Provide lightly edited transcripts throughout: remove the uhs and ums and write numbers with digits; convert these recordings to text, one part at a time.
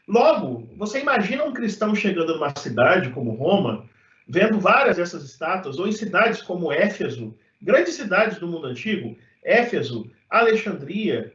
Logo, você imagina um cristão chegando numa cidade como Roma, vendo várias dessas estátuas, ou em cidades como Éfeso, grandes cidades do mundo antigo, Éfeso, Alexandria,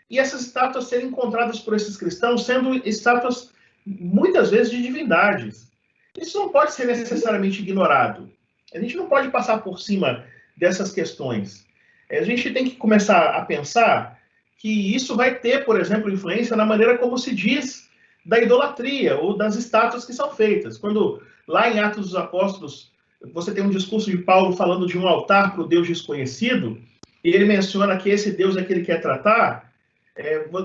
e essas estátuas serem encontradas por esses cristãos sendo estátuas, muitas vezes, de divindades. Isso não pode ser necessariamente ignorado. A gente não pode passar por cima dessas questões. A gente tem que começar a pensar que isso vai ter, por exemplo, influência na maneira como se diz da idolatria ou das estátuas que são feitas. Quando lá em Atos dos Apóstolos você tem um discurso de Paulo falando de um altar para o Deus desconhecido, e ele menciona que esse Deus é que ele quer tratar,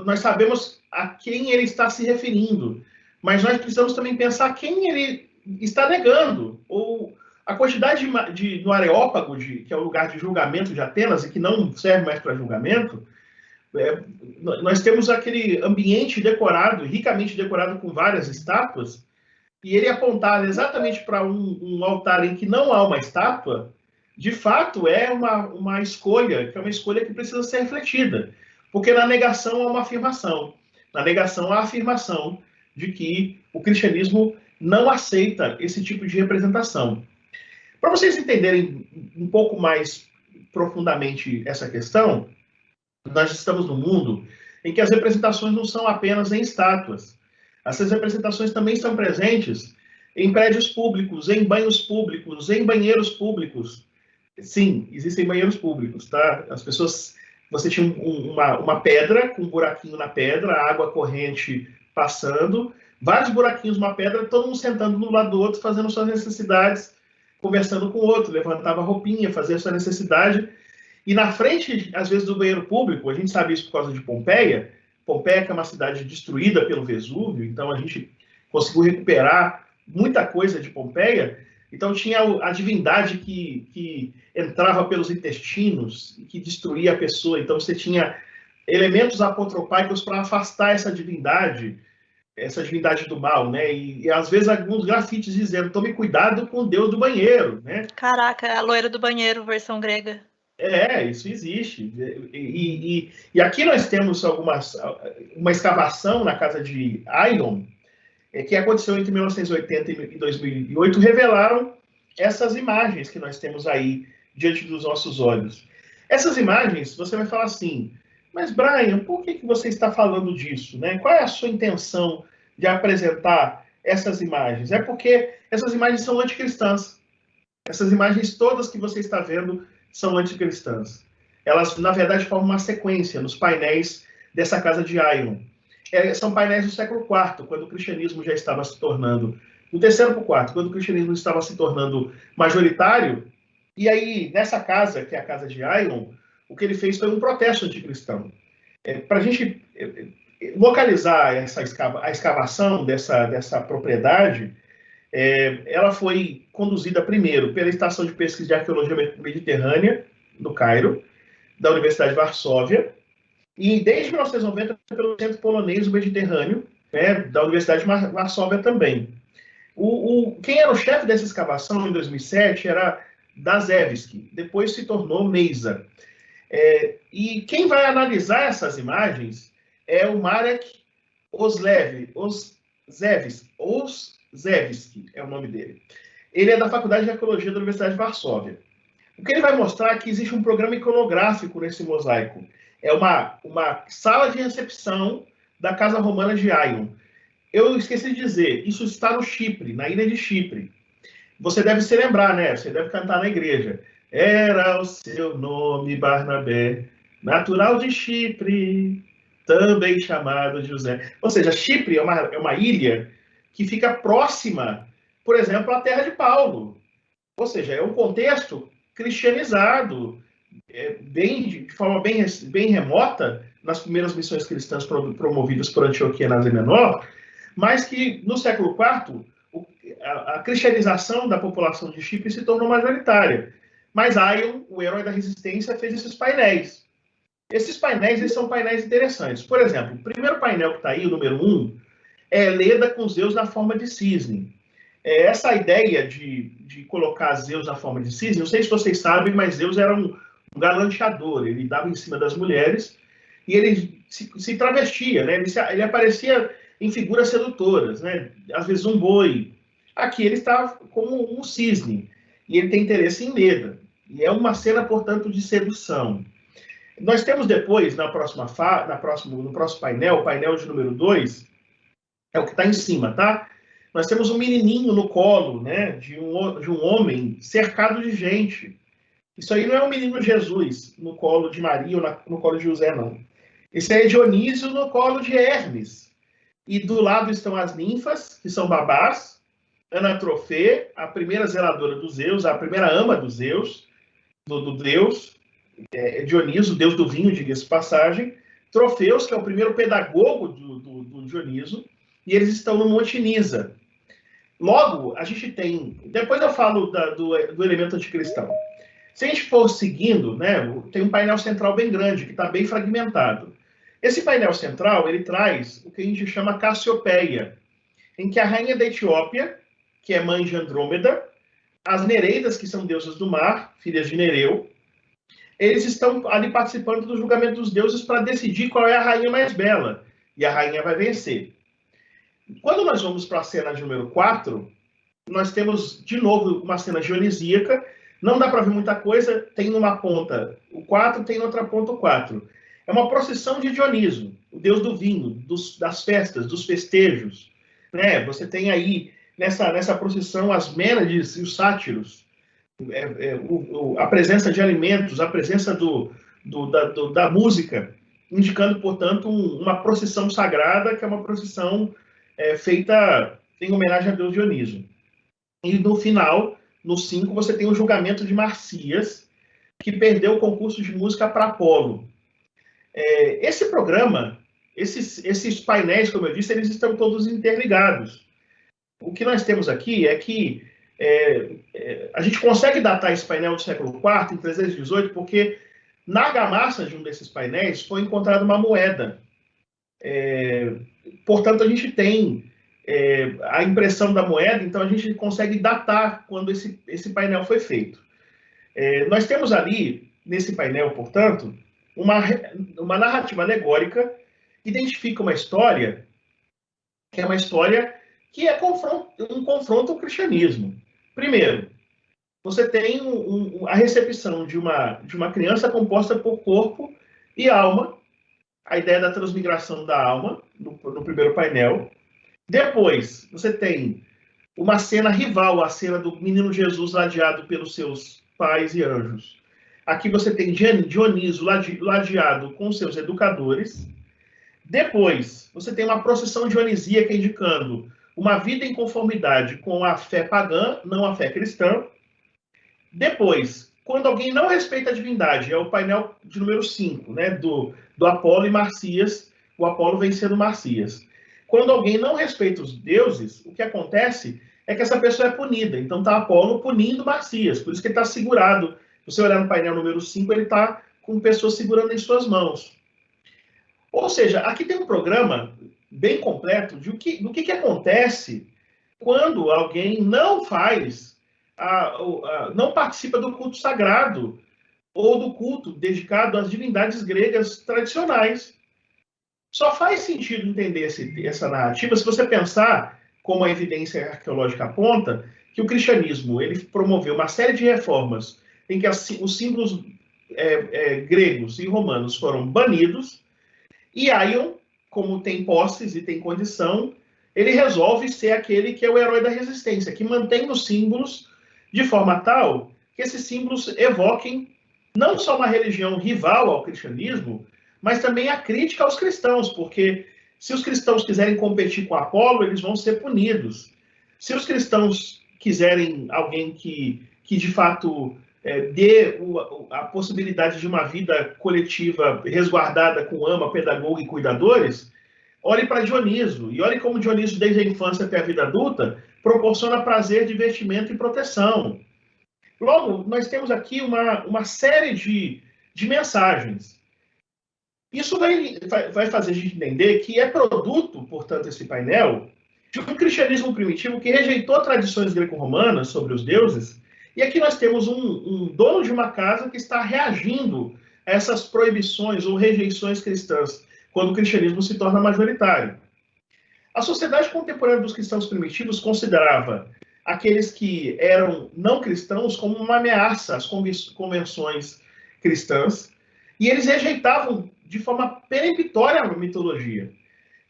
nós sabemos a quem ele está se referindo, mas nós precisamos também pensar quem ele está negando, ou a quantidade no Areópago, que é o lugar de julgamento de Atenas, e que não serve mais para julgamento, nós temos aquele ambiente decorado, ricamente decorado com várias estátuas, e ele apontar exatamente para um altar em que não há uma estátua, de fato é uma escolha, que é uma escolha que precisa ser refletida. Porque na negação há uma afirmação. Na negação há a afirmação de que o cristianismo não aceita esse tipo de representação. Para vocês entenderem um pouco mais profundamente essa questão, nós estamos num mundo em que as representações não são apenas em estátuas. Essas representações também estão presentes em prédios públicos, em banhos públicos, em banheiros públicos. Sim, existem banheiros públicos, tá? As pessoas... Você tinha uma pedra com um buraquinho na pedra, água corrente passando, vários buraquinhos numa pedra, todo mundo sentando um lado do outro, fazendo suas necessidades, conversando com o outro, levantava a roupinha, fazia sua necessidade. E na frente, às vezes, do banheiro público, a gente sabe isso por causa de Pompeia, Pompeia que é uma cidade destruída pelo Vesúvio, então a gente conseguiu recuperar muita coisa de Pompeia. Então tinha a divindade que entrava pelos intestinos, que destruía a pessoa. Então você tinha elementos apotropaicos para afastar essa divindade do mal, né? E às vezes alguns grafites dizendo: tome cuidado com o Deus do banheiro, né? Caraca, a loira do banheiro, versão grega. Isso existe. E aqui nós temos uma escavação na casa de Ion, que aconteceu entre 1980 e 2008, revelaram essas imagens que nós temos aí diante dos nossos olhos. Essas imagens, você vai falar assim: mas Brian, por que você está falando disso, né? Qual é a sua intenção de apresentar essas imagens? É porque essas imagens são anticristãs. Essas imagens todas que você está vendo são anticristãs. Elas, na verdade, formam uma sequência nos painéis dessa casa de Ion. São painéis do século IV, quando o cristianismo já estava se tornando... Do terceiro para o quarto, quando o cristianismo estava se tornando majoritário. E aí, nessa casa, que é a casa de Ion, o que ele fez foi um protesto anticristão. Para a gente localizar a escavação dessa propriedade, ela foi conduzida primeiro pela Estação de Pesquisa de Arqueologia Mediterrânea, no Cairo, da Universidade de Varsóvia, e desde 1990 pelo Centro Polonês do Mediterrâneo, da Universidade de Varsóvia também. Quem era o chefe dessa escavação em 2007 era Dazewski, depois se tornou Meiza. E quem vai analisar essas imagens é o Marek Zewski é o nome dele. Ele é da Faculdade de Arqueologia da Universidade de Varsóvia. O que ele vai mostrar é que existe um programa iconográfico nesse mosaico. É uma sala de recepção da Casa Romana de Ion. Eu esqueci de dizer, isso está no Chipre, na ilha de Chipre. Você deve se lembrar, né? Você deve cantar na igreja. Era o seu nome Barnabé, natural de Chipre, também chamado de José. Ou seja, Chipre é uma ilha que fica próxima, por exemplo, à terra de Paulo. Ou seja, é um contexto cristianizado, de forma bem remota, nas primeiras missões cristãs promovidas por Antioquia na Ásia Menor, mas que no século IV, a cristianização da população de Chipre se tornou majoritária. Mas Ion, o herói da resistência, fez esses painéis. Esses painéis, eles são painéis interessantes. Por exemplo, o primeiro painel que está aí, o número 1, é Leda com Zeus na forma de cisne. Essa ideia de colocar Zeus na forma de cisne, não sei se vocês sabem, mas Zeus era um galanteador. Ele dava em cima das mulheres e ele se travestia, né? Ele aparecia em figuras sedutoras, né? Às vezes um boi. Aqui ele está como um cisne, e ele tem interesse em Leda. E é uma cena, portanto, de sedução. Nós temos depois, no próximo painel, o painel de número 2, é o que está em cima, tá? Nós temos um menininho no colo, né, de um homem cercado de gente. Isso aí não é o menino Jesus no colo de Maria ou no colo de José, não. Esse é Dionísio no colo de Hermes. E do lado estão as ninfas, que são babás, Anatrofê, a primeira zeladora dos Zeus, a primeira ama dos Zeus, do Deus, Dioniso, o deus do vinho, diga-se de passagem, Trofeus, que é o primeiro pedagogo do Dioniso, e eles estão no Monte Nisa. Logo, a gente tem... Depois eu falo do elemento anticristão. Se a gente for seguindo, né, tem um painel central bem grande, que está bem fragmentado. Esse painel central, ele traz o que a gente chama Cassiopeia, em que a rainha da Etiópia, que é mãe de Andrômeda, as Nereidas, que são deusas do mar, filhas de Nereu, eles estão ali participando do julgamento dos deuses para decidir qual é a rainha mais bela. E a rainha vai vencer. Quando nós vamos para a cena de número 4, nós temos, de novo, uma cena dionisíaca. Não dá para ver muita coisa. Tem numa ponta o 4, tem na outra ponta o 4. É uma procissão de Dioniso, o deus do vinho, das festas, dos festejos. Né? Você tem aí, nessa procissão, as Mênades e os sátiros. A presença de alimentos, a presença da música, indicando, portanto, uma procissão sagrada, que é uma procissão feita em homenagem a Deus Dioniso. E no final, no 5, você tem o julgamento de Marcias, que perdeu o concurso de música para Apolo. Esse programa, esses painéis, como eu disse, eles estão todos interligados. O que nós temos aqui é que a gente consegue datar esse painel do século IV, em 318, porque na argamassa de um desses painéis foi encontrada uma moeda. Portanto, a gente tem a impressão da moeda, então a gente consegue datar quando esse painel foi feito. Nós temos ali, nesse painel, portanto, uma narrativa alegórica que identifica uma história que é uma história que é um confronto ao cristianismo. Primeiro, você tem a recepção de uma criança composta por corpo e alma, a ideia da transmigração da alma, no primeiro painel. Depois, você tem uma cena rival à cena do menino Jesus ladeado pelos seus pais e anjos. Aqui você tem Dioniso ladeado com seus educadores. Depois, você tem uma procissão dionisíaca indicando uma vida em conformidade com a fé pagã, não a fé cristã. Depois, quando alguém não respeita a divindade, é o painel de número 5, né, do Apolo e Marcias, o Apolo vencendo Marcias. Quando alguém não respeita os deuses, o que acontece é que essa pessoa é punida. Então está Apolo punindo Marcias, por isso que ele está segurado. Se você olhar no painel número 5, ele está com pessoas segurando em suas mãos. Ou seja, aqui tem um programa bem completo do que acontece quando alguém não faz, não participa do culto sagrado ou do culto dedicado às divindades gregas tradicionais. Só faz sentido entender essa narrativa se você pensar, como a evidência arqueológica aponta, que o cristianismo ele promoveu uma série de reformas em que os símbolos gregos e romanos foram banidos, e Ion, como tem posses e tem condição, ele resolve ser aquele que é o herói da resistência, que mantém os símbolos de forma tal que esses símbolos evoquem não só uma religião rival ao cristianismo, mas também a crítica aos cristãos, porque se os cristãos quiserem competir com Apolo, eles vão ser punidos. Se os cristãos quiserem alguém que de fato dê a possibilidade de uma vida coletiva resguardada com ama, pedagogo e cuidadores, olhe para Dioniso. E olhe como Dioniso, desde a infância até a vida adulta, proporciona prazer, divertimento e proteção. Logo, nós temos aqui uma série de mensagens. Isso vai fazer a gente entender que é produto, portanto, esse painel, de um cristianismo primitivo que rejeitou tradições greco-romanas sobre os deuses. E aqui nós temos um dono de uma casa que está reagindo a essas proibições ou rejeições cristãs, quando o cristianismo se torna majoritário. A sociedade contemporânea dos cristãos primitivos considerava aqueles que eram não cristãos como uma ameaça às convenções cristãs, e eles rejeitavam de forma peremptória a mitologia.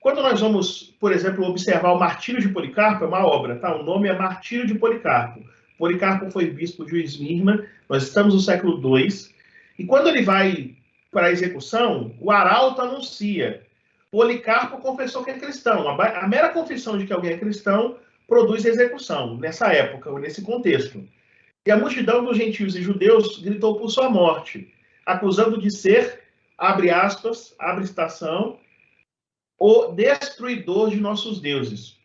Quando nós vamos, por exemplo, observar o Martírio de Policarpo, é uma obra, tá? O nome é Martírio de Policarpo. Policarpo foi bispo de Esmirna, nós estamos no século II, e quando ele vai para a execução, o arauto anuncia: Policarpo confessou que é cristão. A mera confissão de que alguém é cristão produz execução, nessa época, ou nesse contexto. E a multidão dos gentios e judeus gritou por sua morte, acusando de ser, abre aspas, abre citação, o destruidor de nossos deuses.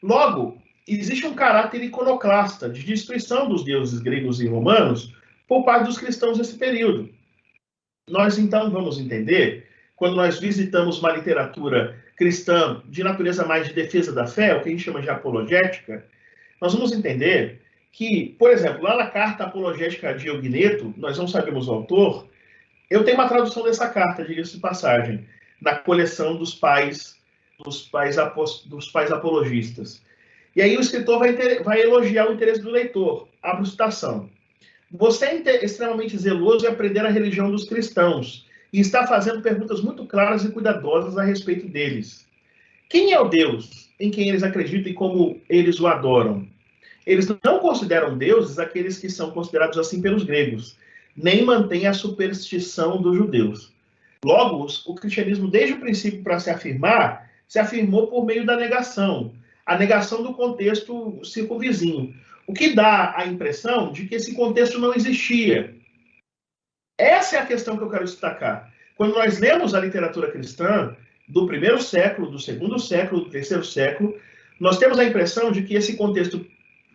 Logo, existe um caráter iconoclasta de destruição dos deuses gregos e romanos por parte dos cristãos nesse período. Nós, então, vamos entender, quando nós visitamos uma literatura cristã de natureza mais de defesa da fé, o que a gente chama de apologética, nós vamos entender que, por exemplo, lá na carta apologética a Diogneto, nós não sabemos o autor, eu tenho uma tradução dessa carta, diga-se de passagem, na coleção dos pais apologistas. E aí o escritor vai elogiar o interesse do leitor. Abro citação. Você é extremamente zeloso em aprender a religião dos cristãos e está fazendo perguntas muito claras e cuidadosas a respeito deles. Quem é o Deus em quem eles acreditam e como eles o adoram? Eles não consideram deuses aqueles que são considerados assim pelos gregos, nem mantêm a superstição dos judeus. Logo, o cristianismo, desde o princípio, para se afirmar, se afirmou por meio da negação, a negação do contexto circunvizinho, o que dá a impressão de que esse contexto não existia. Essa é a questão que eu quero destacar. Quando nós lemos a literatura cristã do primeiro século, do segundo século, do terceiro século, nós temos a impressão de que esse contexto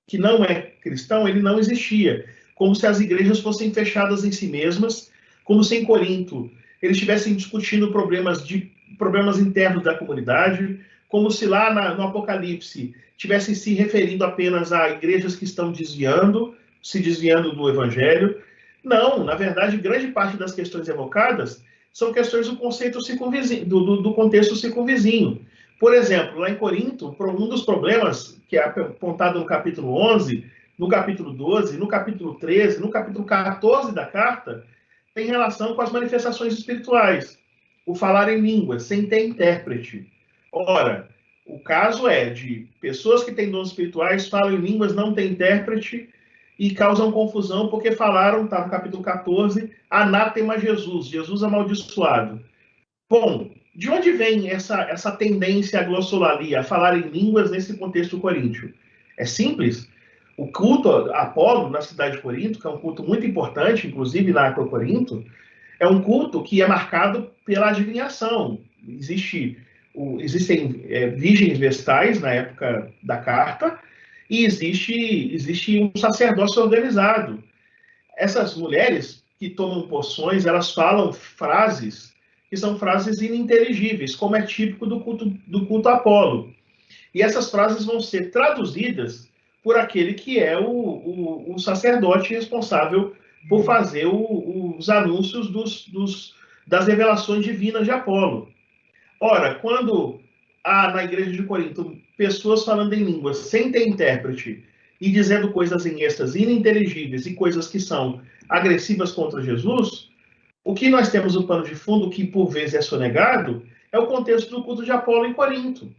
que não é cristão, ele não existia, como se as igrejas fossem fechadas em si mesmas, como se em Corinto eles estivessem discutindo problemas internos da comunidade, como se lá no Apocalipse estivessem se referindo apenas a igrejas que estão se desviando do evangelho. Não, na verdade, grande parte das questões evocadas são questões do conceito circunvizinho, do contexto circunvizinho. Por exemplo, lá em Corinto, um dos problemas que é apontado no capítulo 11, no capítulo 12, no capítulo 13, no capítulo 14 da carta, tem relação com as manifestações espirituais. O falar em línguas, sem ter intérprete. Ora, o caso é de pessoas que têm dons espirituais, falam em línguas, não têm intérprete e causam confusão porque falaram, está no capítulo 14, anátema Jesus, Jesus amaldiçoado. Bom, de onde vem essa tendência à glossolalia, a falar em línguas nesse contexto coríntiu? É simples. O culto a Apolo, na cidade de Corinto, que é um culto muito importante, inclusive lá em Corinto, é um culto que é marcado pela adivinhação. Existem virgens vestais na época da carta e existe um sacerdócio organizado. Essas mulheres que tomam poções, elas falam frases que são frases ininteligíveis, como é típico do culto a Apolo. E essas frases vão ser traduzidas por aquele que é o sacerdote responsável por fazer os anúncios das revelações divinas de Apolo. Ora, quando há na igreja de Corinto pessoas falando em línguas sem ter intérprete e dizendo coisas em êxtase ininteligíveis e coisas que são agressivas contra Jesus, o que nós temos no pano de fundo, que por vezes é sonegado, é o contexto do culto de Apolo em Corinto.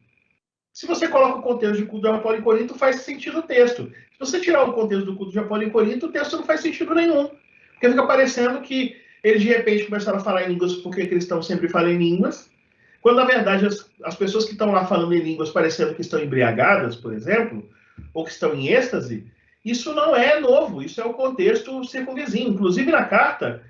Se você coloca o contexto do culto de Apolo em Corinto, faz sentido o texto. Se você tirar o contexto do culto de Apolo em Corinto, o texto não faz sentido nenhum. Porque fica parecendo que eles de repente começaram a falar em línguas porque cristãos sempre falam em línguas, quando na verdade as pessoas que estão lá falando em línguas parecendo que estão embriagadas, por exemplo, ou que estão em êxtase, isso não é novo, isso é o contexto circunvizinho. Inclusive na carta,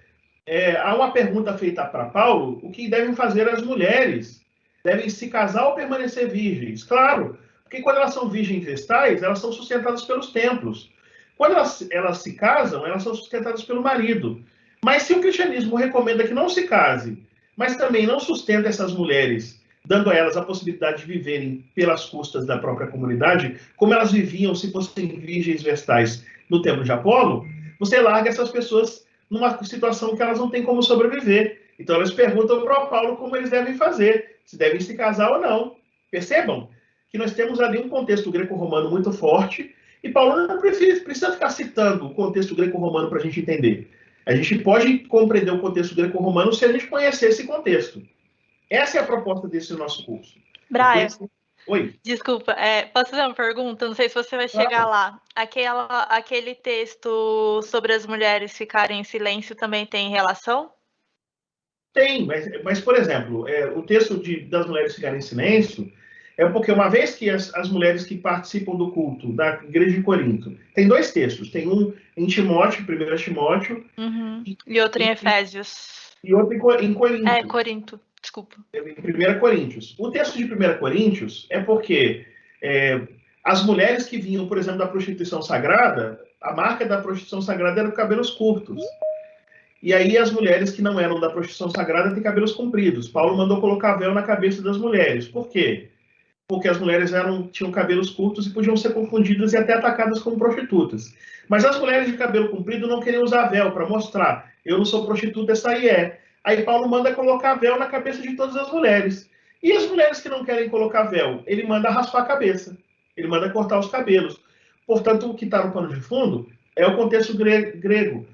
há uma pergunta feita para Paulo, o que devem fazer as mulheres? Devem se casar ou permanecer virgens? Claro, porque quando elas são virgens vestais, elas são sustentadas pelos templos. Quando elas se casam, elas são sustentadas pelo marido. Mas se o cristianismo recomenda que não se case, mas também não sustenta essas mulheres, dando a elas a possibilidade de viverem pelas custas da própria comunidade, como elas viviam se fossem virgens vestais no templo de Apolo, você larga essas pessoas numa situação que elas não têm como sobreviver. Então elas perguntam para o Paulo como eles devem fazer, se devem se casar ou não. Percebam? que nós temos ali um contexto greco-romano muito forte, e Paulo não precisa ficar citando o contexto greco-romano para a gente entender. A gente pode compreender o contexto greco-romano se a gente conhecer esse contexto. Essa é a proposta desse nosso curso. Brian, Oi. Desculpa, posso fazer uma pergunta? Não sei se você vai chegar lá. Aquele texto sobre as mulheres ficarem em silêncio também tem relação? Tem, mas por exemplo, o texto das mulheres ficarem em silêncio é porque uma vez que as mulheres que participam do culto da igreja de Corinto, tem dois textos, tem um em Timóteo, 1 Timóteo, e outro em Efésios. E outro em Corinto. Corinto, desculpa. Em 1 Coríntios. O texto de 1 Coríntios é porque as mulheres que vinham, por exemplo, da prostituição sagrada, a marca da prostituição sagrada era cabelos curtos. E aí as mulheres que não eram da prostituição sagrada têm cabelos compridos. Paulo mandou colocar véu na cabeça das mulheres. Por quê? Porque as mulheres tinham cabelos curtos e podiam ser confundidas e até atacadas como prostitutas. Mas as mulheres de cabelo comprido não queriam usar véu para mostrar: eu não sou prostituta, essa aí é. Aí Paulo manda colocar véu na cabeça de todas as mulheres. E as mulheres que não querem colocar véu, ele manda raspar a cabeça. Ele manda cortar os cabelos. Portanto, o que está no pano de fundo é o contexto grego.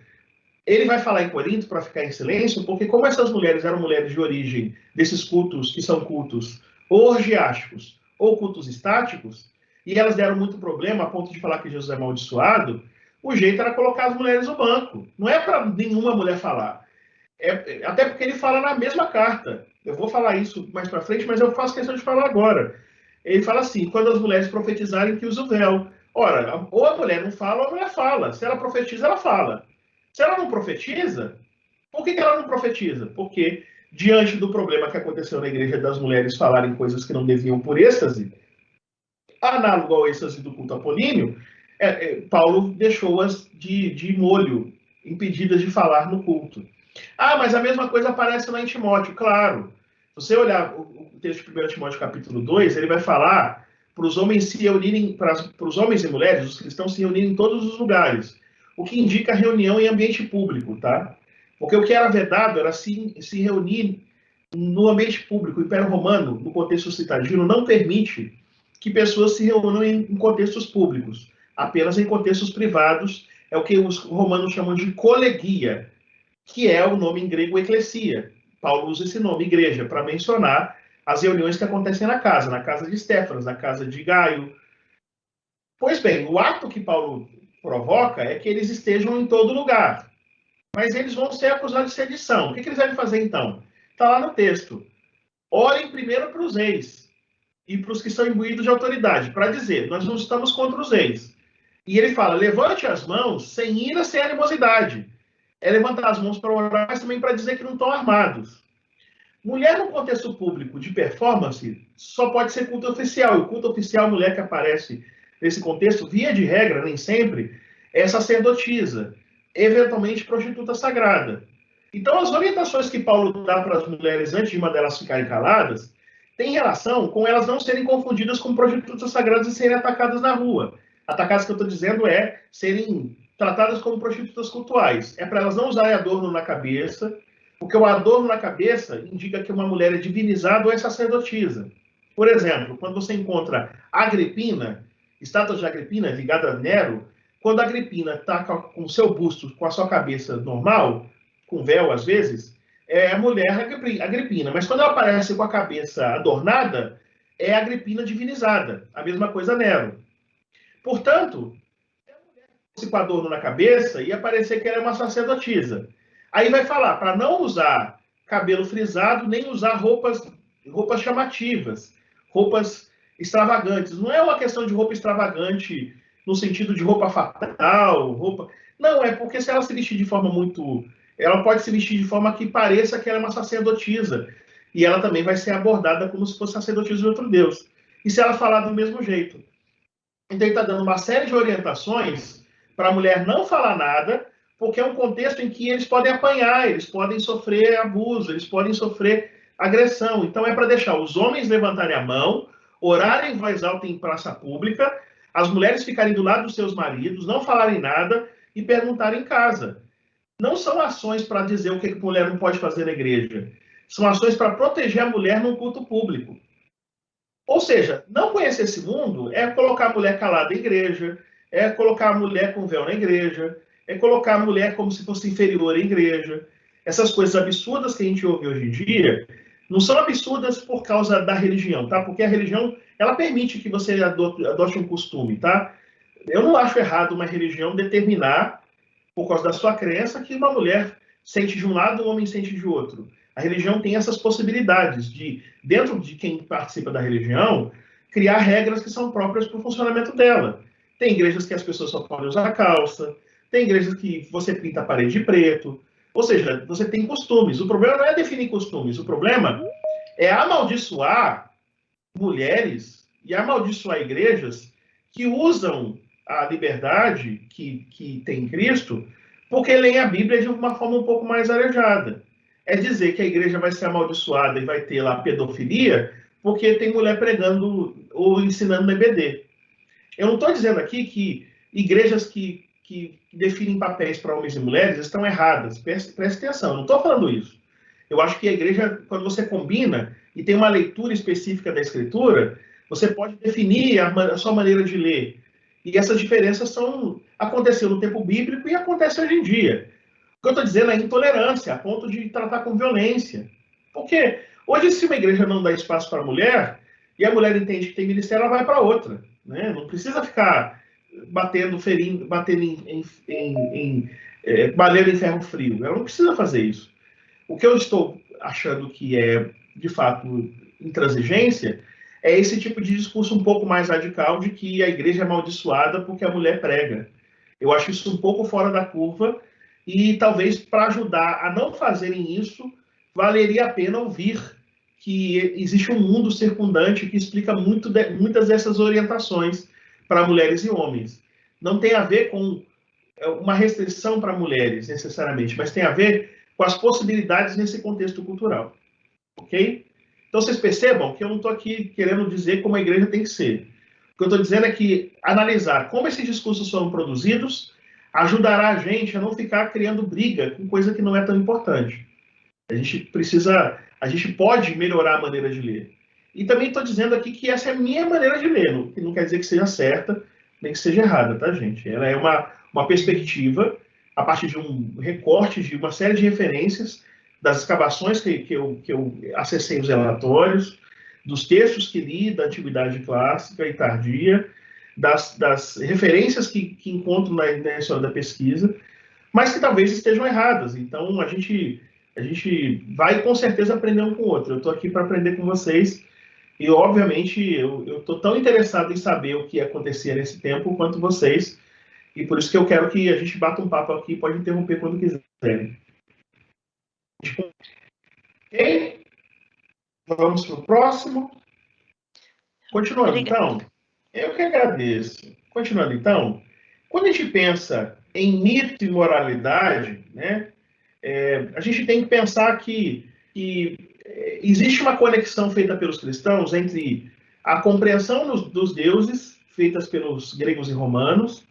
Ele vai falar em Corinto para ficar em silêncio, porque como essas mulheres eram mulheres de origem desses cultos, que são cultos orgiásticos ou cultos estáticos, e elas deram muito problema a ponto de falar que Jesus é amaldiçoado, o jeito era colocar as mulheres no banco. Não é para nenhuma mulher falar. Até porque ele fala na mesma carta. Eu vou falar isso mais para frente, mas eu faço questão de falar agora. Ele fala assim: quando as mulheres profetizarem, que usa o véu. Ora, ou a mulher não fala, ou a mulher fala. Se ela profetiza, ela fala. Se ela não profetiza, por que ela não profetiza? Porque, diante do problema que aconteceu na igreja das mulheres falarem coisas que não deviam por êxtase, análogo ao êxtase do culto apolíneo, Paulo deixou-as de molho, impedidas de falar no culto. Ah, mas a mesma coisa aparece lá em Timóteo, claro. Se você olhar o texto de 1 Timóteo capítulo 2, ele vai falar para os homens se reunirem, para os homens e mulheres, os cristãos se reunirem em todos os lugares, o que indica reunião em ambiente público, tá? Porque o que era vedado era se reunir no ambiente público. O Império Romano, no contexto citadino, não permite que pessoas se reúnam em contextos públicos, apenas em contextos privados. É o que os romanos chamam de colegia, que é o nome em grego eclesia. Paulo usa esse nome, igreja, para mencionar as reuniões que acontecem na casa de Estéfanas, na casa de Gaio. Pois bem, o ato que Paulo provoca é que eles estejam em todo lugar, mas eles vão ser acusados de sedição. O que eles devem fazer então? Está lá no texto. Orem primeiro para os reis e para os que são imbuídos de autoridade, para dizer: nós não estamos contra os reis. E ele fala: levante as mãos sem ira, sem animosidade. É levantar as mãos para orar, mas também para dizer que não estão armados. Mulher no contexto público de performance só pode ser culto oficial. E o culto oficial, mulher que aparece nesse contexto, via de regra, nem sempre, é sacerdotisa, eventualmente prostituta sagrada. Então, as orientações que Paulo dá para as mulheres antes de mandar elas ficarem caladas tem relação com elas não serem confundidas com prostitutas sagradas e serem atacadas na rua. Atacadas, que eu estou dizendo, serem tratadas como prostitutas cultuais. É para elas não usarem adorno na cabeça, porque o adorno na cabeça indica que uma mulher é divinizada ou é sacerdotisa. Por exemplo, quando você encontra Agripina, estátua de Agripina ligada a Nero, quando a Agripina está com o seu busto, com a sua cabeça normal, com véu às vezes, é a mulher Agripina. Mas quando ela aparece com a cabeça adornada, é a Agripina divinizada. A mesma coisa Nero. Portanto, se com adorno na cabeça, ia parecer que era uma sacerdotisa. Aí vai falar para não usar cabelo frisado, nem usar roupas chamativas, roupas extravagantes. Não é uma questão de roupa extravagante no sentido de roupa fatal, roupa... Não, é porque se ela se vestir de forma muito... Ela pode se vestir de forma que pareça que ela é uma sacerdotisa. E ela também vai ser abordada como se fosse sacerdotisa de outro Deus. E se ela falar do mesmo jeito? Então ele está dando uma série de orientações para a mulher não falar nada, porque é um contexto em que eles podem apanhar, eles podem sofrer abuso, eles podem sofrer agressão. Então é para deixar os homens levantarem a mão, orarem em voz alta em praça pública, as mulheres ficarem do lado dos seus maridos, não falarem nada e perguntarem em casa. Não são ações para dizer o que a mulher não pode fazer na igreja. São ações para proteger a mulher no culto público. Ou seja, não conhecer esse mundo é colocar a mulher calada em igreja, é colocar a mulher com véu na igreja, é colocar a mulher como se fosse inferior à igreja. Essas coisas absurdas que a gente ouve hoje em dia não são absurdas por causa da religião, tá? Porque a religião, ela permite que você adote um costume, tá? Eu não acho errado uma religião determinar, por causa da sua crença, que uma mulher sente de um lado, um homem sente de outro. A religião tem essas possibilidades de, dentro de quem participa da religião, criar regras que são próprias para o funcionamento dela. Tem igrejas que as pessoas só podem usar calça, tem igrejas que você pinta a parede de preto, ou seja, você tem costumes. O problema não é definir costumes, o problema é amaldiçoar mulheres e amaldiçoar igrejas que usam a liberdade que tem em Cristo porque leem a Bíblia de uma forma um pouco mais arejada. É dizer que a igreja vai ser amaldiçoada e vai ter lá pedofilia porque tem mulher pregando ou ensinando no EBD. Eu não estou dizendo aqui que igrejas que definem papéis para homens e mulheres estão erradas. Preste atenção, eu não estou falando isso. Eu acho que a igreja, quando você combina e tem uma leitura específica da Escritura, você pode definir a sua maneira de ler. E essas diferenças aconteceram no tempo bíblico e acontecem hoje em dia. O que eu estou dizendo é intolerância, a ponto de tratar com violência. Porque hoje, se uma igreja não dá espaço para a mulher, e a mulher entende que tem ministério, ela vai para outra. Né? Não precisa ficar batendo, ferindo, batendo balendo em ferro frio. Ela não precisa fazer isso. O que eu estou achando que é, de fato, intransigência, é esse tipo de discurso um pouco mais radical de que a igreja é amaldiçoada porque a mulher prega. Eu acho isso um pouco fora da curva e talvez para ajudar a não fazerem isso, valeria a pena ouvir que existe um mundo circundante que explica muitas dessas orientações para mulheres e homens. Não tem a ver com uma restrição para mulheres, necessariamente, mas tem a ver com as possibilidades nesse contexto cultural. Ok? Então, vocês percebam que eu não estou aqui querendo dizer como a igreja tem que ser. O que eu estou dizendo é que analisar como esses discursos foram produzidos ajudará a gente a não ficar criando briga com coisa que não é tão importante. A gente pode melhorar a maneira de ler. E também estou dizendo aqui que essa é a minha maneira de ler, não quer dizer que seja certa, nem que seja errada, tá, gente? Ela é uma perspectiva a partir de um recorte de uma série de referências das escavações que eu acessei os relatórios, dos textos que li da Antiguidade Clássica e Tardia, das referências que encontro na história da pesquisa, mas que talvez estejam erradas. Então, a gente vai com certeza aprender um com o outro. Eu estou aqui para aprender com vocês e, obviamente, eu estou tão interessado em saber o que acontecia nesse tempo quanto vocês, e por isso que eu quero que a gente bata um papo aqui, pode interromper quando quiserem. Ok? Vamos para o próximo. Continuando, então, eu que agradeço. Continuando, então, quando a gente pensa em mito e moralidade, né, a gente tem que pensar que existe uma conexão feita pelos cristãos entre a compreensão dos deuses, feitas pelos gregos e romanos,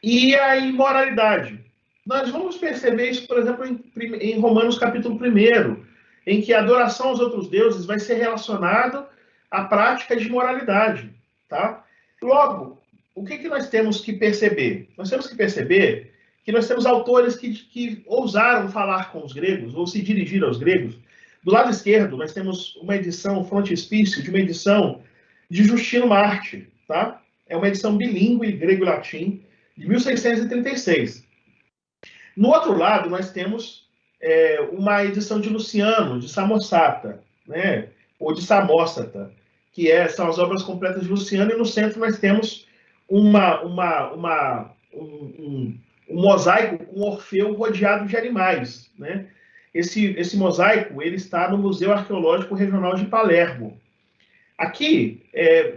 e a imoralidade. Nós vamos perceber isso, por exemplo, em Romanos capítulo 1, em que a adoração aos outros deuses vai ser relacionado à prática de moralidade. Tá? Logo, o que nós temos que perceber? Nós temos que perceber que nós temos autores que ousaram falar com os gregos, ou se dirigir aos gregos. Do lado esquerdo, nós temos uma edição, frontispício, de uma edição de Justino Marte. Tá? É uma edição bilíngue, grego e latim, de 1636. No outro lado, nós temos uma edição de Luciano, de Samosata, né? Ou de Samósata, que são as obras completas de Luciano, e no centro nós temos um mosaico com Orfeu rodeado de animais. Né? Esse mosaico ele está no Museu Arqueológico Regional de Palermo. Aqui,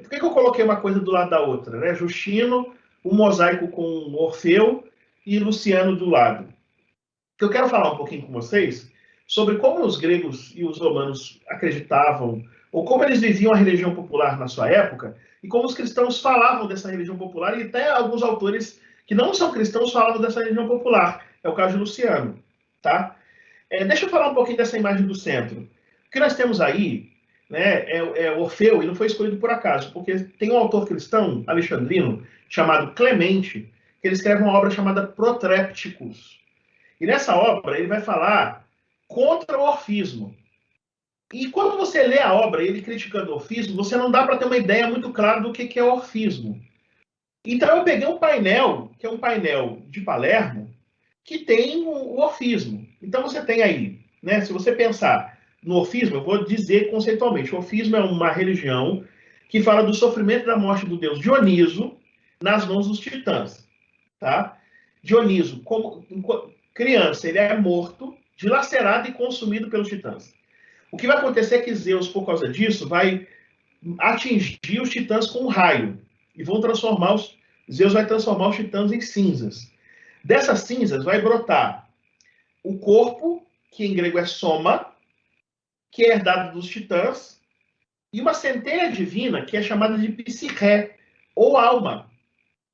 por que eu coloquei uma coisa do lado da outra? Né? Justino, um mosaico com Orfeu e Luciano do lado. Eu quero falar um pouquinho com vocês sobre como os gregos e os romanos acreditavam, ou como eles viviam a religião popular na sua época, e como os cristãos falavam dessa religião popular, e até alguns autores que não são cristãos falavam dessa religião popular. É o caso de Luciano. Tá? Deixa eu falar um pouquinho dessa imagem do centro. O que nós temos aí, né, é Orfeu, e não foi escolhido por acaso, porque tem um autor cristão, alexandrino, chamado Clemente, que ele escreve uma obra chamada Protrépticos. E nessa obra ele vai falar contra o orfismo. E quando você lê a obra, ele criticando o orfismo, você não dá para ter uma ideia muito clara do que é orfismo. Então eu peguei um painel, que é um painel de Palermo, que tem o orfismo. Então você tem aí, né, se você pensar no orfismo, eu vou dizer conceitualmente, o orfismo é uma religião que fala do sofrimento da morte do deus Dioniso nas mãos dos titãs. Tá? Dioniso, como criança, ele é morto, dilacerado e consumido pelos titãs. O que vai acontecer é que Zeus, por causa disso, vai atingir os titãs com um raio. E vão transformar Zeus vai transformar os titãs em cinzas. Dessas cinzas vai brotar o corpo, que em grego é soma, que é herdado dos titãs, e uma centelha divina, que é chamada de psiché, ou alma,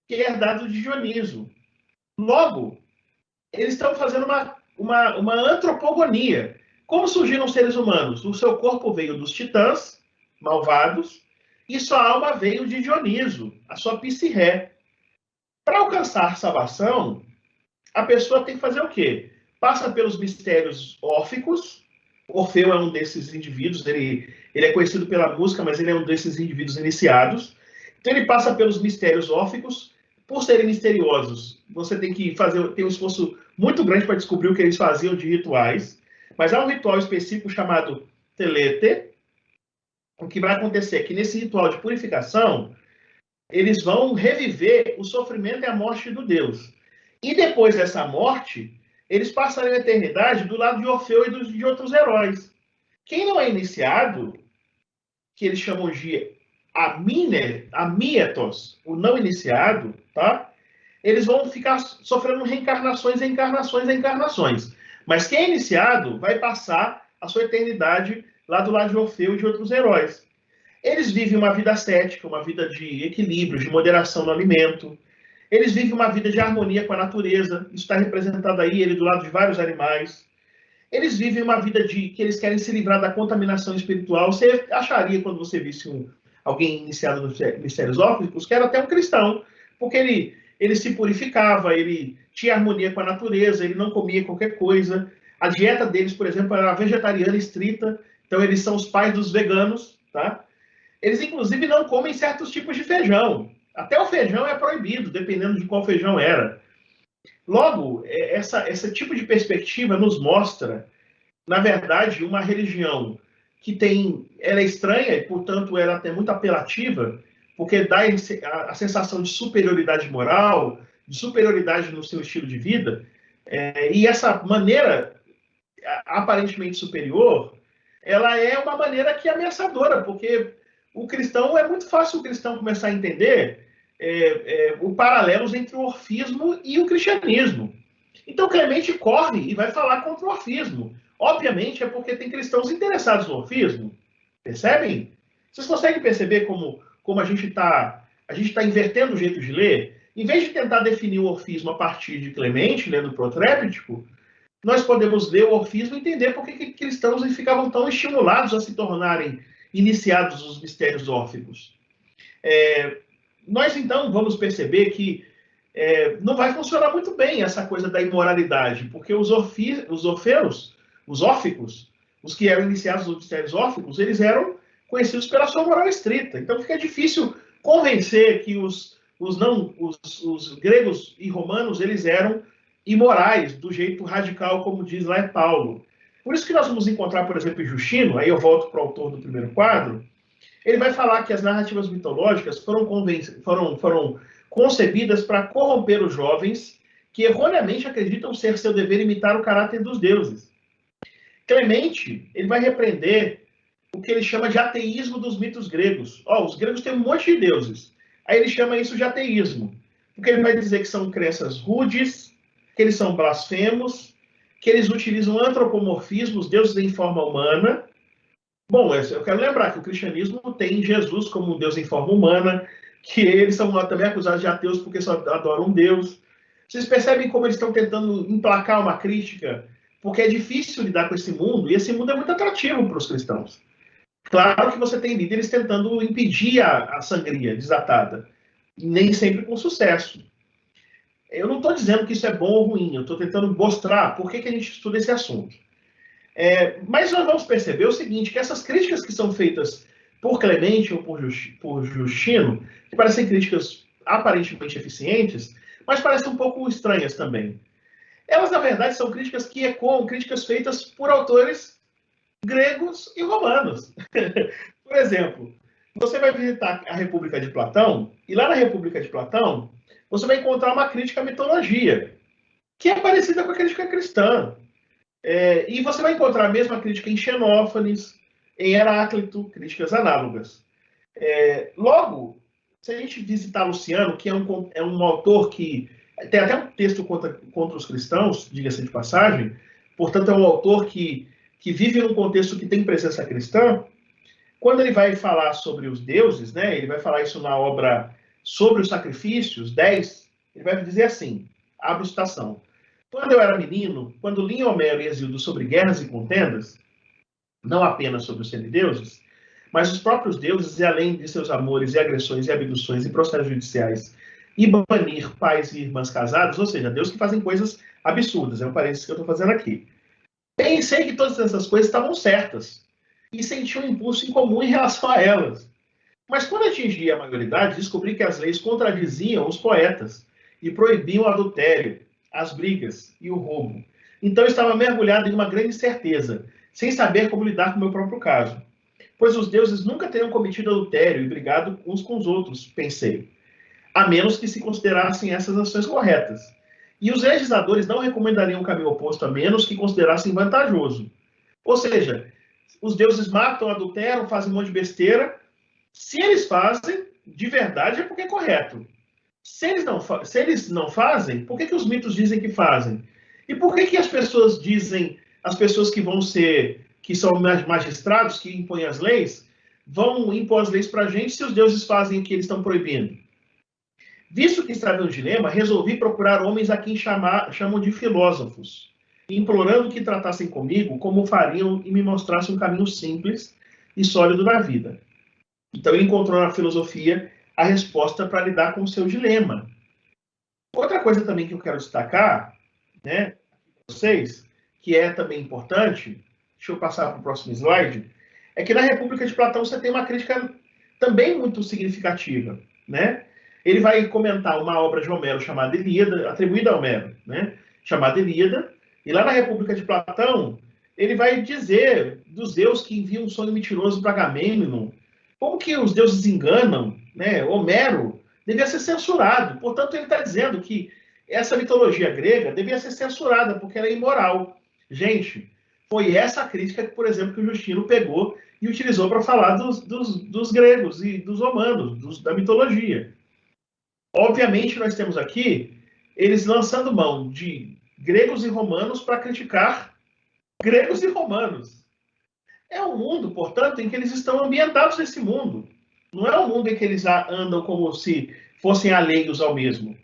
que é herdado de Dioniso. Logo, eles estão fazendo uma antropogonia. Como surgiram os seres humanos? O seu corpo veio dos titãs, malvados, e sua alma veio de Dioniso, a sua psiché. Para alcançar salvação, a pessoa tem que fazer o quê? Passa pelos mistérios órficos. Orfeu é um desses indivíduos, ele é conhecido pela música, mas ele é um desses indivíduos iniciados. Então ele passa pelos mistérios órficos. Por serem misteriosos, você tem que ter um esforço muito grande para descobrir o que eles faziam de rituais. Mas há um ritual específico chamado telete. O que vai acontecer é que nesse ritual de purificação, eles vão reviver o sofrimento e a morte do Deus. E depois dessa morte, eles passarão a eternidade do lado de Orfeu e de outros heróis. Quem não é iniciado, que eles chamam de amietos, o não iniciado, tá? Eles vão ficar sofrendo reencarnações, encarnações, encarnações. Mas quem é iniciado vai passar a sua eternidade lá do lado de Orfeu e de outros heróis. Eles vivem uma vida ascética, uma vida de equilíbrio, de moderação no alimento. Eles vivem uma vida de harmonia com a natureza. Isso está representado aí, ele do lado de vários animais. Eles vivem uma vida que eles querem se livrar da contaminação espiritual. Você acharia, quando você visse alguém iniciado nos mistérios órficos, que era até um cristão, porque ele se purificava, ele tinha harmonia com a natureza, ele não comia qualquer coisa. A dieta deles, por exemplo, era vegetariana estrita, então eles são os pais dos veganos, tá? Eles, inclusive, não comem certos tipos de feijão. Até o feijão é proibido, dependendo de qual feijão era. Logo, esse tipo de perspectiva nos mostra, na verdade, uma religião que ela é estranha e, portanto, ela é muito apelativa, porque dá a sensação de superioridade moral, de superioridade no seu estilo de vida, e essa maneira aparentemente superior, ela é uma maneira que é ameaçadora, porque o cristão, é muito fácil o cristão começar a entender os paralelos entre o orfismo e o cristianismo. Então Clemente corre e vai falar contra o orfismo. Obviamente é porque tem cristãos interessados no orfismo. Percebem? Vocês conseguem perceber como a gente está invertendo o jeito de ler? Em vez de tentar definir o orfismo a partir de Clemente, lendo o Protréptico, nós podemos ler o orfismo e entender por que cristãos ficavam tão estimulados a se tornarem iniciados nos mistérios órficos. Nós, então, vamos perceber que não vai funcionar muito bem essa coisa da imoralidade, porque os orfeus, os órficos, os que eram iniciados nos mistérios órficos, eles eram conhecidos pela sua moral estrita. Então fica difícil convencer que os gregos e romanos, eles eram imorais, do jeito radical, como diz lá Paulo. Por isso que nós vamos encontrar, por exemplo, em Justino, aí eu volto para o autor do primeiro quadro, ele vai falar que as narrativas mitológicas foram concebidas para corromper os jovens que erroneamente acreditam ser seu dever imitar o caráter dos deuses. Clemente, ele vai repreender o que ele chama de ateísmo dos mitos gregos. Os gregos têm um monte de deuses. Aí ele chama isso de ateísmo, porque ele vai dizer que são crenças rudes, que eles são blasfemos, que eles utilizam antropomorfismos, deuses em forma humana. Bom, eu quero lembrar que o cristianismo tem Jesus como um Deus em forma humana, que eles são também acusados de ateus porque só adoram Deus. Vocês percebem como eles estão tentando emplacar uma crítica? Porque é difícil lidar com esse mundo, e esse mundo é muito atrativo para os cristãos. Claro que você tem líderes tentando impedir a sangria desatada, nem sempre com sucesso. Eu não estou dizendo que isso é bom ou ruim, eu estou tentando mostrar por que a gente estuda esse assunto. Mas nós vamos perceber o seguinte, que essas críticas que são feitas por Clemente ou por Justino, que parecem críticas aparentemente eficientes, mas parecem um pouco estranhas também. Elas, na verdade, são críticas que ecoam críticas feitas por autores gregos e romanos. Por exemplo, você vai visitar a República de Platão, e lá na República de Platão, você vai encontrar uma crítica à mitologia, que é parecida com a crítica cristã. E você vai encontrar a mesma crítica em Xenófanes, em Heráclito, críticas análogas. Logo, se a gente visitar Luciano, que é um autor que tem até um texto contra os cristãos, diga-se de passagem, portanto, é um autor que vive num contexto que tem presença cristã. Quando ele vai falar sobre os deuses, né, ele vai falar isso na obra Sobre os Sacrifícios, 10, ele vai dizer assim, abre citação. Quando eu era menino, quando li Homero e Hesíodo sobre guerras e contendas, não apenas sobre os semideuses, mas os próprios deuses, e além de seus amores e agressões e abduções e processos judiciais, e banir pais e irmãs casados, ou seja, deuses que fazem coisas absurdas, é um parênteses que eu estou fazendo aqui. Pensei que todas essas coisas estavam certas, e senti um impulso em comum em relação a elas. Mas quando atingi a maioridade, descobri que as leis contradiziam os poetas e proibiam o adultério, as brigas e o roubo. Então eu estava mergulhado em uma grande incerteza, sem saber como lidar com o meu próprio caso. Pois os deuses nunca teriam cometido adultério e brigado uns com os outros, pensei, a menos que se considerassem essas ações corretas. E os legisladores não recomendariam o caminho oposto, a menos que considerassem vantajoso. Ou seja, os deuses matam, adulteram, fazem um monte de besteira. Se eles fazem, de verdade, é porque é correto. Se eles não fazem, por que os mitos dizem que fazem? E por que as pessoas dizem, as pessoas que são magistrados, que impõem as leis, vão impor as leis para a gente se os deuses fazem o que eles estão proibindo? Visto que estava no dilema, resolvi procurar homens a quem chamam de filósofos, implorando que tratassem comigo como fariam e me mostrassem um caminho simples e sólido na vida. Então ele encontrou na filosofia a resposta para lidar com o seu dilema. Outra coisa também que eu quero destacar, né, para vocês, que é também importante, deixa eu passar para o próximo slide, é que na República de Platão você tem uma crítica também muito significativa, né? Ele vai comentar uma obra de Homero chamada Ilíada, atribuída a Homero, né? Chamada Ilíada, e lá na República de Platão, ele vai dizer dos deuses que enviam um sonho mentiroso para Agamêmnon, como que os deuses enganam, né? Homero devia ser censurado. Portanto, ele está dizendo que essa mitologia grega devia ser censurada, porque ela é imoral. Gente, foi essa a crítica, por exemplo, que o Justino pegou e utilizou para falar dos gregos e dos romanos, da mitologia. Obviamente, nós temos aqui eles lançando mão de gregos e romanos para criticar gregos e romanos. É um mundo, portanto, em que eles estão ambientados nesse mundo. Não é um mundo em que eles andam como se fossem alheios ao mesmo.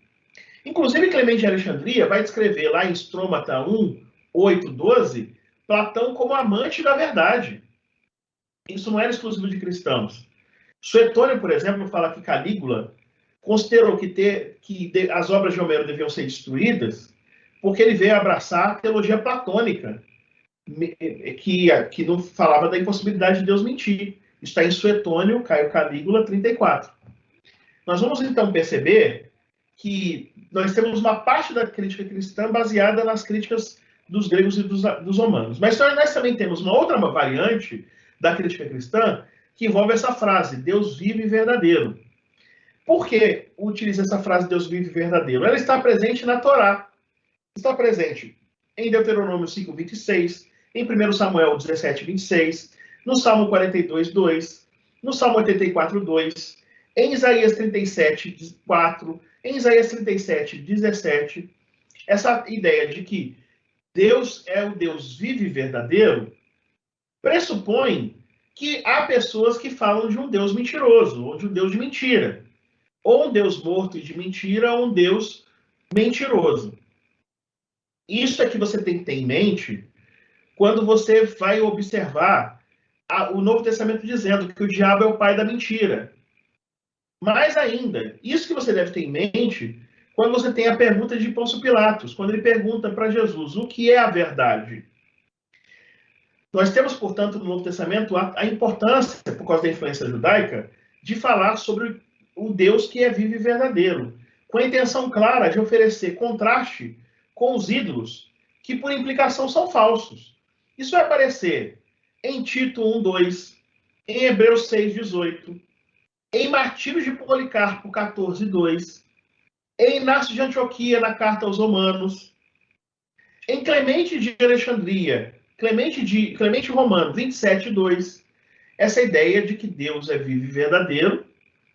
Inclusive, Clemente de Alexandria vai descrever lá em Strômata 1, 8, 12, Platão como amante da verdade. Isso não era exclusivo de cristãos. Suetônio, por exemplo, fala que Calígula considerou que as obras de Homero deviam ser destruídas porque ele veio abraçar a teologia platônica, que não falava da impossibilidade de Deus mentir. Isso está em Suetônio, Caio Calígula, 34. Nós vamos então perceber que nós temos uma parte da crítica cristã baseada nas críticas dos gregos e dos romanos. Mas nós também temos uma outra variante da crítica cristã que envolve essa frase, Deus vivo e verdadeiro. Por que utiliza essa frase Deus vivo e verdadeiro? Ela está presente na Torá. Está presente em Deuteronômio 5, 26, em 1 Samuel 17, 26, no Salmo 42, 2, no Salmo 84, 2, em Isaías 37, 4, em Isaías 37, 17. Essa ideia de que Deus é o Deus vivo e verdadeiro pressupõe que há pessoas que falam de um Deus mentiroso, ou de um Deus de mentira. Ou um Deus morto e de mentira, ou um Deus mentiroso. Isso é que você tem que ter em mente quando você vai observar o Novo Testamento dizendo que o diabo é o pai da mentira. Mais ainda, isso que você deve ter em mente quando você tem a pergunta de Pôncio Pilatos, quando ele pergunta para Jesus o que é a verdade. Nós temos, portanto, no Novo Testamento a importância, por causa da influência judaica, de falar sobre o Deus que é vivo e verdadeiro, com a intenção clara de oferecer contraste com os ídolos, que por implicação são falsos. Isso vai aparecer em Tito 1:2, em Hebreus 6:18, em Martírios de Policarpo 14:2, em Inácio de Antioquia, na Carta aos Romanos, em Clemente de Alexandria, Clemente Romano 27:2, essa ideia de que Deus é vivo e verdadeiro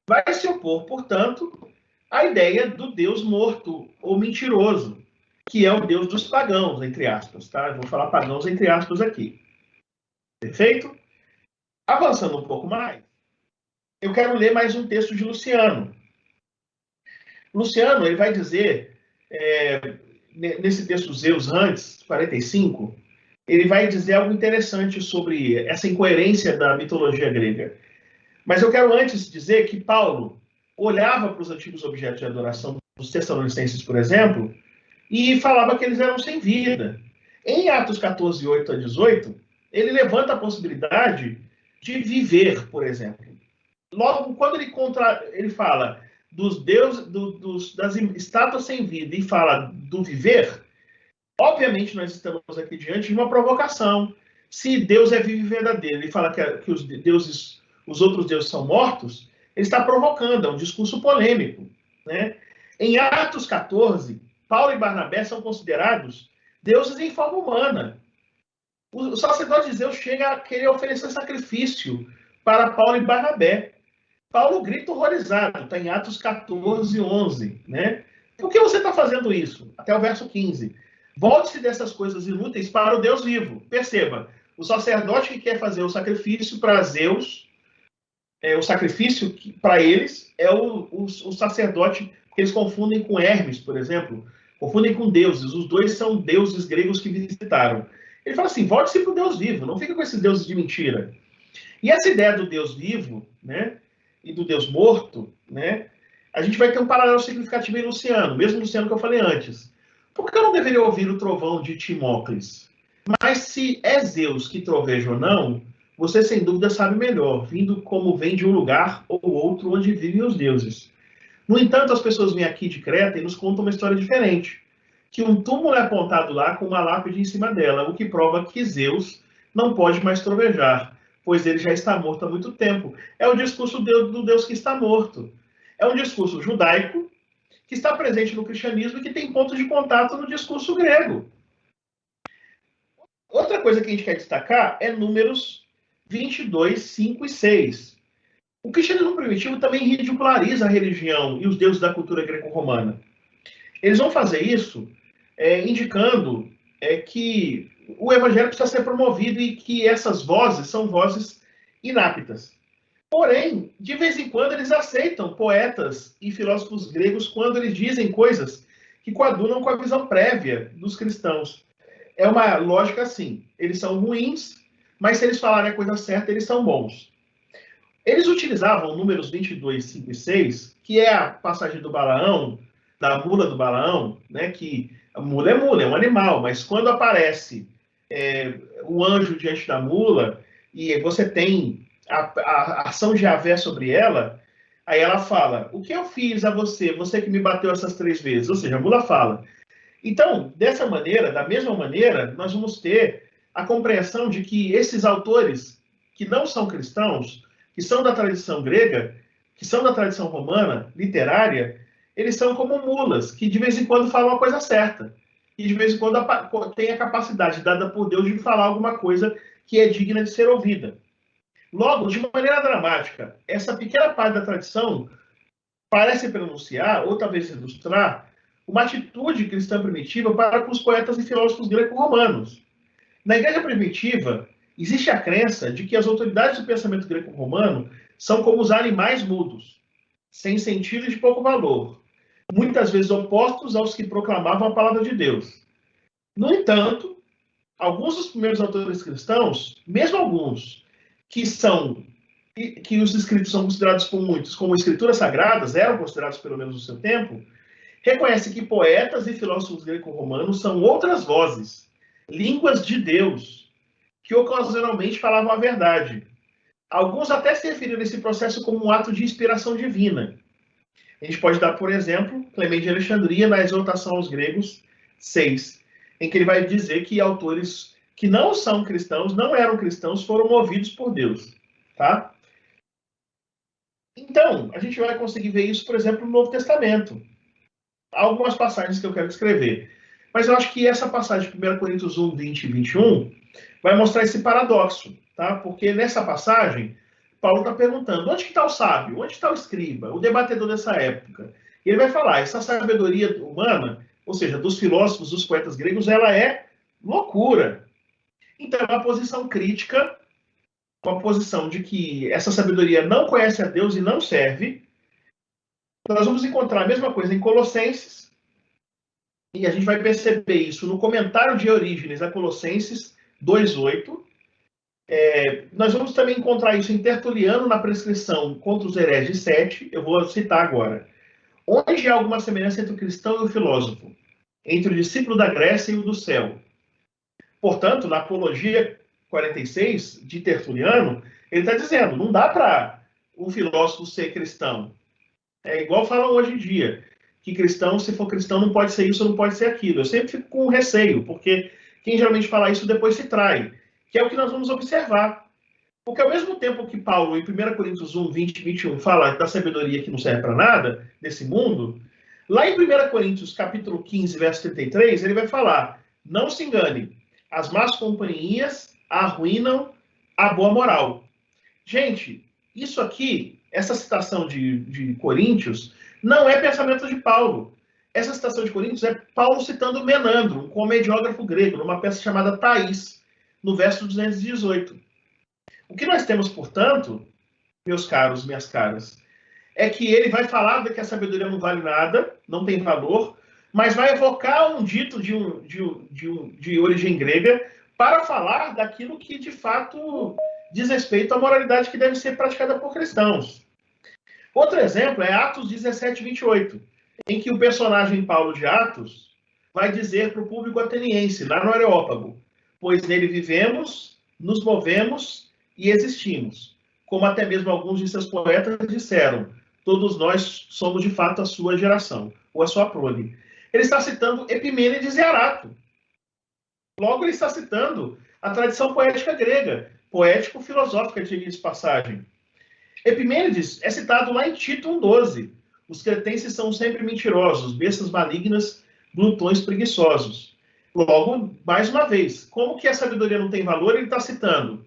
vai se opor, portanto, à ideia do Deus morto ou mentiroso, que é o Deus dos pagãos, entre aspas, tá? Eu vou falar pagãos entre aspas aqui. Perfeito? Avançando um pouco mais, eu quero ler mais um texto de Luciano. Luciano, ele vai dizer, nesse texto Zeus antes, 45, ele vai dizer algo interessante sobre essa incoerência da mitologia grega. Mas eu quero antes dizer que Paulo olhava para os antigos objetos de adoração dos Tessalonicenses, por exemplo, e falava que eles eram sem vida. Em Atos 14, 8-18, ele levanta a possibilidade de viver, por exemplo. Logo, quando ele fala dos deuses, das estátuas sem vida e fala do viver, obviamente nós estamos aqui diante de uma provocação. Se Deus é vivo e verdadeiro, ele fala que os outros deuses são mortos, ele está provocando, é um discurso polêmico, né? Em Atos 14, Paulo e Barnabé são considerados deuses em forma humana. O sacerdote de Zeus chega a querer oferecer sacrifício para Paulo e Barnabé. Paulo grita horrorizado, está em Atos 14, 11, né? Por que você está fazendo isso? Até o verso 15. Volte-se dessas coisas inúteis para o Deus vivo. Perceba, o sacerdote que quer fazer o sacrifício para Zeus, o sacrifício para eles é o sacerdote, porque eles confundem com Hermes, por exemplo, confundem com deuses. Os dois são deuses gregos que visitaram. Ele fala assim, volte-se para o Deus vivo, não fica com esses deuses de mentira. E essa ideia do Deus vivo, né, e do Deus morto, né, a gente vai ter um paralelo significativo em Luciano, mesmo Luciano que eu falei antes. Por que eu não deveria ouvir o trovão de Timócles? Mas se é Zeus que troveja ou não, você sem dúvida sabe melhor, vindo como vem de um lugar ou outro onde vivem os deuses. No entanto, as pessoas vêm aqui de Creta e nos contam uma história diferente, que um túmulo é apontado lá com uma lápide em cima dela, o que prova que Zeus não pode mais trovejar, pois ele já está morto há muito tempo. É o discurso do Deus que está morto. É um discurso judaico que está presente no cristianismo e que tem ponto de contato no discurso grego. Outra coisa que a gente quer destacar é Números 22, 5 e 6. O cristianismo primitivo também ridiculariza a religião e os deuses da cultura greco-romana. Eles vão fazer isso indicando que o evangelho precisa ser promovido e que essas vozes são vozes inaptas. Porém, de vez em quando eles aceitam poetas e filósofos gregos quando eles dizem coisas que coadunam com a visão prévia dos cristãos. É uma lógica assim, eles são ruins, mas se eles falarem a coisa certa, eles são bons. Eles utilizavam Números 22, 5 e 6, que é a passagem do Balaão, da mula do Balaão, né, que a mula, é um animal, mas quando aparece o anjo diante da mula e você tem a ação de Yahvé sobre ela, aí ela fala, o que eu fiz a você, você que me bateu essas 3 vezes? Ou seja, a mula fala. Então, dessa maneira, da mesma maneira, nós vamos ter a compreensão de que esses autores que não são cristãos, que são da tradição grega, que são da tradição romana, literária, eles são como mulas, que de vez em quando falam a coisa certa. E de vez em quando tem a capacidade dada por Deus de falar alguma coisa que é digna de ser ouvida. Logo, de maneira dramática, essa pequena parte da tradição parece pronunciar, ou talvez ilustrar, uma atitude cristã primitiva para com os poetas e filósofos greco-romanos. Na igreja primitiva, existe a crença de que as autoridades do pensamento greco-romano são como os animais mudos, sem sentido e de pouco valor, muitas vezes opostos aos que proclamavam a palavra de Deus. No entanto, alguns dos primeiros autores cristãos, mesmo alguns que os escritos são considerados por muitos como escrituras sagradas, eram considerados pelo menos no seu tempo, reconhece que poetas e filósofos greco-romanos são outras vozes, línguas de Deus, que ocasionalmente falavam a verdade. Alguns até se referiram a esse processo como um ato de inspiração divina. A gente pode dar, por exemplo, Clemente de Alexandria, na Exortação aos Gregos 6, em que ele vai dizer que autores que não são cristãos, não eram cristãos, foram movidos por Deus. Tá? Então, a gente vai conseguir ver isso, por exemplo, no Novo Testamento. Há algumas passagens que eu quero descrever. Mas eu acho que essa passagem de 1 Coríntios 1, 20 e 21 vai mostrar esse paradoxo. Tá? Porque nessa passagem, Paulo está perguntando, onde está o sábio? Onde está o escriba? O debatedor dessa época? E ele vai falar, essa sabedoria humana, ou seja, dos filósofos, dos poetas gregos, ela é loucura. Então, é uma posição crítica, uma posição de que essa sabedoria não conhece a Deus e não serve. Nós vamos encontrar a mesma coisa em Colossenses, e a gente vai perceber isso no comentário de Orígenes a Colossenses 2:8. Nós vamos também encontrar isso em Tertuliano, na prescrição contra os hereges 7, eu vou citar agora. Onde há alguma semelhança entre o cristão e o filósofo? Entre o discípulo da Grécia e o do céu? Portanto, na Apologia 46, de Tertuliano, ele está dizendo, não dá para um filósofo ser cristão. É igual falam hoje em dia, que cristão, se for cristão, não pode ser isso, não pode ser aquilo. Eu sempre fico com receio, porque quem geralmente fala isso depois se trai, que é o que nós vamos observar. Porque ao mesmo tempo que Paulo, em 1 Coríntios 1, 20 e 21, fala da sabedoria que não serve para nada, desse mundo, lá em 1 Coríntios, capítulo 15, verso 33, ele vai falar, não se engane, as más companhias arruinam a boa moral. Gente, isso aqui, essa citação de Coríntios, não é pensamento de Paulo. Essa citação de Coríntios é Paulo citando Menandro, um comediógrafo grego, numa peça chamada Thaís, no verso 218. O que nós temos, portanto, meus caros, minhas caras, é que ele vai falar de que a sabedoria não vale nada, não tem valor, mas vai evocar um dito de origem grega para falar daquilo que, de fato, diz respeito à moralidade que deve ser praticada por cristãos. Outro exemplo é Atos 17, 28, em que o personagem Paulo de Atos vai dizer para o público ateniense, lá no Areópago, pois nele vivemos, nos movemos e existimos. Como até mesmo alguns de seus poetas disseram, todos nós somos de fato a sua geração, ou a sua prole. Ele está citando Epimênides e Arato. Logo, ele está citando a tradição poética grega, poético-filosófica, diga-se de passagem. Epimênides é citado lá em Tito 1,12. Os cretenses são sempre mentirosos, bestas malignas, glutões preguiçosos. Logo, mais uma vez, como que a sabedoria não tem valor, ele está citando?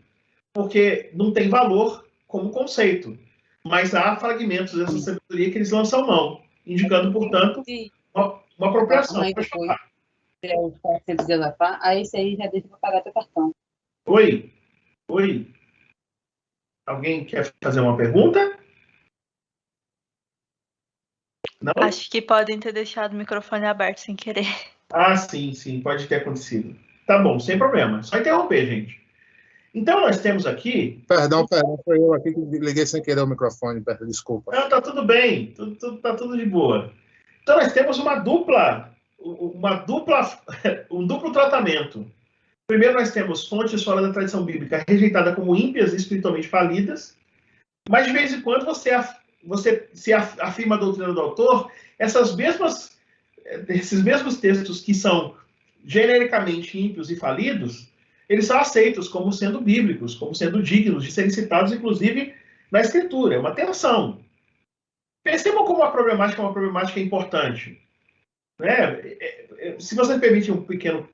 Porque não tem valor como conceito. Mas há fragmentos dessa sabedoria que eles lançam mão, indicando, portanto, uma apropriação. Aí esse aí já deixa para pagar teu cartão. Oi? Oi? Alguém quer fazer uma pergunta? Não? Acho que podem ter deixado o microfone aberto sem querer. Ah, sim, pode ter acontecido. Tá bom, sem problema. Só interromper, gente. Então, nós temos aqui... Perdão, foi eu aqui que liguei sem querer o microfone, desculpa. Não, tá tudo bem, tá tudo de boa. Então, nós temos um duplo tratamento. Primeiro, nós temos fontes fora da tradição bíblica rejeitada como ímpias e espiritualmente falidas, mas, de vez em quando, você se afirma a doutrina do autor, esses mesmos textos que são genericamente ímpios e falidos, eles são aceitos como sendo bíblicos, como sendo dignos de serem citados, inclusive, na Escritura. É uma tensão. Percebam como a problemática é uma problemática importante. Né? Se você me permite um pequeno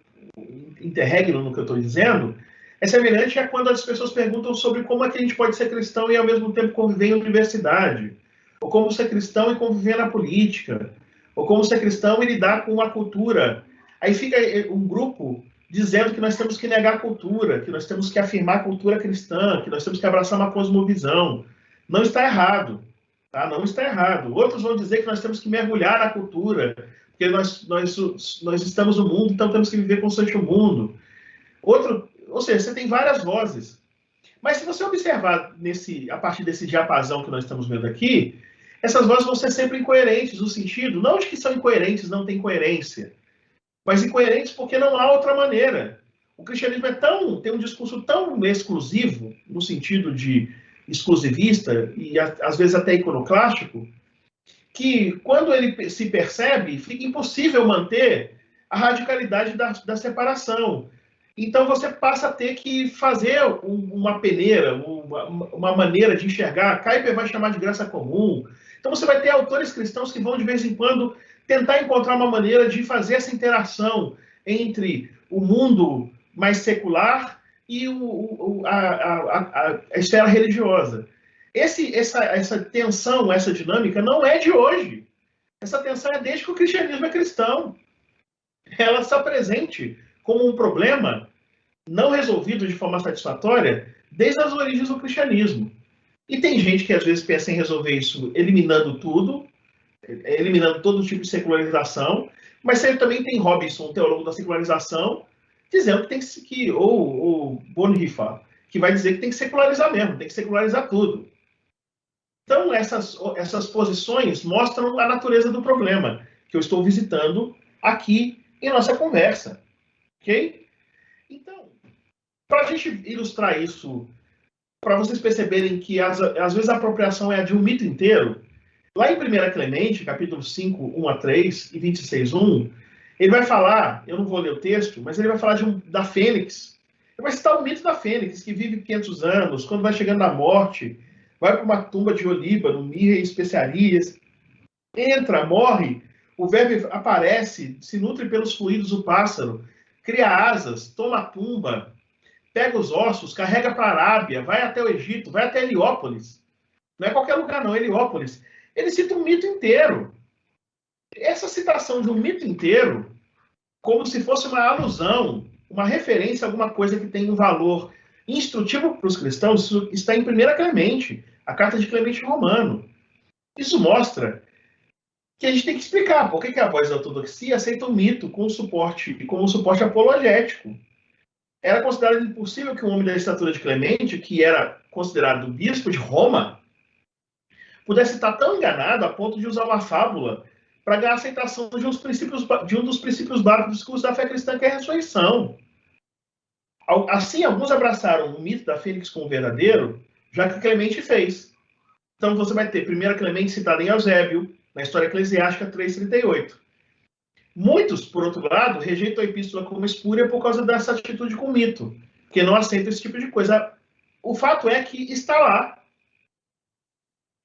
interregno no que eu estou dizendo, é semelhante a quando as pessoas perguntam sobre como é que a gente pode ser cristão e, ao mesmo tempo, conviver em universidade, ou como ser cristão e conviver na política, ou como ser cristão e lidar com uma cultura. Aí fica um grupo dizendo que nós temos que negar a cultura, que nós temos que afirmar a cultura cristã, que nós temos que abraçar uma cosmovisão. Não está errado. Tá? Não está errado. Outros vão dizer que nós temos que mergulhar na cultura, porque nós estamos no mundo, então temos que viver constante o mundo. Ou seja, você tem várias vozes. Mas se você observar a partir desse diapasão que nós estamos vendo aqui, essas vozes vão ser sempre incoerentes, no sentido, não de que são incoerentes, não tem coerência, mas incoerentes porque não há outra maneira. O cristianismo tem um discurso tão exclusivo, no sentido de exclusivista, e às vezes até iconoclástico, que quando ele se percebe, fica impossível manter a radicalidade da separação. Então você passa a ter que fazer uma peneira, uma maneira de enxergar. Kuyper vai chamar de graça comum. Então você vai ter autores cristãos que vão, de vez em quando, tentar encontrar uma maneira de fazer essa interação entre o mundo mais secular e a esfera religiosa. Essa tensão, essa dinâmica não é de hoje. Essa tensão é desde que o cristianismo é cristão. Ela está presente como um problema não resolvido de forma satisfatória desde as origens do cristianismo. E tem gente que às vezes pensa em resolver isso eliminando tudo, eliminando todo tipo de secularização, mas você também tem Robinson, um teólogo da secularização, dizendo que tem que ou Bonhoeffer, que vai dizer que tem que secularizar mesmo, tem que secularizar tudo. Então, essas posições mostram a natureza do problema que eu estou visitando aqui em nossa conversa. Ok? Então, para a gente ilustrar isso, para vocês perceberem que às vezes a apropriação é a de um mito inteiro, lá em 1 Clemente, capítulo 5, 1 a 3 e 26, 1, ele vai falar, eu não vou ler o texto, mas ele vai falar da Fênix. Ele vai citar o mito da Fênix, que vive 500 anos, quando vai chegando a morte, vai para uma tumba de olíbano, mirra e especiarias, entra, morre, o verme aparece, se nutre pelos fluidos do pássaro, cria asas, toma a tumba, pega os ossos, carrega para a Arábia, vai até o Egito, vai até Heliópolis. Não é qualquer lugar não, Heliópolis. Ele cita um mito inteiro. Essa citação de um mito inteiro, como se fosse uma alusão, uma referência a alguma coisa que tem um valor instrutivo para os cristãos, isso está em 1 Clemente, a carta de Clemente Romano. Isso mostra que a gente tem que explicar por que a voz da ortodoxia aceita o mito como um suporte apologético. Era considerado impossível que um homem da estatura de Clemente, que era considerado bispo de Roma, pudesse estar tão enganado a ponto de usar uma fábula para ganhar a aceitação de um dos princípios básicos do discurso da fé cristã, que é a ressurreição. Assim, alguns abraçaram o mito da Fênix como verdadeiro, já que Clemente fez. Então você vai ter 1 Clemente citado em Eusébio, na História Eclesiástica 3,38. Muitos, por outro lado, rejeitam a epístola como espúria por causa dessa atitude com o mito, que não aceitam esse tipo de coisa. O fato é que está lá,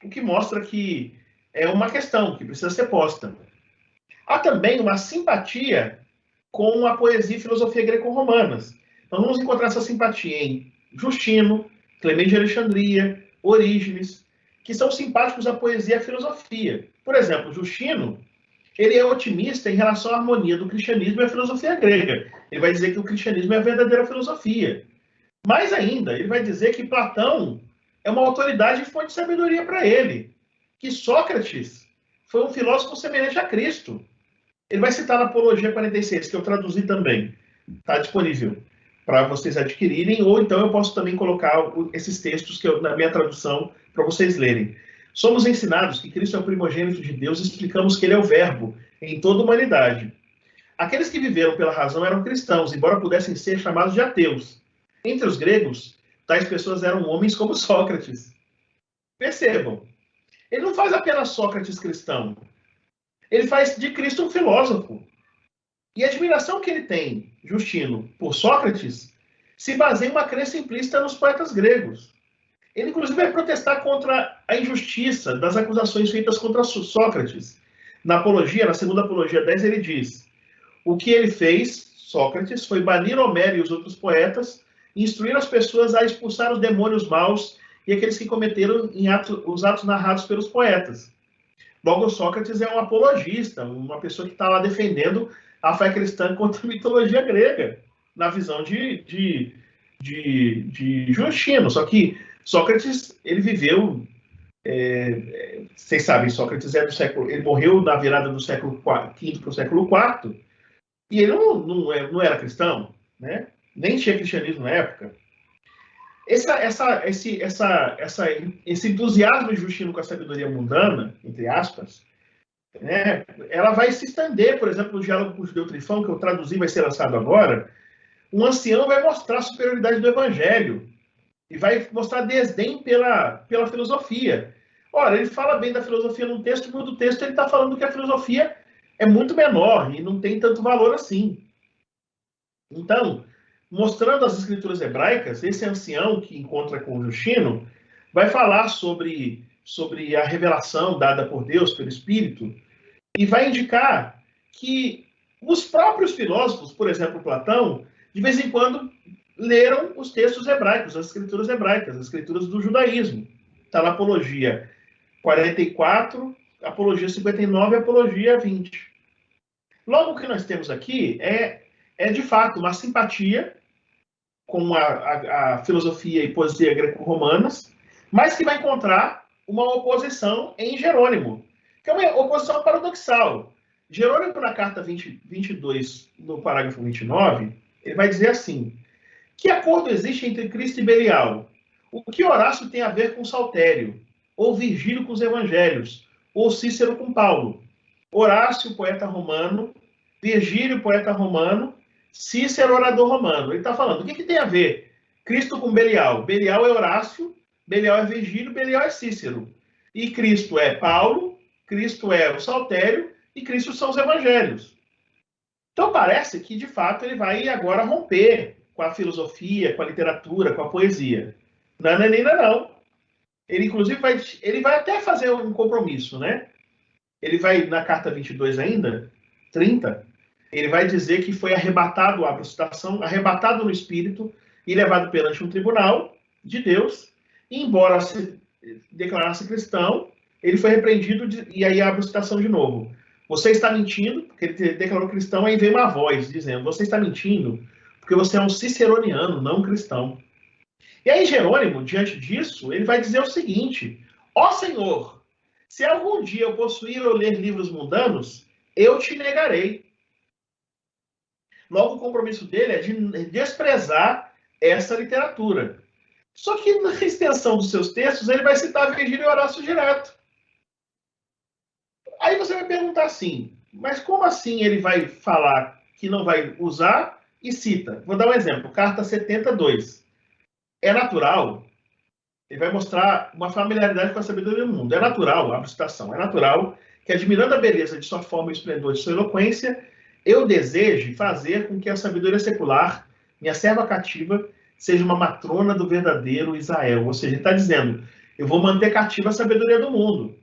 o que mostra que é uma questão que precisa ser posta. Há também uma simpatia com a poesia e filosofia greco-romanas. Nós vamos encontrar essa simpatia em Justino, Clemente de Alexandria, Orígenes, que são simpáticos à poesia e à filosofia. Por exemplo, Justino, ele é otimista em relação à harmonia do cristianismo e à filosofia grega. Ele vai dizer que o cristianismo é a verdadeira filosofia. Mais ainda, ele vai dizer que Platão é uma autoridade e fonte de sabedoria para ele. Que Sócrates foi um filósofo semelhante a Cristo. Ele vai citar na Apologia 46, que eu traduzi também. Está disponível para vocês adquirirem, ou então eu posso também colocar esses textos na minha tradução para vocês lerem. Somos ensinados que Cristo é o primogênito de Deus e explicamos que ele é o verbo em toda a humanidade. Aqueles que viveram pela razão eram cristãos, embora pudessem ser chamados de ateus. Entre os gregos, tais pessoas eram homens como Sócrates. Percebam, ele não faz apenas Sócrates cristão. Ele faz de Cristo um filósofo. E a admiração que ele tem, Justino, por Sócrates, se baseia em uma crença implícita nos poetas gregos. Ele, inclusive, vai protestar contra a injustiça das acusações feitas contra Sócrates. Na Apologia, na segunda Apologia 10, ele diz: o que ele fez, Sócrates, foi banir Homero e os outros poetas e instruir as pessoas a expulsar os demônios maus e aqueles que cometeram os atos narrados pelos poetas. Logo, Sócrates é um apologista, uma pessoa que está lá defendendo a fé cristã contra a mitologia grega, na visão de Justino. Só que Sócrates, ele viveu, vocês sabem, Sócrates é do século, ele morreu na virada do século V para o século IV, e ele não era cristão, né? Nem tinha cristianismo na época. Esse entusiasmo de Justino com a sabedoria mundana, entre aspas, né, ela vai se estender, por exemplo, no diálogo com o judeu Trifão, que eu traduzi, vai ser lançado agora. Um ancião vai mostrar a superioridade do evangelho e vai mostrar desdém pela filosofia. Ora, ele fala bem da filosofia num texto, mas no texto ele está falando que a filosofia é muito menor e não tem tanto valor assim. Então, mostrando as escrituras hebraicas, esse ancião que encontra com o Justino vai falar sobre a revelação dada por Deus, pelo Espírito, e vai indicar que os próprios filósofos, por exemplo, Platão, de vez em quando leram os textos hebraicos, as escrituras hebraicas, as escrituras do judaísmo. Está na Apologia 44, Apologia 59 e Apologia 20. Logo, o que nós temos aqui é de fato, uma simpatia com a filosofia e poesia greco-romanas, mas que vai encontrar uma oposição em Jerônimo, que é uma oposição paradoxal. Jerônimo, na carta 22, no parágrafo 29, ele vai dizer assim: que acordo existe entre Cristo e Belial? O que Horácio tem a ver com Saltério? Ou Virgílio com os Evangelhos? Ou Cícero com Paulo? Horácio, poeta romano, Virgílio, poeta romano, Cícero, orador romano. Ele está falando, o que tem a ver Cristo com Belial? Belial é Horácio, Belial é Virgílio, Belial é Cícero. E Cristo é Paulo, Cristo é o Saltério, e Cristo são os Evangelhos. Então parece que, de fato, ele vai agora romper com a filosofia, com a literatura, com a poesia. Nananina, não. Ele, inclusive, vai até fazer um compromisso, né? Ele vai, na carta 22 ainda, 30, ele vai dizer que foi arrebatado, abro citação, arrebatado no espírito e levado perante um tribunal de Deus, e embora se declarasse cristão, ele foi repreendido, e aí abre citação de novo. Você está mentindo, porque ele declarou cristão, aí veio uma voz dizendo, você está mentindo porque você é um ciceroniano, não um cristão. E aí Jerônimo, diante disso, ele vai dizer o seguinte: ó Senhor, se algum dia eu possuir ou ler livros mundanos, eu te negarei. Logo, o compromisso dele é de desprezar essa literatura. Só que na extensão dos seus textos, ele vai citar Virgílio e Horácio direto. Aí você vai perguntar assim, mas como assim ele vai falar que não vai usar e cita? Vou dar um exemplo, carta 72. É natural, ele vai mostrar uma familiaridade com a sabedoria do mundo. É natural, abre citação, é natural que, admirando a beleza de sua forma e o esplendor de sua eloquência, eu deseje fazer com que a sabedoria secular, minha serva cativa, seja uma matrona do verdadeiro Israel. Ou seja, ele está dizendo, eu vou manter cativa a sabedoria do mundo.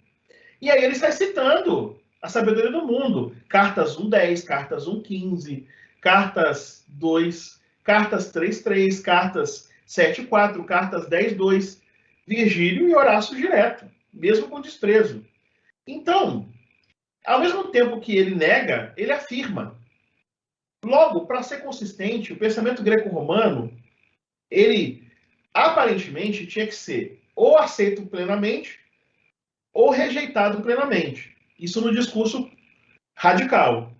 E aí ele está citando a sabedoria do mundo. Cartas 1.10, cartas 1.15, cartas 2, cartas 3.3, cartas 7.4, cartas 10.2, Virgílio e Horácio direto, mesmo com desprezo. Então, ao mesmo tempo que ele nega, ele afirma. Logo, para ser consistente, o pensamento greco-romano, ele aparentemente tinha que ser ou aceito plenamente ou rejeitado plenamente. Isso no discurso radical.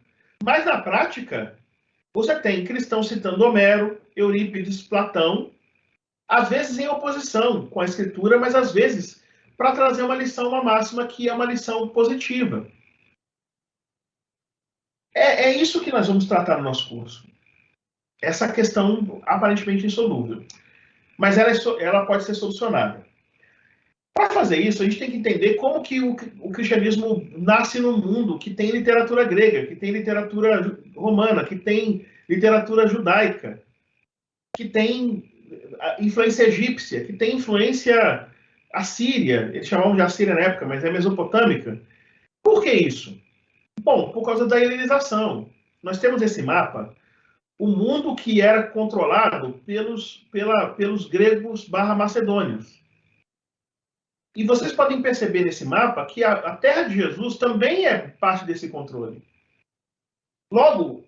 Mas na prática, você tem cristãos citando Homero, Eurípides, Platão, às vezes em oposição com a escritura, mas às vezes para trazer uma lição, uma máxima que é uma lição positiva. É isso que nós vamos tratar no nosso curso. Essa questão aparentemente insolúvel. Mas ela pode ser solucionada. Para fazer isso, a gente tem que entender como que o cristianismo nasce num mundo que tem literatura grega, que tem literatura romana, que tem literatura judaica, que tem influência egípcia, que tem influência assíria, eles chamavam de assíria na época, mas é mesopotâmica. Por que isso? Bom, por causa da helenização. Nós temos esse mapa, o mundo que era controlado pelos gregos /macedônios. E vocês podem perceber nesse mapa que a terra de Jesus também é parte desse controle. Logo,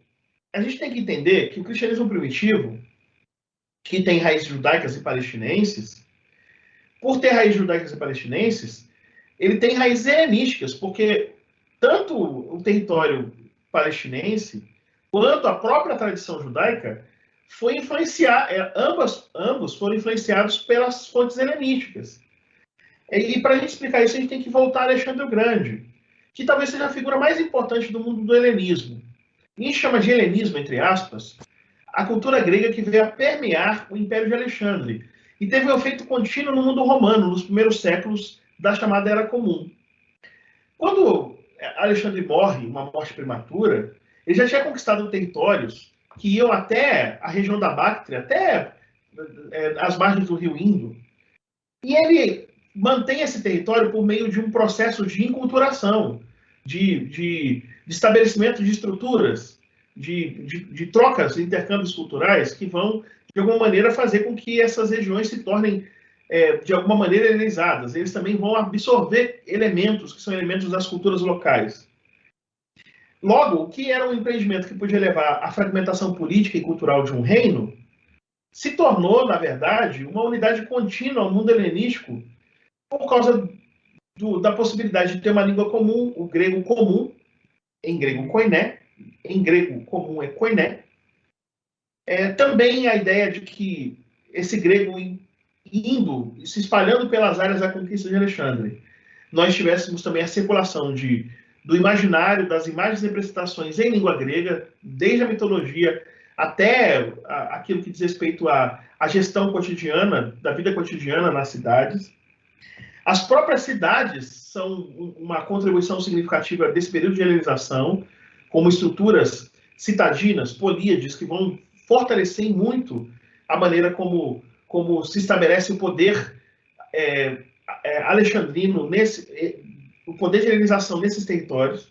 a gente tem que entender que o cristianismo primitivo, que tem raízes judaicas e palestinenses, por ter raízes judaicas e palestinenses, ele tem raízes helenísticas, porque tanto o território palestinense quanto a própria tradição judaica foi influenciar, ambos foram influenciados pelas fontes helenísticas. E para a gente explicar isso, a gente tem que voltar a Alexandre o Grande, que talvez seja a figura mais importante do mundo do helenismo. A gente chama de helenismo, entre aspas, a cultura grega que veio a permear o Império de Alexandre e teve um efeito contínuo no mundo romano, nos primeiros séculos da chamada Era Comum. Quando Alexandre morre, uma morte prematura, ele já tinha conquistado territórios que iam até a região da Báctria, até as margens do rio Indo. E ele mantém esse território por meio de um processo de enculturação, de estabelecimento de estruturas, de trocas, intercâmbios culturais que vão, de alguma maneira, fazer com que essas regiões se tornem, de alguma maneira, helenizadas. Eles também vão absorver elementos que são elementos das culturas locais. Logo, o que era um empreendimento que podia levar à fragmentação política e cultural de um reino, se tornou, na verdade, uma unidade contínua ao mundo helenístico por causa da possibilidade de ter uma língua comum, o grego comum, em grego koiné, em grego comum é koiné. Também a ideia de que esse grego indo, se espalhando pelas áreas da conquista de Alexandre, nós tivéssemos também a circulação do imaginário, das imagens e representações em língua grega, desde a mitologia até aquilo que diz respeito à gestão cotidiana, da vida cotidiana nas cidades. As próprias cidades são uma contribuição significativa desse período de helenização, como estruturas citadinas, políades, que vão fortalecer muito a maneira como se estabelece o poder alexandrino, o poder de helenização nesses territórios.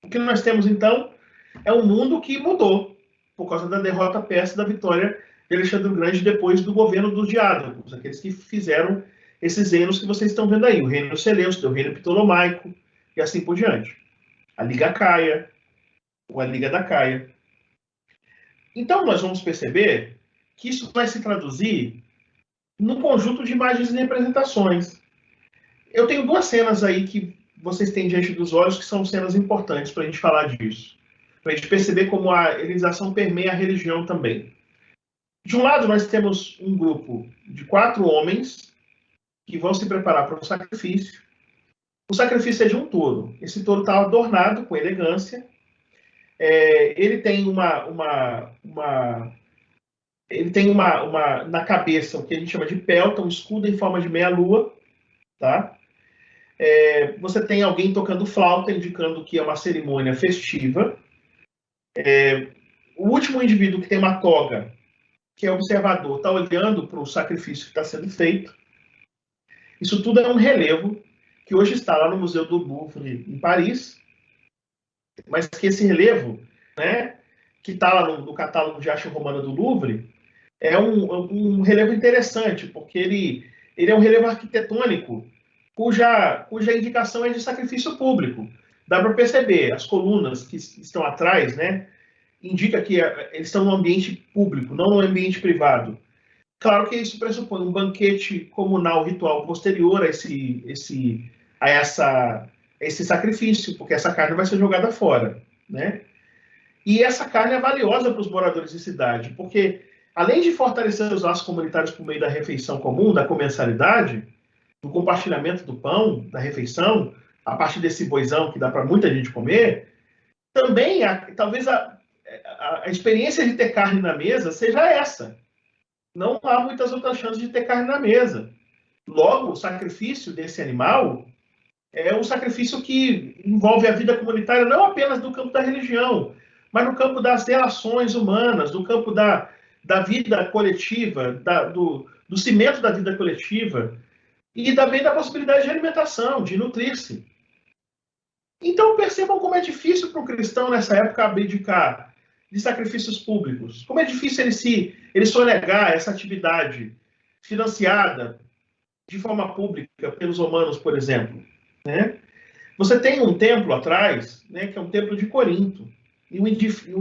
O que nós temos, então, é um mundo que mudou por causa da derrota persa, da vitória de Alexandre o Grande depois do governo dos Diádocos, aqueles que fizeram esses reinos que vocês estão vendo aí, o reino Seleucida, o reino Ptolomaico, e assim por diante. A Liga Caia, ou a Liga da Caia. Então, nós vamos perceber que isso vai se traduzir num conjunto de imagens e representações. Eu tenho duas cenas aí que vocês têm diante dos olhos que são cenas importantes para a gente falar disso. Para a gente perceber como a helenização permeia a religião também. De um lado, nós temos um grupo de 4 homens que vão se preparar para o sacrifício. O sacrifício é de um touro. Esse touro está adornado com elegância. Ele tem ele tem na cabeça o que a gente chama de pelta, um escudo em forma de meia-lua, tá? Você tem alguém tocando flauta, indicando que é uma cerimônia festiva. O último indivíduo que tem uma toga, que é observador, está olhando para o sacrifício que está sendo feito. Isso tudo é um relevo que hoje está lá no Museu do Louvre, em Paris, mas que esse relevo, né, que está lá no catálogo de arte romana do Louvre, é um relevo interessante, porque ele é um relevo arquitetônico cuja indicação é de sacrifício público. Dá para perceber, as colunas que estão atrás, né, indica que eles estão no ambiente público, não no ambiente privado. Claro que isso pressupõe um banquete comunal ritual posterior a esse sacrifício, porque essa carne vai ser jogada fora, né? E essa carne é valiosa para os moradores de cidade, porque além de fortalecer os laços comunitários por meio da refeição comum, da comensalidade, do compartilhamento do pão, da refeição, a partir desse boizão que dá para muita gente comer, também talvez a experiência de ter carne na mesa seja essa. Não há muitas outras chances de ter carne na mesa. Logo, o sacrifício desse animal é um sacrifício que envolve a vida comunitária não apenas no campo da religião, mas no campo das relações humanas, no campo da vida coletiva, do cimento da vida coletiva, e também da possibilidade de alimentação, de nutrir-se. Então, percebam como é difícil para o cristão, nessa época, abdicar de sacrifícios públicos. Como é difícil ele sonegar essa atividade financiada de forma pública pelos romanos, por exemplo. Né? Você tem um templo atrás, né, que é um templo de Corinto. E um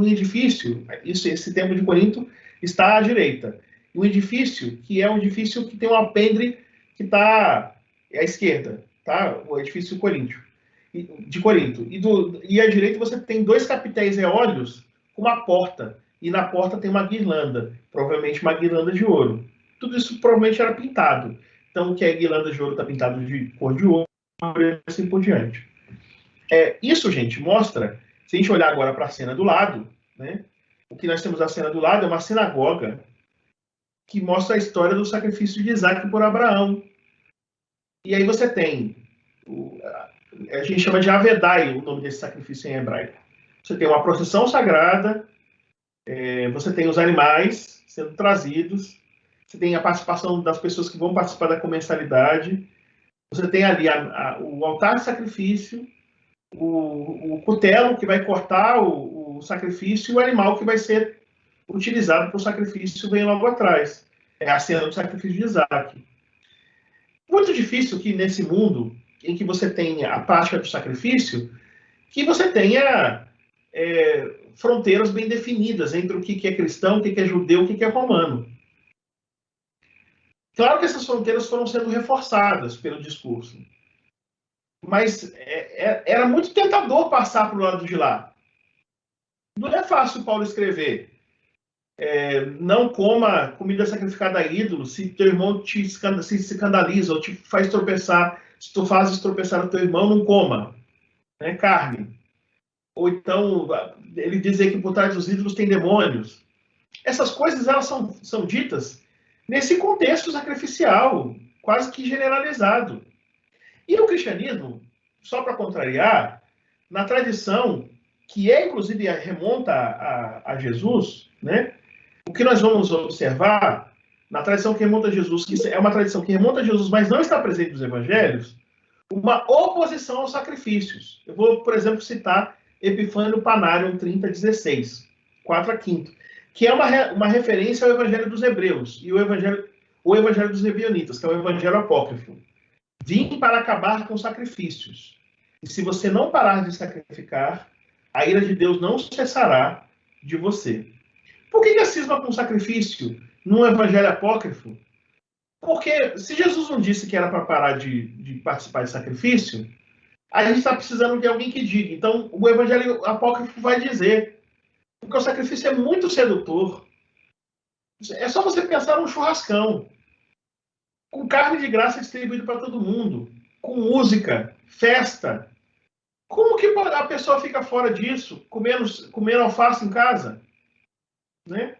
edifício, esse templo de Corinto está à direita. E um edifício que é um edifício que tem um alpendre que está à esquerda, tá? O edifício de Corinto. E à direita você tem 2 capitéis eólios com uma porta, e na porta tem uma guirlanda, provavelmente uma guirlanda de ouro. Tudo isso provavelmente era pintado. Então, o que é guirlanda de ouro está pintado de cor de ouro e assim por diante. Isso, gente, mostra, se a gente olhar agora para a cena do lado, né, o que nós temos na cena do lado é uma sinagoga que mostra a história do sacrifício de Isaac por Abraão. E aí você tem, a gente chama de Avedai, o nome desse sacrifício em hebraico. Você tem uma procissão sagrada, você tem os animais sendo trazidos, você tem a participação das pessoas que vão participar da comensalidade, você tem ali o altar de sacrifício, o cutelo que vai cortar o sacrifício e o animal que vai ser utilizado para o sacrifício vem logo atrás. É a cena do sacrifício de Isaac. Muito difícil que nesse mundo em que você tem a prática do sacrifício, que você tenha fronteiras bem definidas entre o que é cristão, o que é judeu, o que é romano. Claro que essas fronteiras foram sendo reforçadas pelo discurso. Mas era muito tentador passar para o lado de lá. Não é fácil Paulo escrever. Não coma comida sacrificada a ídolo se teu irmão se escandaliza ou te faz tropeçar. Se tu fazes tropeçar o teu irmão, não coma carne. Ou então, ele dizer que por trás dos ídolos tem demônios. Essas coisas elas são ditas nesse contexto sacrificial, quase que generalizado. E o cristianismo, só para contrariar, na tradição, que inclusive remonta a Jesus, né? O que nós vamos observar, na tradição que remonta a Jesus, que é uma tradição que remonta a Jesus, mas não está presente nos evangelhos, uma oposição aos sacrifícios. Eu vou, por exemplo, citar Epifânio Panarion 30:16, 4 a 5, que é uma referência ao Evangelho dos Hebreus e o Evangelho dos Ebionitas, que é o Evangelho apócrifo. Vim para acabar com sacrifícios. E se você não parar de sacrificar, a ira de Deus não cessará de você. Por que a cisma com sacrifício num Evangelho apócrifo? Porque se Jesus não disse que era para parar de participar de sacrifício, a gente está precisando de alguém que diga. Então, o Evangelho apócrifo vai dizer. Porque o sacrifício é muito sedutor. É só você pensar num churrascão. Com carne de graça distribuída para todo mundo. Com música, festa. Como que a pessoa fica fora disso, comendo alface em casa? Né?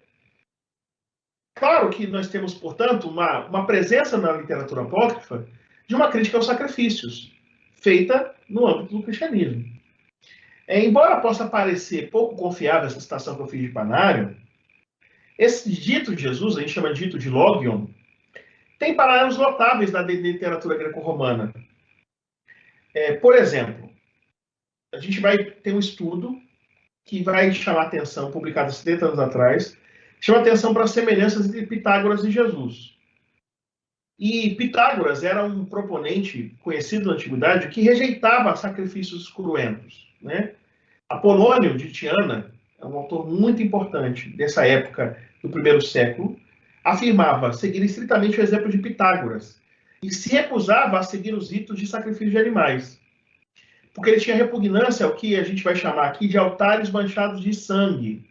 Claro que nós temos, portanto, uma presença na literatura apócrifa de uma crítica aos sacrifícios, feita no âmbito do cristianismo. Embora possa parecer pouco confiável essa citação que eu fiz de Panarion, esse dito de Jesus, a gente chama de dito de Logion, tem paralelos notáveis na literatura greco-romana. Por exemplo, a gente vai ter um estudo que vai chamar atenção, publicado há 70 anos atrás, chama atenção para as semelhanças entre Pitágoras e Jesus. E Pitágoras era um proponente conhecido na antiguidade que rejeitava sacrifícios cruentos, né? Apolônio de Tiana, é um autor muito importante dessa época do primeiro século, afirmava seguir estritamente o exemplo de Pitágoras e se recusava a seguir os ritos de sacrifício de animais, porque ele tinha repugnância ao que a gente vai chamar aqui de altares manchados de sangue.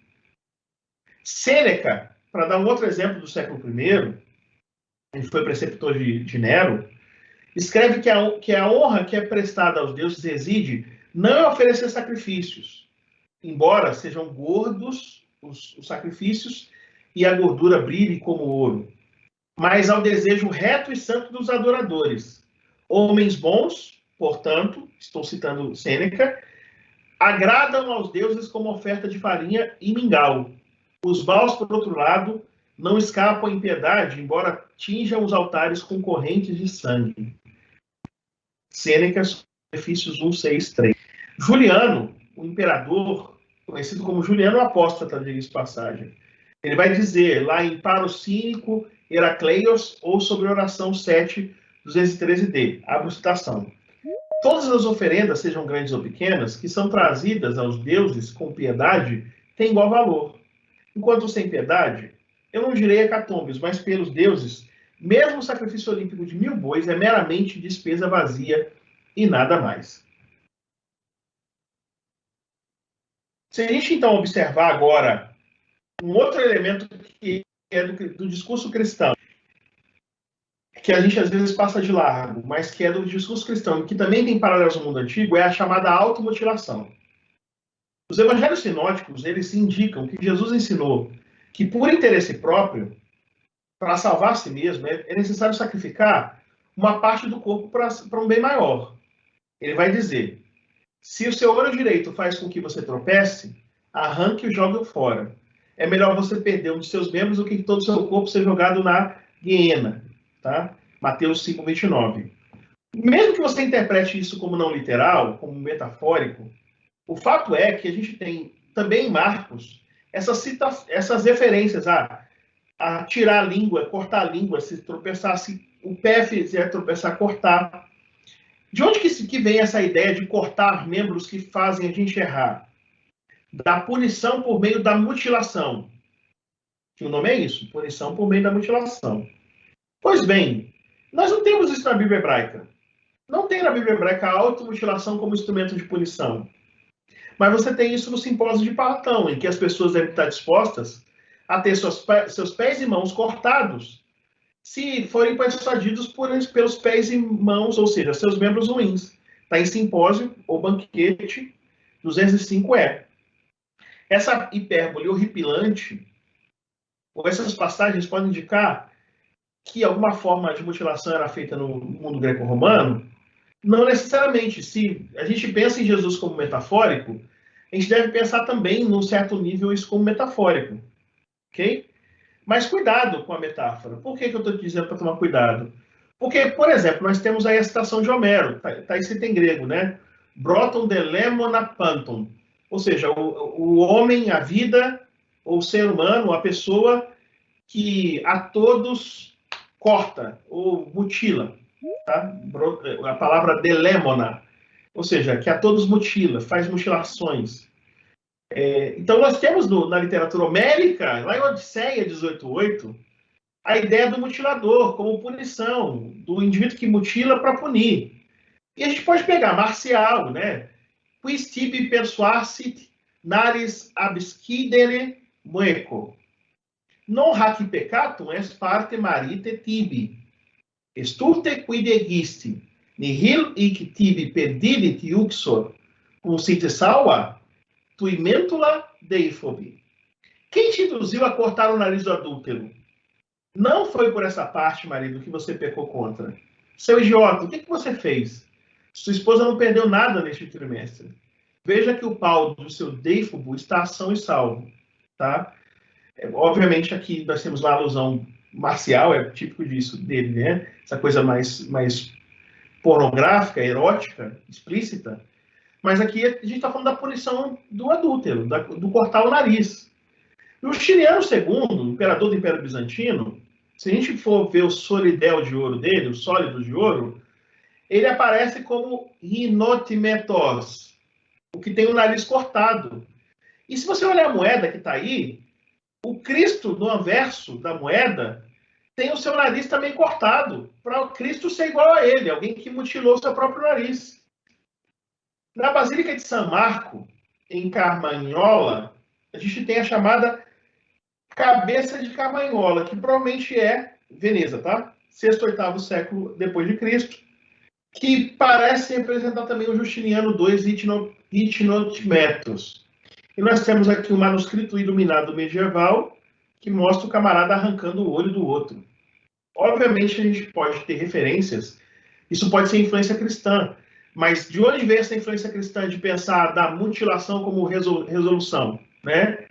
Sêneca, para dar um outro exemplo do século I, ele foi preceptor de Nero, escreve que a honra que é prestada aos deuses reside não em oferecer sacrifícios, embora sejam gordos os sacrifícios e a gordura brilhe como ouro, mas ao desejo reto e santo dos adoradores. Homens bons, portanto, estou citando Sêneca, agradam aos deuses como oferta de farinha e mingau. Os maus, por outro lado, não escapam à impiedade, embora tinjam os altares com correntes de sangue. Sêneca, Sacrifícios 1:6-3. Juliano, o imperador, conhecido como Juliano Apóstata, diga-se de passagem, ele vai dizer lá em Parocínico Heracleios, ou sobre oração 7:213d, abro citação. Todas as oferendas, sejam grandes ou pequenas, que são trazidas aos deuses com piedade, têm igual valor. Enquanto sem piedade, eu não direi hecatombes, mas pelos deuses, mesmo o sacrifício olímpico de 1000 bois é meramente despesa vazia e nada mais. Se a gente então observar agora Um outro elemento que é do discurso cristão, que a gente às vezes passa de largo, mas que é do discurso cristão, e que também tem paralelos no mundo antigo, é a chamada automutilação. Os evangelhos sinóticos, eles indicam que Jesus ensinou que por interesse próprio, para salvar a si mesmo, é necessário sacrificar uma parte do corpo para um bem maior. Ele vai dizer, se o seu olho direito faz com que você tropece, arranque e jogue-o fora. É melhor você perder um de seus membros do que todo o seu corpo ser jogado na hiena. Tá? Mateus 5:29. Mesmo que você interprete isso como não literal, como metafórico, o fato é que a gente tem também em Marcos essas referências a tirar a língua, cortar a língua, se tropeçar, se o pé fizer tropeçar, cortar. De onde que vem essa ideia de cortar membros que fazem a gente errar? Da punição por meio da mutilação. Que o nome é isso, punição por meio da mutilação. Pois bem, nós não temos isso na Bíblia hebraica. Não tem na Bíblia hebraica a automutilação como instrumento de punição. Mas você tem isso no simpósio de Platão, em que as pessoas devem estar dispostas a ter seus pés e mãos cortados se forem persuadidos pelos pés e mãos, ou seja, seus membros ruins. Está em simpósio ou banquete 205E. Essa hipérbole horripilante, ou essas passagens podem indicar que alguma forma de mutilação era feita no mundo greco-romano. Não necessariamente. Se a gente pensa em Jesus como metafórico, a gente deve pensar também, num certo nível, isso como metafórico. Ok? Mas cuidado com a metáfora. Por que eu estou dizendo para tomar cuidado? Porque, por exemplo, nós temos aí a citação de Homero, está escrito em grego, né? Broton de lemona panton. Ou seja, o homem, a vida, ou o ser humano, a pessoa que a todos corta ou mutila. Tá? A palavra delémona, ou seja, que a todos mutila, faz mutilações. Então nós temos na literatura homérica, lá em Odisseia 18:8, a ideia do mutilador como punição, do indivíduo que mutila para punir. E a gente pode pegar Marcial, né? Quis tibi persuasit naris abscidere moeco. Non hac peccatum est parte marite tibi. Estulte quid egisti, nihil hic tibi perdidit uxor, cum site salva, tui mentula deifobi. Quem te induziu a cortar o nariz do adúltero? Não foi por essa parte, marido, que você pecou contra. Seu idiota, o que você fez? Sua esposa não perdeu nada neste trimestre. Veja que o pau do seu deifobo está são e salvo. Tá? Obviamente, aqui nós temos lá a alusão marcial, é típico disso dele, né? Essa coisa mais pornográfica, erótica, explícita. Mas aqui a gente está falando da punição do adúltero, do cortar o nariz. E o Justiniano II, imperador do Império Bizantino, se a gente for ver o solidel de ouro dele, o sólido de ouro, ele aparece como rhinotimetos, o que tem o nariz cortado. E se você olhar a moeda que está aí, o Cristo, no anverso da moeda, tem o seu nariz também cortado, para o Cristo ser igual a ele, alguém que mutilou seu próprio nariz. Na Basílica de São Marco, em Carmanhola, a gente tem a chamada cabeça de Carmanhola, que provavelmente é Veneza, tá? 6º, 8º século depois de Cristo, que parece representar também o Justiniano II Hitnotimetos. E nós temos aqui um manuscrito iluminado medieval que mostra o camarada arrancando o olho do outro. Obviamente, a gente pode ter referências, isso pode ser influência cristã, mas de onde vem essa influência cristã de pensar da mutilação como resolução, né?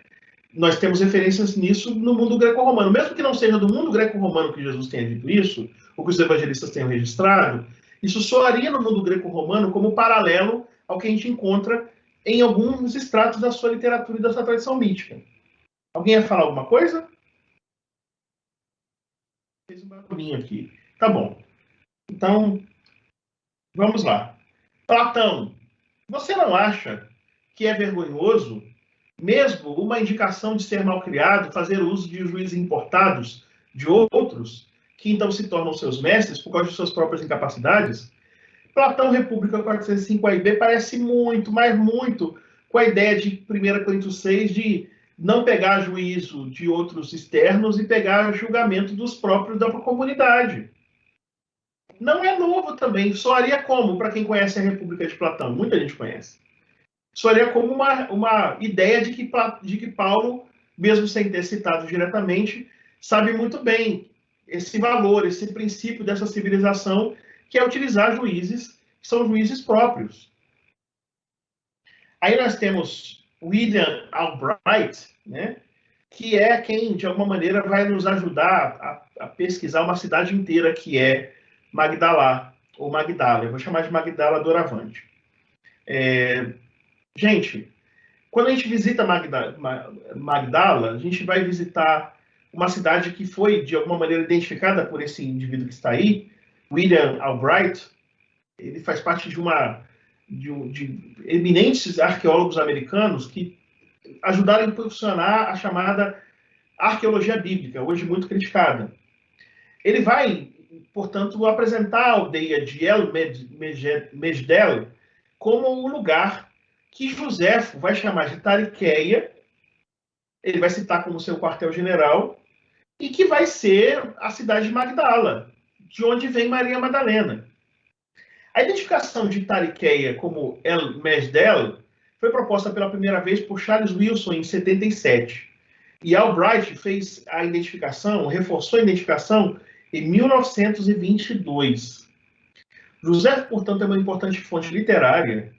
Nós temos referências nisso no mundo greco-romano. Mesmo que não seja do mundo greco-romano que Jesus tenha dito isso, ou que os evangelistas tenham registrado, isso soaria no mundo greco-romano como paralelo ao que a gente encontra em alguns extratos da sua literatura e da sua tradição mítica. Alguém ia falar alguma coisa? Fez um barulhinho aqui. Tá bom. Então, vamos lá. Platão, você não acha que é vergonhoso, mesmo uma indicação de ser malcriado, fazer uso de juízes importados de outros, que então se tornam seus mestres por causa de suas próprias incapacidades? Platão, República 405 AIB, parece muito, mas muito, com a ideia de 1 Coríntios 6, de não pegar juízo de outros externos e pegar julgamento dos próprios da comunidade. Não é novo também. Soaria como, para quem conhece a República de Platão? Muita gente conhece. Soaria como uma ideia de que Paulo, mesmo sem ter citado diretamente, sabe muito bem esse valor, esse princípio dessa civilização, que é utilizar juízes que são juízes próprios. Aí nós temos William Albright, né, que é quem, de alguma maneira, vai nos ajudar a pesquisar uma cidade inteira, que é Magdala, ou Magdala. Eu vou chamar de Magdala Doravante. Gente, quando a gente visita Magdala, a gente vai visitar uma cidade que foi, de alguma maneira, identificada por esse indivíduo que está aí, William Albright. Ele faz parte de eminentes arqueólogos americanos que ajudaram a impulsionar a chamada arqueologia bíblica, hoje muito criticada. Ele vai, portanto, apresentar a aldeia de El Mesdel como um lugar que Joséfo vai chamar de Tariqueia, ele vai citar como seu quartel-general, e que vai ser a cidade de Magdala, de onde vem Maria Madalena. A identificação de Tariqueia como El Mesdel foi proposta pela primeira vez por Charles Wilson em 77. E Albright fez a identificação, reforçou a identificação em 1922. José, portanto, é uma importante fonte literária,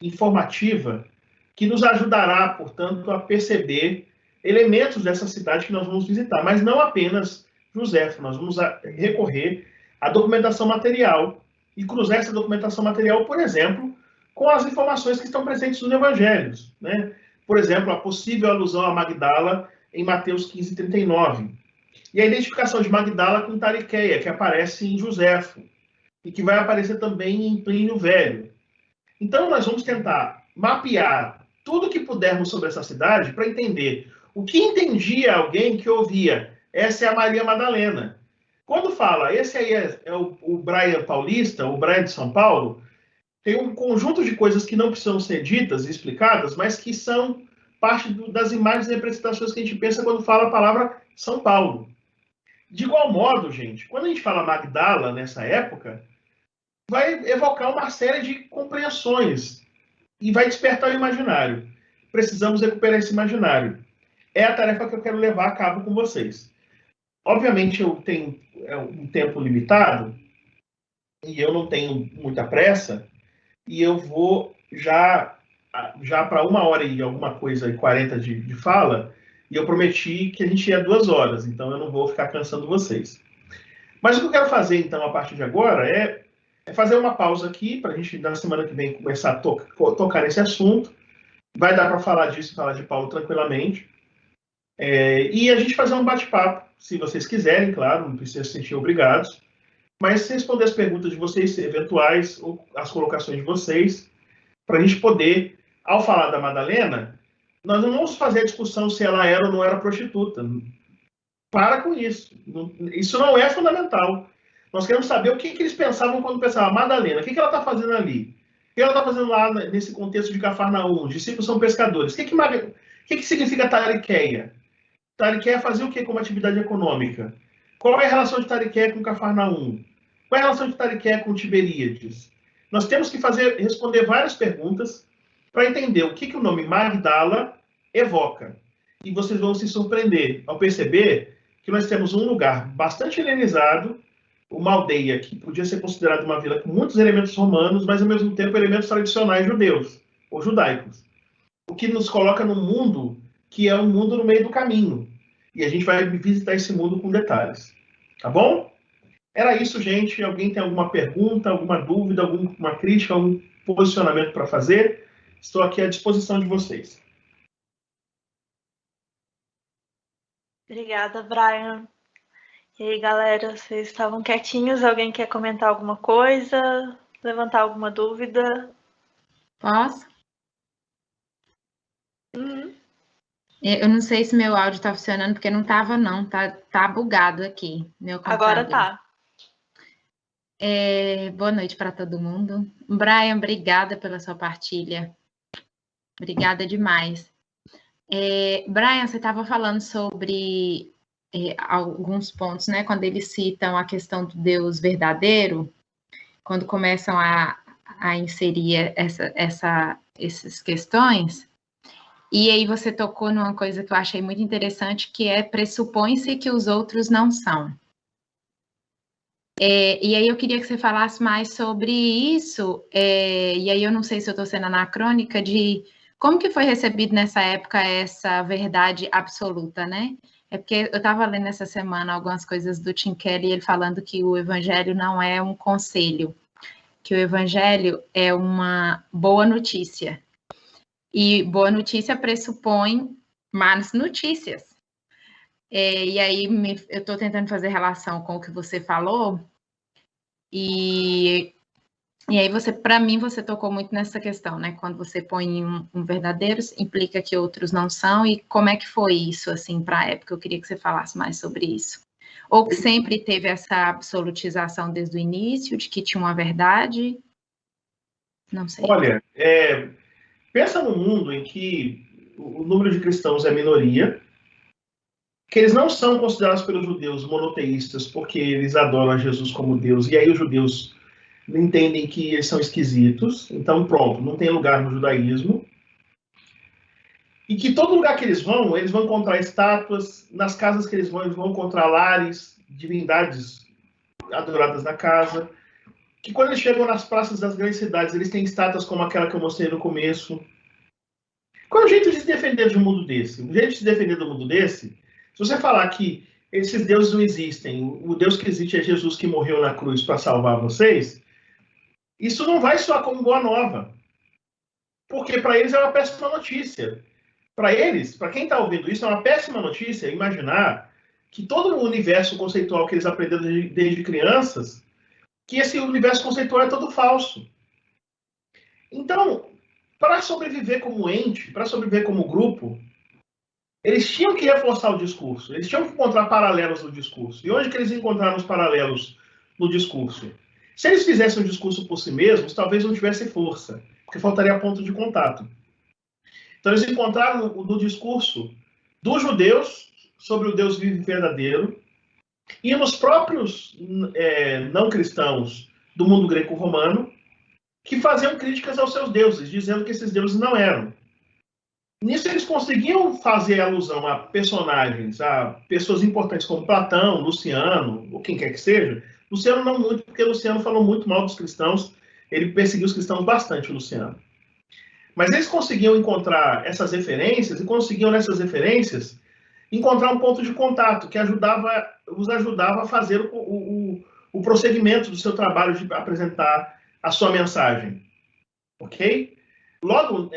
informativa, que nos ajudará, portanto, a perceber elementos dessa cidade que nós vamos visitar, mas não apenas José. Nós vamos recorrer à documentação material e cruzar essa documentação material, por exemplo, com as informações que estão presentes nos evangelhos, né? Por exemplo, a possível alusão a Magdala em Mateus 15:39. E a identificação de Magdala com Tariqueia, que aparece em Joséfo, e que vai aparecer também em Plínio Velho. Então, nós vamos tentar mapear tudo que pudermos sobre essa cidade para entender o que entendia alguém que ouvia: essa é a Maria Madalena. Quando fala, esse aí é o Brian paulista, o Brian de São Paulo, tem um conjunto de coisas que não precisam ser ditas e explicadas, mas que são parte das imagens e representações que a gente pensa quando fala a palavra São Paulo. De igual modo, gente, quando a gente fala Magdala nessa época, vai evocar uma série de compreensões e vai despertar o imaginário. Precisamos recuperar esse imaginário. É a tarefa que eu quero levar a cabo com vocês. Obviamente, eu tenho um tempo limitado e eu não tenho muita pressa, e eu vou já para 1h e alguma coisa e 40 de fala, e eu prometi que a gente ia 2 horas, então eu não vou ficar cansando vocês. Mas o que eu quero fazer, então, a partir de agora, é fazer uma pausa aqui, para a gente, na semana que vem, começar a tocar nesse assunto. Vai dar para falar disso, falar de Paulo tranquilamente. E a gente fazer um bate-papo, se vocês quiserem, claro, não precisa se sentir obrigados, mas responder as perguntas de vocês, eventuais, ou as colocações de vocês, para a gente poder, ao falar da Madalena, nós não vamos fazer a discussão se ela era ou não era prostituta. Para com isso. Isso não é fundamental. Nós queremos saber o que eles pensavam quando pensavam: Madalena, o que ela está fazendo ali? O que ela está fazendo lá nesse contexto de Cafarnaum? Os discípulos são pescadores. O que significa Tariqueia? Tariqueia fazia o que como atividade econômica? Qual é a relação de Tariqueia com Cafarnaum? Qual é a relação de Tariqueia com Tiberíades? Nós temos que responder várias perguntas para entender o que o nome Magdala evoca. E vocês vão se surpreender ao perceber que nós temos um lugar bastante helenizado, uma aldeia que podia ser considerada uma vila com muitos elementos romanos, mas ao mesmo tempo elementos tradicionais judeus ou judaicos. O que nos coloca num mundo que é um mundo no meio do caminho. E a gente vai visitar esse mundo com detalhes. Tá bom? Era isso, gente. Alguém tem alguma pergunta, alguma dúvida, alguma crítica, algum posicionamento para fazer? Estou aqui à disposição de vocês. Obrigada, Brian. E aí, galera, vocês estavam quietinhos? Alguém quer comentar alguma coisa? Levantar alguma dúvida? Posso? Eu não sei se meu áudio está funcionando, porque não estava, não. Tá bugado aqui, meu computador. Agora tá. Boa noite para todo mundo. Brian, obrigada pela sua partilha. Obrigada demais. Brian, você estava falando sobre alguns pontos, né? Quando eles citam a questão do Deus verdadeiro, quando começam a inserir essas questões. E aí você tocou numa coisa que eu achei muito interessante, que pressupõe-se que os outros não são. E aí eu queria que você falasse mais sobre isso, e aí eu não sei se eu estou sendo anacrônica, de como que foi recebido nessa época essa verdade absoluta, né? É porque eu estava lendo essa semana algumas coisas do Tim Keller, ele falando que o evangelho não é um conselho, que o evangelho é uma boa notícia. E boa notícia pressupõe más notícias. E aí eu estou tentando fazer relação com o que você falou, e aí para mim, você tocou muito nessa questão, né? Quando você põe um verdadeiro, implica que outros não são, e como é que foi isso, assim, para a época? Eu queria que você falasse mais sobre isso. Ou que sempre teve essa absolutização desde o início, de que tinha uma verdade? Não sei. Olha, pensa num mundo em que o número de cristãos é minoria, que eles não são considerados pelos judeus monoteístas porque eles adoram a Jesus como Deus, e aí os judeus entendem que eles são esquisitos, então pronto, não tem lugar no judaísmo. E que todo lugar que eles vão encontrar estátuas, nas casas que eles vão encontrar lares, divindades adoradas na casa, que quando eles chegam nas praças das grandes cidades, eles têm estátuas como aquela que eu mostrei no começo. Qual é o jeito de se defender de um mundo desse? O jeito de se defender do mundo desse, se você falar que esses deuses não existem, o Deus que existe é Jesus que morreu na cruz para salvar vocês, isso não vai soar como boa nova. Porque para eles é uma péssima notícia. Para eles, para quem está ouvindo isso, é uma péssima notícia imaginar que todo o universo conceitual que eles aprenderam desde crianças, que esse universo conceitual é todo falso. Então, para sobreviver como ente, para sobreviver como grupo, eles tinham que reforçar o discurso, eles tinham que encontrar paralelos no discurso. E onde que eles encontraram os paralelos no discurso? Se eles fizessem um discurso por si mesmos, talvez não tivesse força, porque faltaria ponto de contato. Então, eles encontraram no discurso dos judeus sobre o Deus vivo e verdadeiro, e nos próprios não cristãos do mundo greco-romano, que faziam críticas aos seus deuses, dizendo que esses deuses não eram. Nisso, eles conseguiam fazer alusão a personagens, a pessoas importantes como Platão, Luciano, ou quem quer que seja. Luciano não muito, porque Luciano falou muito mal dos cristãos, ele perseguiu os cristãos bastante, o Luciano. Mas eles conseguiam encontrar essas referências, e conseguiam, nessas referências, encontrar um ponto de contato que os ajudava a fazer o prosseguimento do seu trabalho de apresentar a sua mensagem. Ok? Logo,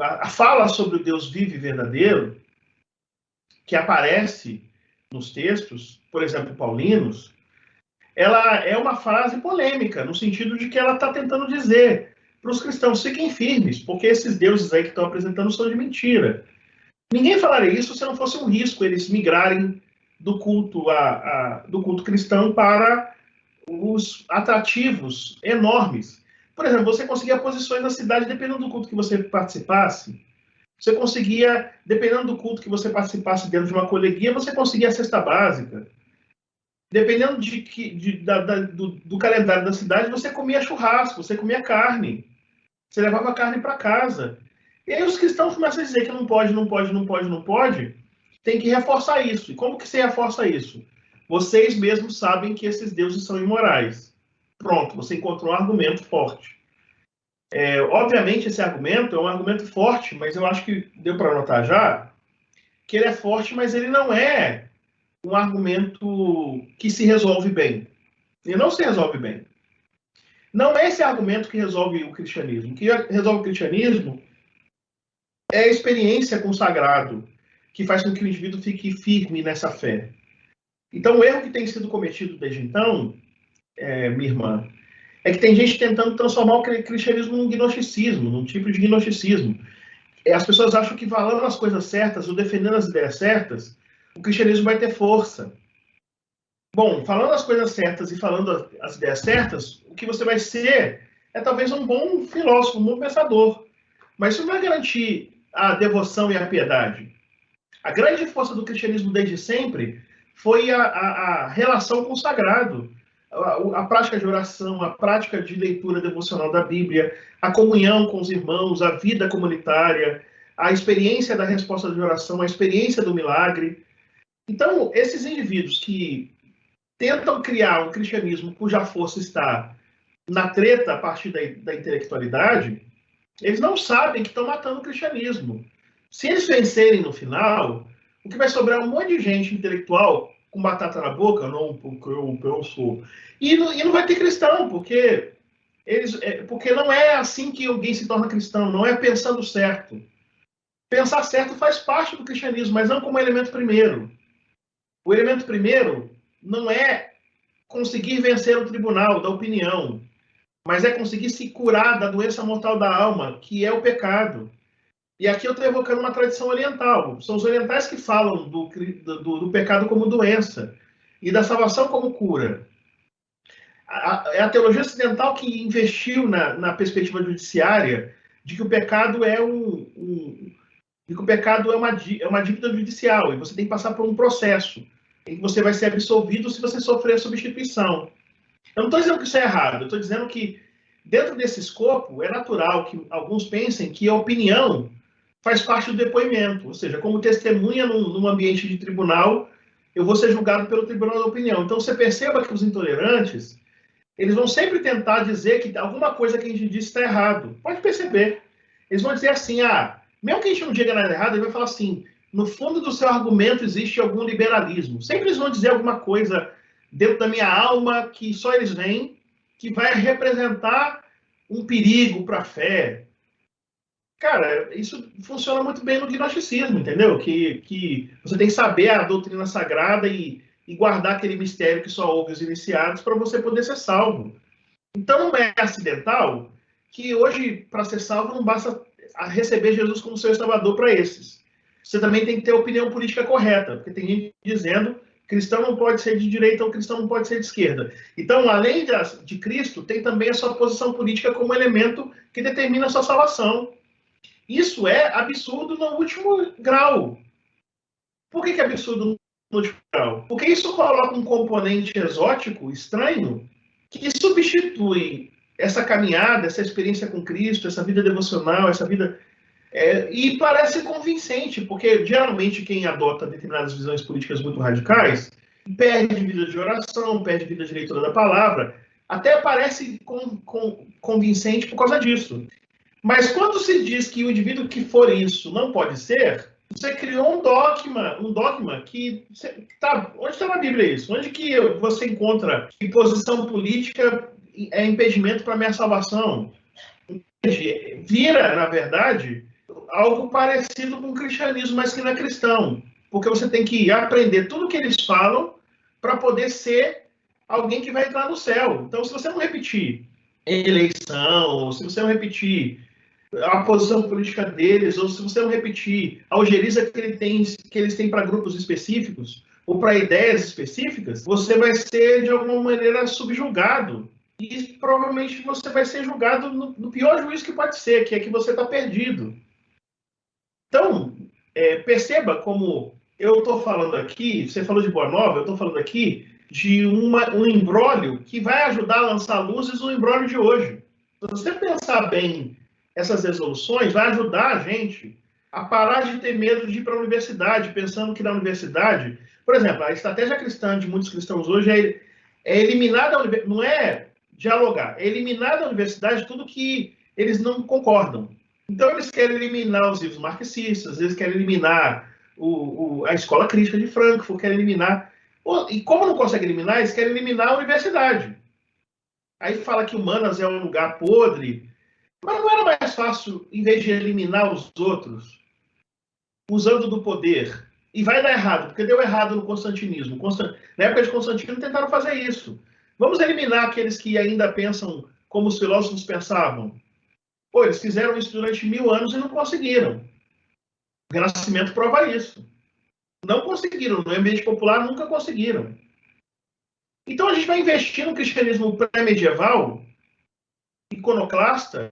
a fala sobre o Deus vivo e verdadeiro, que aparece nos textos, por exemplo, paulinos, ela é uma frase polêmica, no sentido de que ela está tentando dizer para os cristãos, fiquem firmes, porque esses deuses aí que estão apresentando são de mentira. Ninguém falaria isso se não fosse um risco eles migrarem do culto cristão para os atrativos enormes. Por exemplo, você conseguia posições na cidade dependendo do culto que você participasse. Você conseguia, dependendo do culto que você participasse dentro de uma coleguinha, você conseguia a cesta básica. Dependendo do calendário da cidade, você comia churrasco, você comia carne. Você levava carne para casa. E aí os cristãos começam a dizer que não pode, não pode, não pode, não pode. Tem que reforçar isso. E como que você reforça isso? Vocês mesmos sabem que esses deuses são imorais. Pronto, você encontrou um argumento forte. Obviamente, esse argumento é um argumento forte, mas eu acho que deu para notar já que ele é forte, mas ele não é um argumento que se resolve bem. Ele não se resolve bem. Não é esse argumento que resolve o cristianismo. O que resolve o cristianismo é a experiência com o sagrado, que faz com que o indivíduo fique firme nessa fé. Então, o erro que tem sido cometido desde então, minha irmã, é que tem gente tentando transformar o cristianismo num gnosticismo, num tipo de gnosticismo. As pessoas acham que falando as coisas certas, ou defendendo as ideias certas, o cristianismo vai ter força. Bom, falando as coisas certas e falando as ideias certas, o que você vai ser é talvez um bom filósofo, um bom pensador. Mas isso não vai garantir a devoção e a piedade. A grande força do cristianismo desde sempre foi a relação com o sagrado, a prática de oração, a prática de leitura devocional da Bíblia, a comunhão com os irmãos, a vida comunitária, a experiência da resposta de oração, a experiência do milagre. Então, esses indivíduos que tentam criar um cristianismo cuja força está na treta a partir da intelectualidade, eles não sabem que estão matando o cristianismo. Se eles vencerem no final, o que vai sobrar é um monte de gente intelectual com batata na boca, não, porque eu sou. E não vai ter cristão, porque não é assim que alguém se torna cristão, não é pensando certo. Pensar certo faz parte do cristianismo, mas não como elemento primeiro. O elemento primeiro não é conseguir vencer o tribunal da opinião, mas é conseguir se curar da doença mortal da alma, que é o pecado. E aqui eu estou evocando uma tradição oriental. São os orientais que falam do pecado como doença e da salvação como cura. É a teologia ocidental que investiu na perspectiva judiciária de que o pecado é uma dívida judicial e você tem que passar por um processo em que você vai ser absolvido se você sofrer a substituição. Eu não estou dizendo que isso é errado, eu estou dizendo que dentro desse escopo é natural que alguns pensem que a opinião faz parte do depoimento, ou seja, como testemunha num ambiente de tribunal, eu vou ser julgado pelo tribunal da opinião. Então você perceba que os intolerantes, eles vão sempre tentar dizer que alguma coisa que a gente disse está errado. Pode perceber. Eles vão dizer assim, mesmo que a gente não diga nada errado, ele vai falar assim, no fundo do seu argumento existe algum liberalismo. Sempre eles vão dizer alguma coisa dentro da minha alma que só eles veem, que vai representar um perigo para a fé. Cara, isso funciona muito bem no gnosticismo, entendeu? Que você tem que saber a doutrina sagrada e guardar aquele mistério que só ouve os iniciados para você poder ser salvo. Então não é acidental que hoje, para ser salvo, não basta receber Jesus como seu salvador para esses. Você também tem que ter a opinião política correta, porque tem gente dizendo que cristão não pode ser de direita ou cristão não pode ser de esquerda. Então, além de Cristo, tem também a sua posição política como elemento que determina a sua salvação. Isso é absurdo no último grau. Por que é absurdo no último grau? Porque isso coloca um componente exótico, estranho, que substitui essa caminhada, essa experiência com Cristo, essa vida devocional, essa vida... e parece convincente, porque geralmente quem adota determinadas visões políticas muito radicais perde vida de oração, perde vida de leitura da palavra, até parece convincente por causa disso. Mas quando se diz que o indivíduo que for isso não pode ser, você criou um dogma que... onde está na Bíblia isso? Onde que você encontra que posição política é impedimento para a minha salvação? Vira, na verdade, algo parecido com o cristianismo, mas que não é cristão. Porque você tem que aprender tudo que eles falam para poder ser alguém que vai entrar no céu. Então, se você não repetir eleição, se você não repetir a posição política deles, ou se você não repetir a algeriza que eles têm para grupos específicos, ou para ideias específicas, você vai ser, de alguma maneira, subjugado. E provavelmente você vai ser julgado no pior juízo que pode ser, que é que você está perdido. Então, perceba como eu estou falando aqui, você falou de Boa Nova, eu estou falando aqui de um imbróglio que vai ajudar a lançar luzes no imbróglio de hoje. Se você pensar bem essas resoluções, vai ajudar a gente a parar de ter medo de ir para a universidade, pensando que na universidade... Por exemplo, a estratégia cristã de muitos cristãos hoje é eliminar da universidade, não é dialogar, é eliminar da universidade tudo que eles não concordam. Então, eles querem eliminar os livros marxistas, eles querem eliminar a escola crítica de Frankfurt, querem eliminar... E como não conseguem eliminar, eles querem eliminar a universidade. Aí fala que humanas é um lugar podre, mas não era mais fácil, em vez de eliminar os outros, usando do poder? E vai dar errado, porque deu errado no constantinismo. Na época de Constantino tentaram fazer isso. Vamos eliminar aqueles que ainda pensam como os filósofos pensavam. Pô, eles fizeram isso durante 1000 anos e não conseguiram. O Renascimento prova isso. Não conseguiram. No ambiente popular, nunca conseguiram. Então, a gente vai investir no cristianismo pré-medieval, iconoclasta,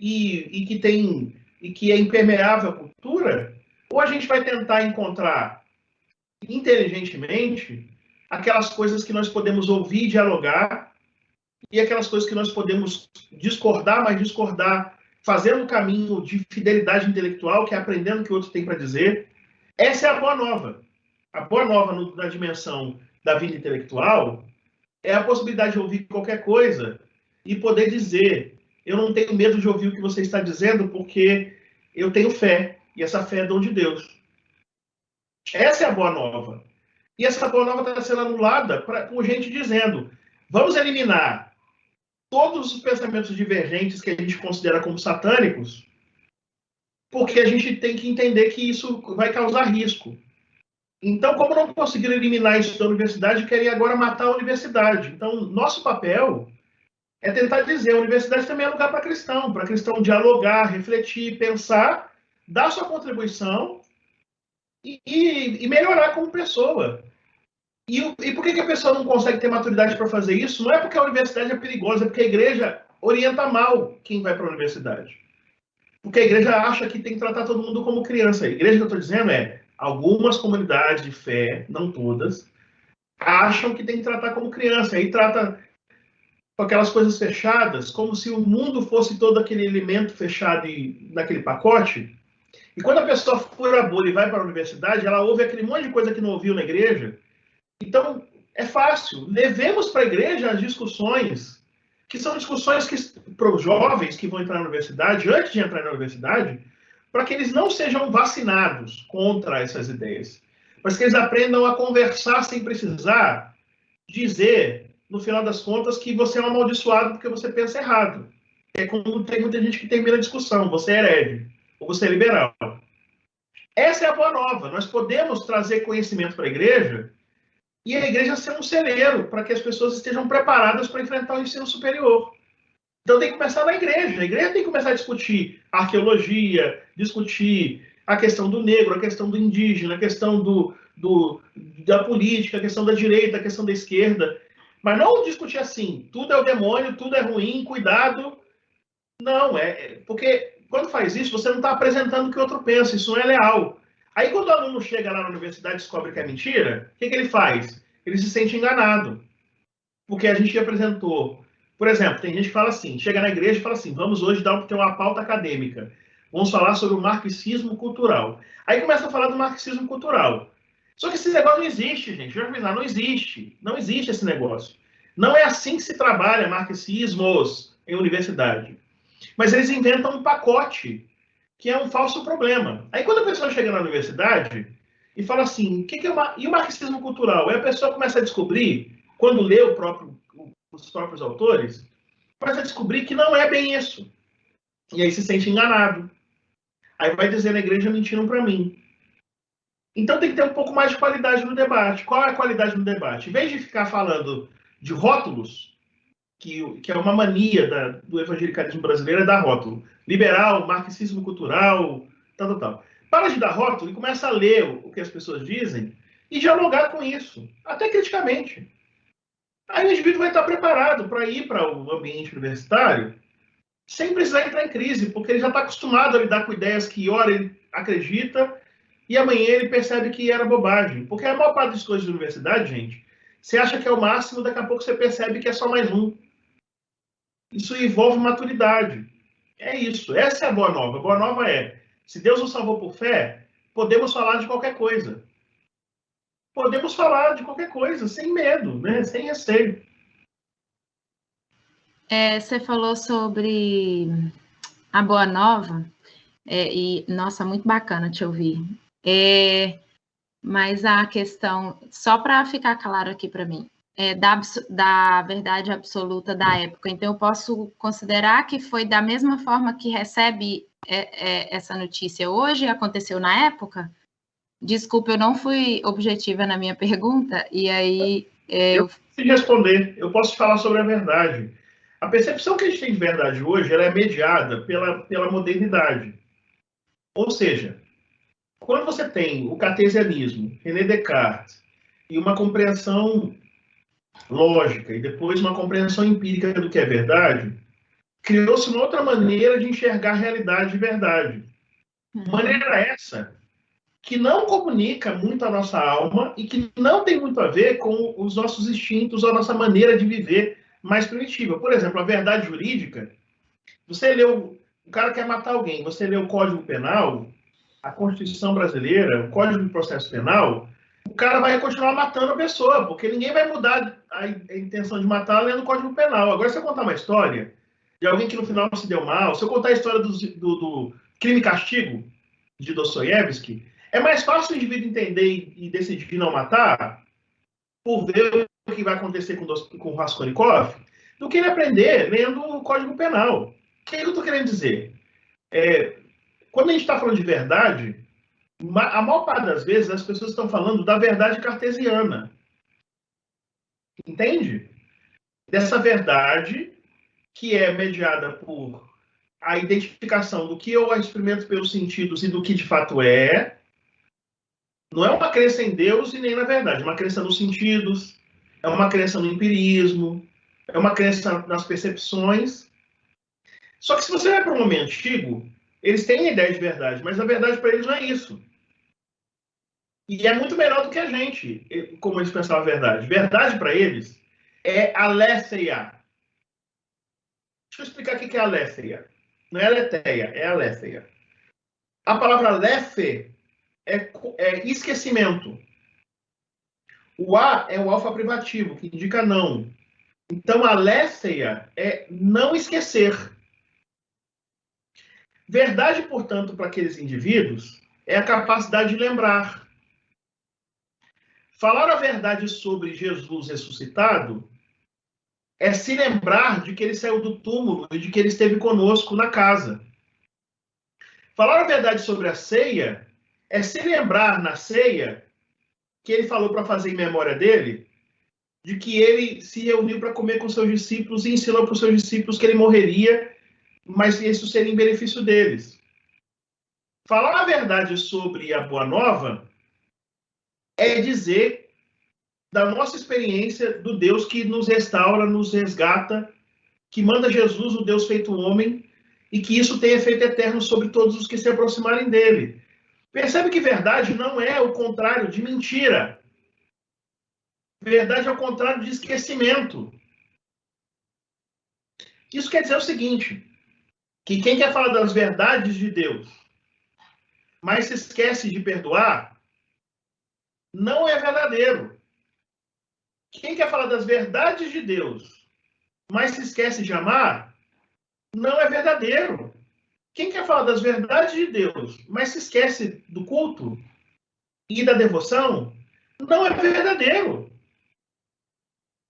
e que tem e que é impermeável à cultura, ou a gente vai tentar encontrar inteligentemente aquelas coisas que nós podemos ouvir e dialogar e aquelas coisas que nós podemos discordar, mas discordar fazendo o caminho de fidelidade intelectual, que é aprendendo o que o outro tem para dizer. Essa é a boa nova. A boa nova na dimensão da vida intelectual é a possibilidade de ouvir qualquer coisa e poder dizer: eu não tenho medo de ouvir o que você está dizendo, porque eu tenho fé, e essa fé é dom de Deus. Essa é a boa nova. E essa boa nova está sendo anulada por gente dizendo: vamos eliminar todos os pensamentos divergentes que a gente considera como satânicos, porque a gente tem que entender que isso vai causar risco. Então, como não conseguiram eliminar isso da universidade, querem agora matar a universidade. Então, nosso papel é tentar dizer: a universidade também é lugar para cristão dialogar, refletir, pensar, dar sua contribuição e melhorar como pessoa. E por que a pessoa não consegue ter maturidade para fazer isso? Não é porque a universidade é perigosa, é porque a igreja orienta mal quem vai para a universidade. Porque a igreja acha que tem que tratar todo mundo como criança. A igreja que eu estou dizendo é: algumas comunidades de fé, não todas, acham que tem que tratar como criança. Aí trata com aquelas coisas fechadas, como se o mundo fosse todo aquele elemento fechado naquele pacote. E quando a pessoa fura a bolha e vai para a universidade, ela ouve aquele monte de coisa que não ouviu na igreja. Então, é fácil. Levemos para a igreja as discussões, que são discussões para os jovens que vão entrar na universidade, antes de entrar na universidade, para que eles não sejam vacinados contra essas ideias, mas que eles aprendam a conversar sem precisar dizer, no final das contas, que você é um amaldiçoado porque você pensa errado. É como tem muita gente que termina a discussão: você é herege, ou você é liberal. Essa é a boa nova. Nós podemos trazer conhecimento para a igreja e a igreja ser um celeiro para que as pessoas estejam preparadas para enfrentar o ensino superior. Então tem que começar na igreja. A igreja tem que começar a discutir arqueologia, discutir a questão do negro, a questão do indígena, a questão da política, a questão da direita, a questão da esquerda. Mas não discutir assim: tudo é o demônio, tudo é ruim, cuidado. Não, porque quando faz isso, você não está apresentando o que o outro pensa, isso não é leal. Aí quando o aluno chega lá na universidade e descobre que é mentira, o que ele faz? Ele se sente enganado. Porque a gente apresentou. Por exemplo, tem gente que fala assim, chega na igreja e fala assim: vamos hoje ter uma pauta acadêmica. Vamos falar sobre o marxismo cultural. Aí começa a falar do marxismo cultural. Só que esse negócio não existe, gente. Já avisar, não existe. Não existe esse negócio. Não é assim que se trabalha marxismos em universidade. Mas eles inventam um pacote que é um falso problema. Aí quando a pessoa chega na universidade e fala assim: o que é e o marxismo cultural? Aí a pessoa começa a descobrir, quando lê os próprios autores, começa a descobrir que não é bem isso. E aí se sente enganado. Aí vai dizer na igreja: mentiram para mim. Então tem que ter um pouco mais de qualidade no debate. Qual é a qualidade no debate? Em vez de ficar falando de rótulos, que é uma mania do evangelicalismo brasileiro, é dar rótulo. Liberal, marxismo cultural, tal. Para de dar rótulo e começa a ler o que as pessoas dizem e dialogar com isso, até criticamente. Aí o indivíduo vai estar preparado para ir para o ambiente universitário sem precisar entrar em crise, porque ele já está acostumado a lidar com ideias que, ora, ele acredita e amanhã ele percebe que era bobagem. Porque a maior parte das coisas da universidade, gente, você acha que é o máximo, daqui a pouco você percebe que é só mais um. Isso envolve maturidade. É isso. Essa é a boa nova. A boa nova é: se Deus nos salvou por fé, podemos falar de qualquer coisa. Podemos falar de qualquer coisa, sem medo, né? Sem receio. Você falou sobre a boa nova, e, nossa, muito bacana te ouvir. Mas a questão, só para ficar claro aqui para mim, da verdade absoluta da época. Então, eu posso considerar que foi da mesma forma que recebe essa notícia hoje, aconteceu na época? Desculpa, eu não fui objetiva na minha pergunta, e aí... Eu posso te responder, eu posso te falar sobre a verdade. A percepção que a gente tem de verdade hoje, ela é mediada pela modernidade. Ou seja, quando você tem o cartesianismo, René Descartes, e uma compreensão lógica, e depois uma compreensão empírica do que é verdade, criou-se uma outra maneira de enxergar a realidade de verdade. Maneira essa que não comunica muito a nossa alma e que não tem muito a ver com os nossos instintos ou a nossa maneira de viver mais primitiva. Por exemplo, a verdade jurídica, você leu, o cara quer matar alguém, você lê o Código Penal, a Constituição Brasileira, o Código de Processo Penal, o cara vai continuar matando a pessoa, porque ninguém vai mudar a intenção de matar lendo o Código Penal. Agora, se eu contar uma história de alguém que no final se deu mal, se eu contar a história do Crime e Castigo, de Dostoiévski, é mais fácil o indivíduo entender e decidir não matar, por ver o que vai acontecer com o Raskolnikov, do que ele aprender lendo o Código Penal. O que eu estou querendo dizer? Quando a gente está falando de verdade, a maior parte das vezes as pessoas estão falando da verdade cartesiana. Entende? Dessa verdade que é mediada por a identificação do que eu experimento pelos sentidos e do que de fato é. Não é uma crença em Deus e nem na verdade. É uma crença nos sentidos, é uma crença no empirismo, é uma crença nas percepções. Só que se você vai para um homem antigo, eles têm a ideia de verdade, mas a verdade para eles não é isso. E é muito melhor do que a gente, como eles pensavam a verdade. Verdade para eles é aletheia. Deixa eu explicar o que é aletheia. Não é aletheia, é aletheia. A palavra lethe é esquecimento. O A é o alfa privativo, que indica não. Então, aletheia é não esquecer. Verdade, portanto, para aqueles indivíduos é a capacidade de lembrar. Falar a verdade sobre Jesus ressuscitado é se lembrar de que ele saiu do túmulo e de que ele esteve conosco na casa. Falar a verdade sobre a ceia é se lembrar na ceia que ele falou para fazer em memória dele, de que ele se reuniu para comer com seus discípulos e ensinou para os seus discípulos que ele morreria, mas isso seria em benefício deles. Falar a verdade sobre a Boa Nova é dizer da nossa experiência do Deus que nos restaura, nos resgata, que manda Jesus, o Deus feito homem, e que isso tem efeito eterno sobre todos os que se aproximarem dele. Percebe que verdade não é o contrário de mentira. Verdade é o contrário de esquecimento. Isso quer dizer o seguinte, que quem quer falar das verdades de Deus, mas se esquece de perdoar, não é verdadeiro. Quem quer falar das verdades de Deus, mas se esquece de amar, não é verdadeiro. Quem quer falar das verdades de Deus, mas se esquece do culto e da devoção, não é verdadeiro.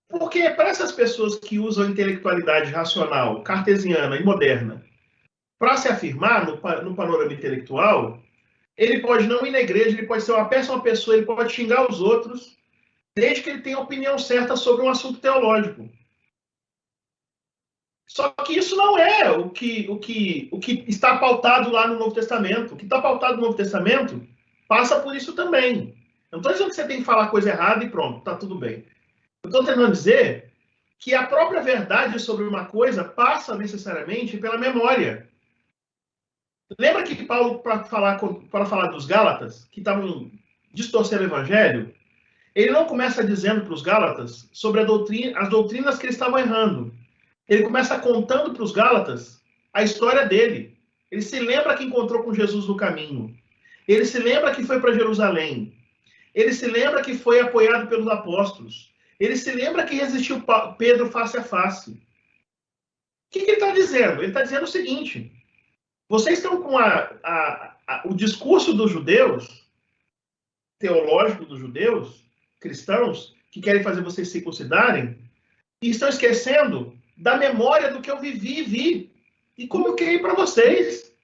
Porque para essas pessoas que usam a intelectualidade racional, cartesiana e moderna, para se afirmar no panorama intelectual, ele pode não ir na igreja, ele pode ser uma péssima pessoa, ele pode xingar os outros, desde que ele tenha a opinião certa sobre um assunto teológico. Só que isso não é o que está pautado lá no Novo Testamento. O que está pautado no Novo Testamento passa por isso também. Eu não estou dizendo que você tem que falar coisa errada e pronto, está tudo bem. Eu estou tentando dizer que a própria verdade sobre uma coisa passa necessariamente pela memória. Lembra que Paulo, para falar dos Gálatas, que estavam distorcendo o Evangelho, ele não começa dizendo para os Gálatas sobre as doutrinas que eles estavam errando. Ele começa contando para os Gálatas a história dele. Ele se lembra que encontrou com Jesus no caminho. Ele se lembra que foi para Jerusalém. Ele se lembra que foi apoiado pelos apóstolos. Ele se lembra que resistiu Pedro face a face. O que ele está dizendo? Ele está dizendo o seguinte: vocês estão com o discurso dos judeus, teológico dos judeus, cristãos, que querem fazer vocês se circuncidarem, e estão esquecendo da memória do que eu vivi e vi, e como eu criei para vocês.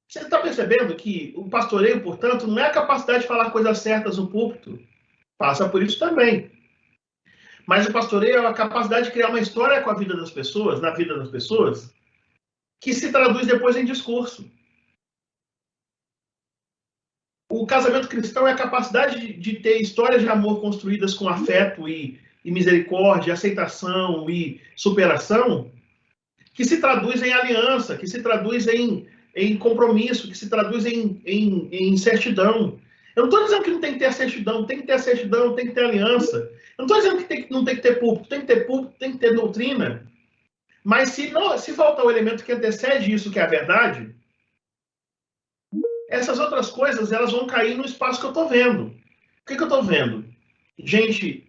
Você está percebendo que o pastoreio, portanto, não é a capacidade de falar coisas certas no púlpito, passa por isso também. Mas o pastoreio é a capacidade de criar uma história com a vida das pessoas, na vida das pessoas, que se traduz depois em discurso. O casamento cristão é a capacidade de ter histórias de amor construídas com afeto e misericórdia, aceitação e superação, que se traduz em aliança, que se traduz em em compromisso, que se traduz em certidão. Eu não estou dizendo que não tem que ter a certidão, tem que ter a certidão, tem que ter aliança. Eu não estou dizendo que não tem que ter púlpito, tem que ter púlpito, tem que ter doutrina. Mas se faltar o elemento que antecede isso, que é a verdade, essas outras coisas elas vão cair no espaço que eu estou vendo. O que eu estou vendo? Gente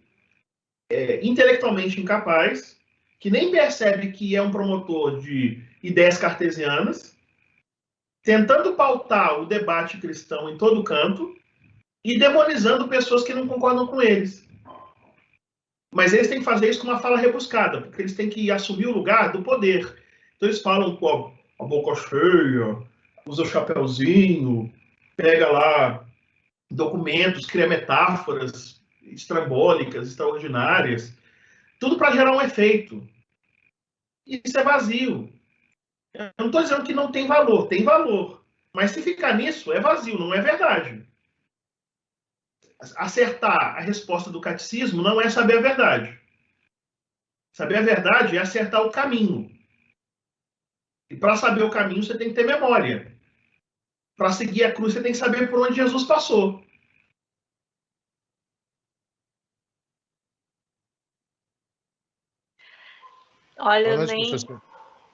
intelectualmente incapaz, que nem percebe que é um promotor de ideias cartesianas, tentando pautar o debate cristão em todo canto e demonizando pessoas que não concordam com eles. Mas eles têm que fazer isso com uma fala rebuscada, porque eles têm que assumir o lugar do poder. Então eles falam com a boca cheia, usa o chapeuzinho, pega lá documentos, cria metáforas estrambólicas, extraordinárias, tudo para gerar um efeito. Isso é vazio. Eu não estou dizendo que não tem valor. Mas se ficar nisso, é vazio, não é verdade. Acertar a resposta do catecismo não é saber a verdade. Saber a verdade é acertar o caminho. E para saber o caminho, você tem que ter memória. Para seguir a cruz, você tem que saber por onde Jesus passou. Olha, Boa noite, nem. professor.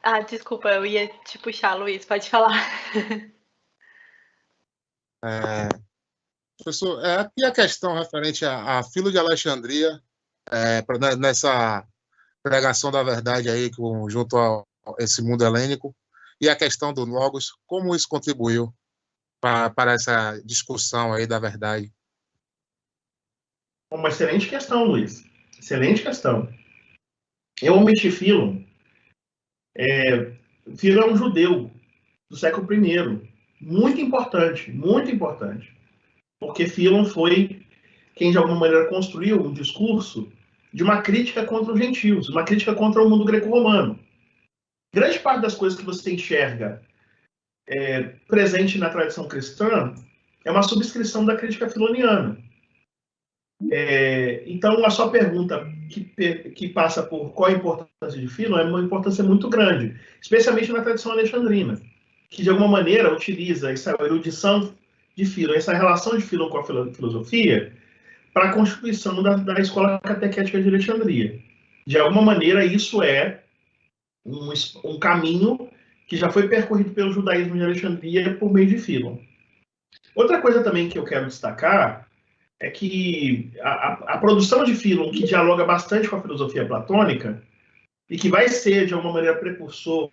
Ah, desculpa, eu ia te puxar, Luiz, pode falar. Professor, aqui a questão referente a Filo de Alexandria, nessa pregação da verdade aí, junto a esse mundo helênico, e a questão do Logos, como isso contribuiu para essa discussão aí da verdade? Uma excelente questão, Luiz. Excelente questão. Eu omiti Filo. Filo é um judeu do século I. Muito importante, muito importante. Porque Filo foi quem, de alguma maneira, construiu um discurso de uma crítica contra os gentios, uma crítica contra o mundo greco-romano. Grande parte das coisas que você enxerga presente na tradição cristã é uma subscrição da crítica filoniana. Então, a sua pergunta, que passa por qual a importância de Filo, é uma importância muito grande, especialmente na tradição alexandrina, que, de alguma maneira, utiliza essa erudição de Filo, essa relação de Filo com a filosofia, para a constituição da escola catequética de Alexandria. De alguma maneira, isso é um caminho que já foi percorrido pelo judaísmo de Alexandria por meio de Filo. Outra coisa também que eu quero destacar é que a produção de Filo, que dialoga bastante com a filosofia platônica, e que vai ser, de alguma maneira, precursor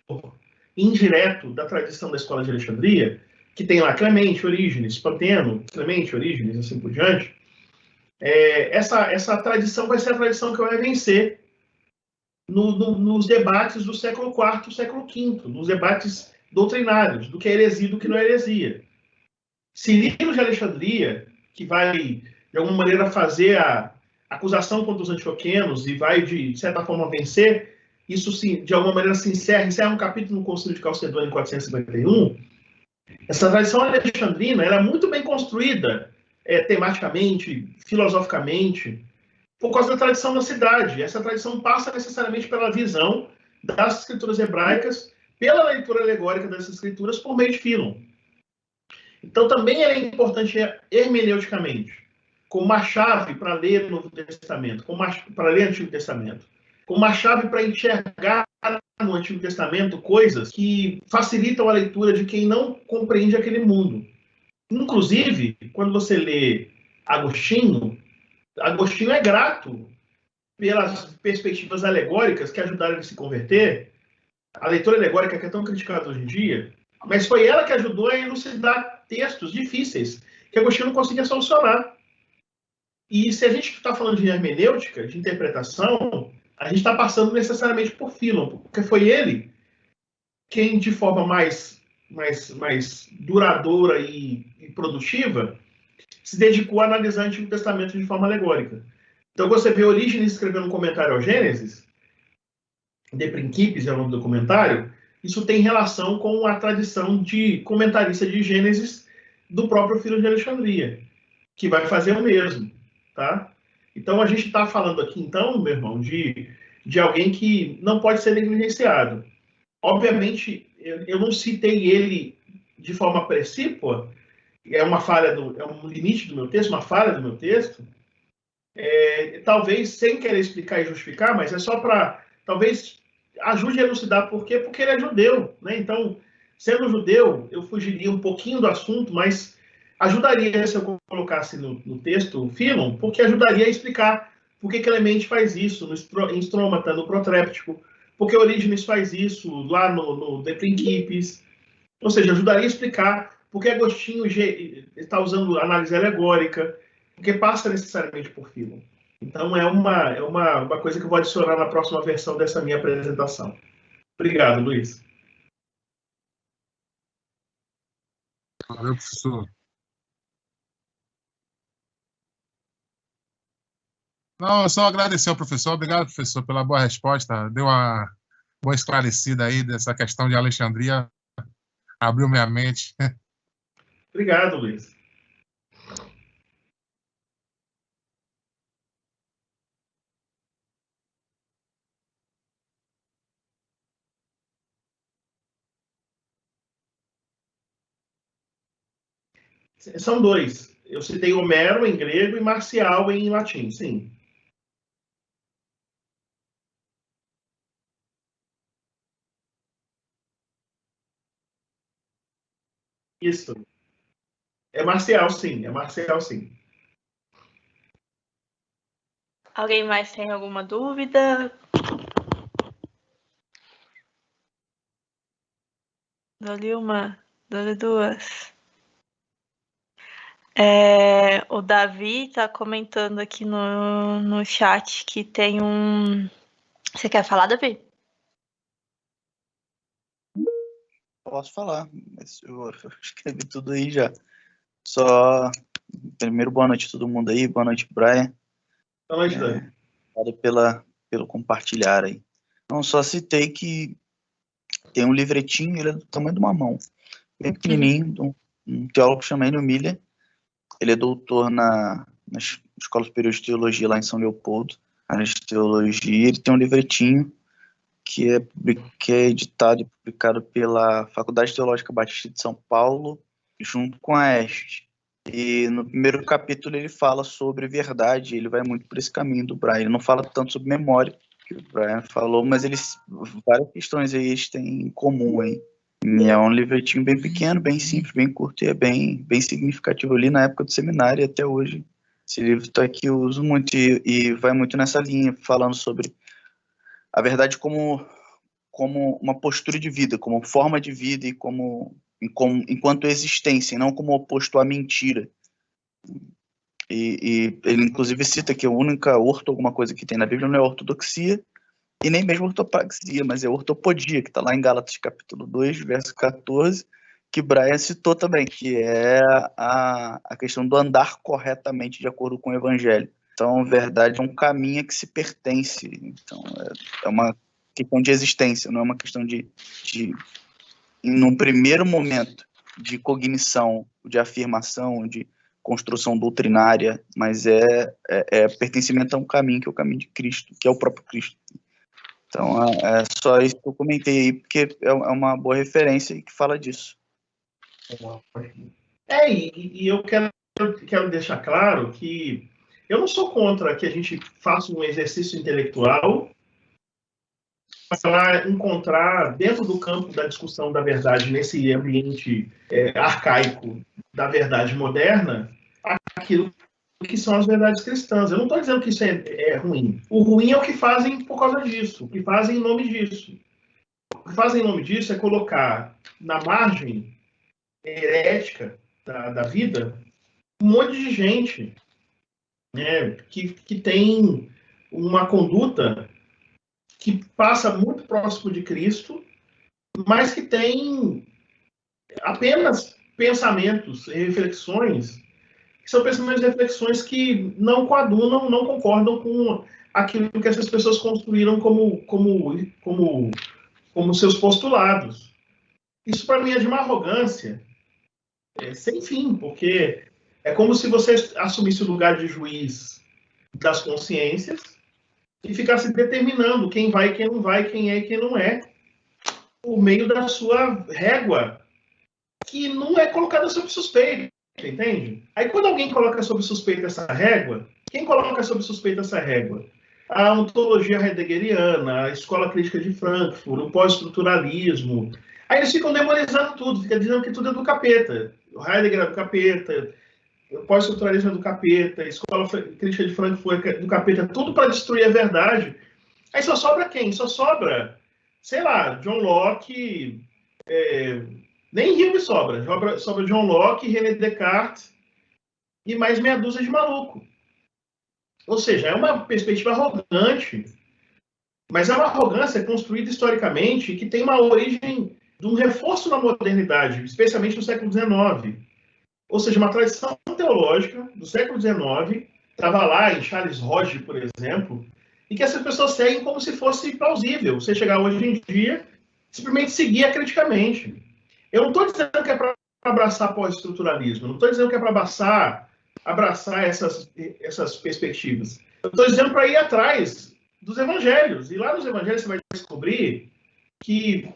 indireto da tradição da escola de Alexandria, que tem lá Clemente, Orígenes, Panteno, Clemente, Orígenes, assim por diante, essa tradição vai ser a tradição que vai vencer nos debates do século IV e século V, nos debates doutrinários, do que é heresia e do que não é heresia. Cirilo de Alexandria, que vai, de alguma maneira, fazer a acusação contra os antioquenos e vai, de certa forma, vencer, isso, de alguma maneira, se encerra um capítulo no Concílio de Calcedônia, em 451. Essa tradição alexandrina era muito bem construída, tematicamente, filosoficamente, por causa da tradição da cidade. Essa tradição passa necessariamente pela visão das escrituras hebraicas, pela leitura alegórica dessas escrituras por meio de Filo. Então, também é importante hermeneuticamente, como uma chave para ler o Novo Testamento, para ler o Antigo Testamento, como uma chave para enxergar no Antigo Testamento coisas que facilitam a leitura de quem não compreende aquele mundo. Inclusive, quando você lê Agostinho é grato pelas perspectivas alegóricas que ajudaram ele a se converter. A leitura alegórica que é tão criticada hoje em dia, mas foi ela que ajudou a elucidar textos difíceis que Agostinho não conseguia solucionar. E se a gente está falando de hermenêutica, de interpretação, a gente está passando necessariamente por Filo, porque foi ele quem, de forma mais duradoura e produtiva, se dedicou a analisar o Antigo Testamento de forma alegórica. Então, você vê Orígenes escrevendo um comentário ao Gênesis, De Principiis é o nome do comentário, isso tem relação com a tradição de comentarista de Gênesis do próprio Filo de Alexandria, que vai fazer o mesmo, tá? Então, a gente está falando aqui, então, meu irmão, de alguém que não pode ser negligenciado. Obviamente, eu não citei ele de forma precípua, é um limite do meu texto, uma falha do meu texto, talvez sem querer explicar e justificar, mas é só para, talvez, ajude a elucidar por quê, porque ele é judeu, né? Então, sendo judeu, eu fugiria um pouquinho do assunto, mas ajudaria se eu colocasse no texto o Philon, porque ajudaria a explicar por que Clemente faz isso em Stromata, no Protréptico, porque Orígenes faz isso lá no De Principiis, ou seja, ajudaria a explicar por que Agostinho está usando análise alegórica, porque passa necessariamente por Philon. Então, é uma coisa que eu vou adicionar na próxima versão dessa minha apresentação. Obrigado, Luiz. Valeu, professor. Não, eu só agradecer ao professor. Obrigado, professor, pela boa resposta. Deu uma boa esclarecida aí dessa questão de Alexandria. Abriu minha mente. Obrigado, Luiz. São dois. Eu citei Homero em grego e Marcial em latim, sim. Isso. É Marcial, sim. É Marcial, sim. Alguém mais tem alguma dúvida? Dou-lhe uma, dou-lhe duas. O Davi está comentando aqui no chat que tem um... Você quer falar, Davi? Posso falar, mas eu escrevi tudo aí já. Só, primeiro, boa noite a todo mundo aí, boa noite, Brian. Boa noite, Davi. Obrigado pelo compartilhar aí. Não, só citei que tem um livretinho, ele é do tamanho de uma mão, bem pequenininho, um teólogo chamado Enio Miller. Ele é doutor na Escola Superior de Teologia lá em São Leopoldo, área de teologia. Ele tem um livretinho que é editado e publicado pela Faculdade Teológica Batista de São Paulo, junto com a EST. E no primeiro capítulo ele fala sobre verdade, ele vai muito por esse caminho do Brian. Ele não fala tanto sobre memória, que o Brian falou, mas várias questões aí eles têm em comum aí. E é um livretinho bem pequeno, bem simples, bem curto, e é bem significativo ali na época do seminário e até hoje. Esse livro está aqui, eu uso muito e vai muito nessa linha, falando sobre a verdade como uma postura de vida, como forma de vida e enquanto existência, não como oposto à mentira. E ele inclusive cita que a única alguma coisa que tem na Bíblia não é ortodoxia e nem mesmo ortopraxia, mas é ortopodia, que está lá em Gálatas capítulo 2, verso 14, que Brian citou também, que é a questão do andar corretamente de acordo com o evangelho. Então, verdade é um caminho que se pertence. Então, é uma questão de existência, não é uma questão de num primeiro momento, de cognição, de afirmação, de construção doutrinária, mas é pertencimento a um caminho, que é o caminho de Cristo, que é o próprio Cristo. Então, é só isso que eu comentei aí, porque é uma boa referência que fala disso. E eu quero deixar claro que eu não sou contra que a gente faça um exercício intelectual para encontrar, dentro do campo da discussão da verdade, nesse ambiente arcaico da verdade moderna, aquilo que são as verdades cristãs. Eu não estou dizendo que isso é ruim. O ruim é o que fazem por causa disso, o que fazem em nome disso. O que fazem em nome disso é colocar na margem herética da vida um monte de gente, né, que tem uma conduta que passa muito próximo de Cristo, mas que tem apenas pensamentos e reflexões, que são pensamentos e reflexões que não coadunam, não concordam com aquilo que essas pessoas construíram como seus postulados. Isso, para mim, é de uma arrogância sem fim, porque é como se você assumisse o lugar de juiz das consciências e ficasse determinando quem vai e quem não vai, quem é e quem não é, por meio da sua régua que não é colocada sob suspeita, entende? Aí quando alguém coloca sob suspeita essa régua, quem coloca sob suspeita essa régua? A ontologia heideggeriana, a escola crítica de Frankfurt, o pós-estruturalismo. Aí eles ficam demonizando tudo, ficam dizendo que tudo é do capeta. O Heidegger é do capeta, o pós-estruturalismo é do capeta, a escola crítica de Frankfurt é do capeta, tudo para destruir a verdade. Aí só sobra quem? Só sobra, sei lá, John Locke, nem Hume sobra John Locke, René Descartes e mais meia dúzia de maluco. Ou seja, é uma perspectiva arrogante, mas é uma arrogância construída historicamente que tem uma origem de um reforço na modernidade, especialmente no século XIX. Ou seja, uma tradição teológica do século XIX, estava lá em Charles Hodge, por exemplo, e que essas pessoas seguem como se fosse plausível. Você chegar hoje em dia, simplesmente seguir criticamente. Eu não estou dizendo que é para abraçar pós-estruturalismo, não estou dizendo que é para abraçar essas perspectivas. Eu estou dizendo para ir atrás dos evangelhos. E lá nos evangelhos você vai descobrir que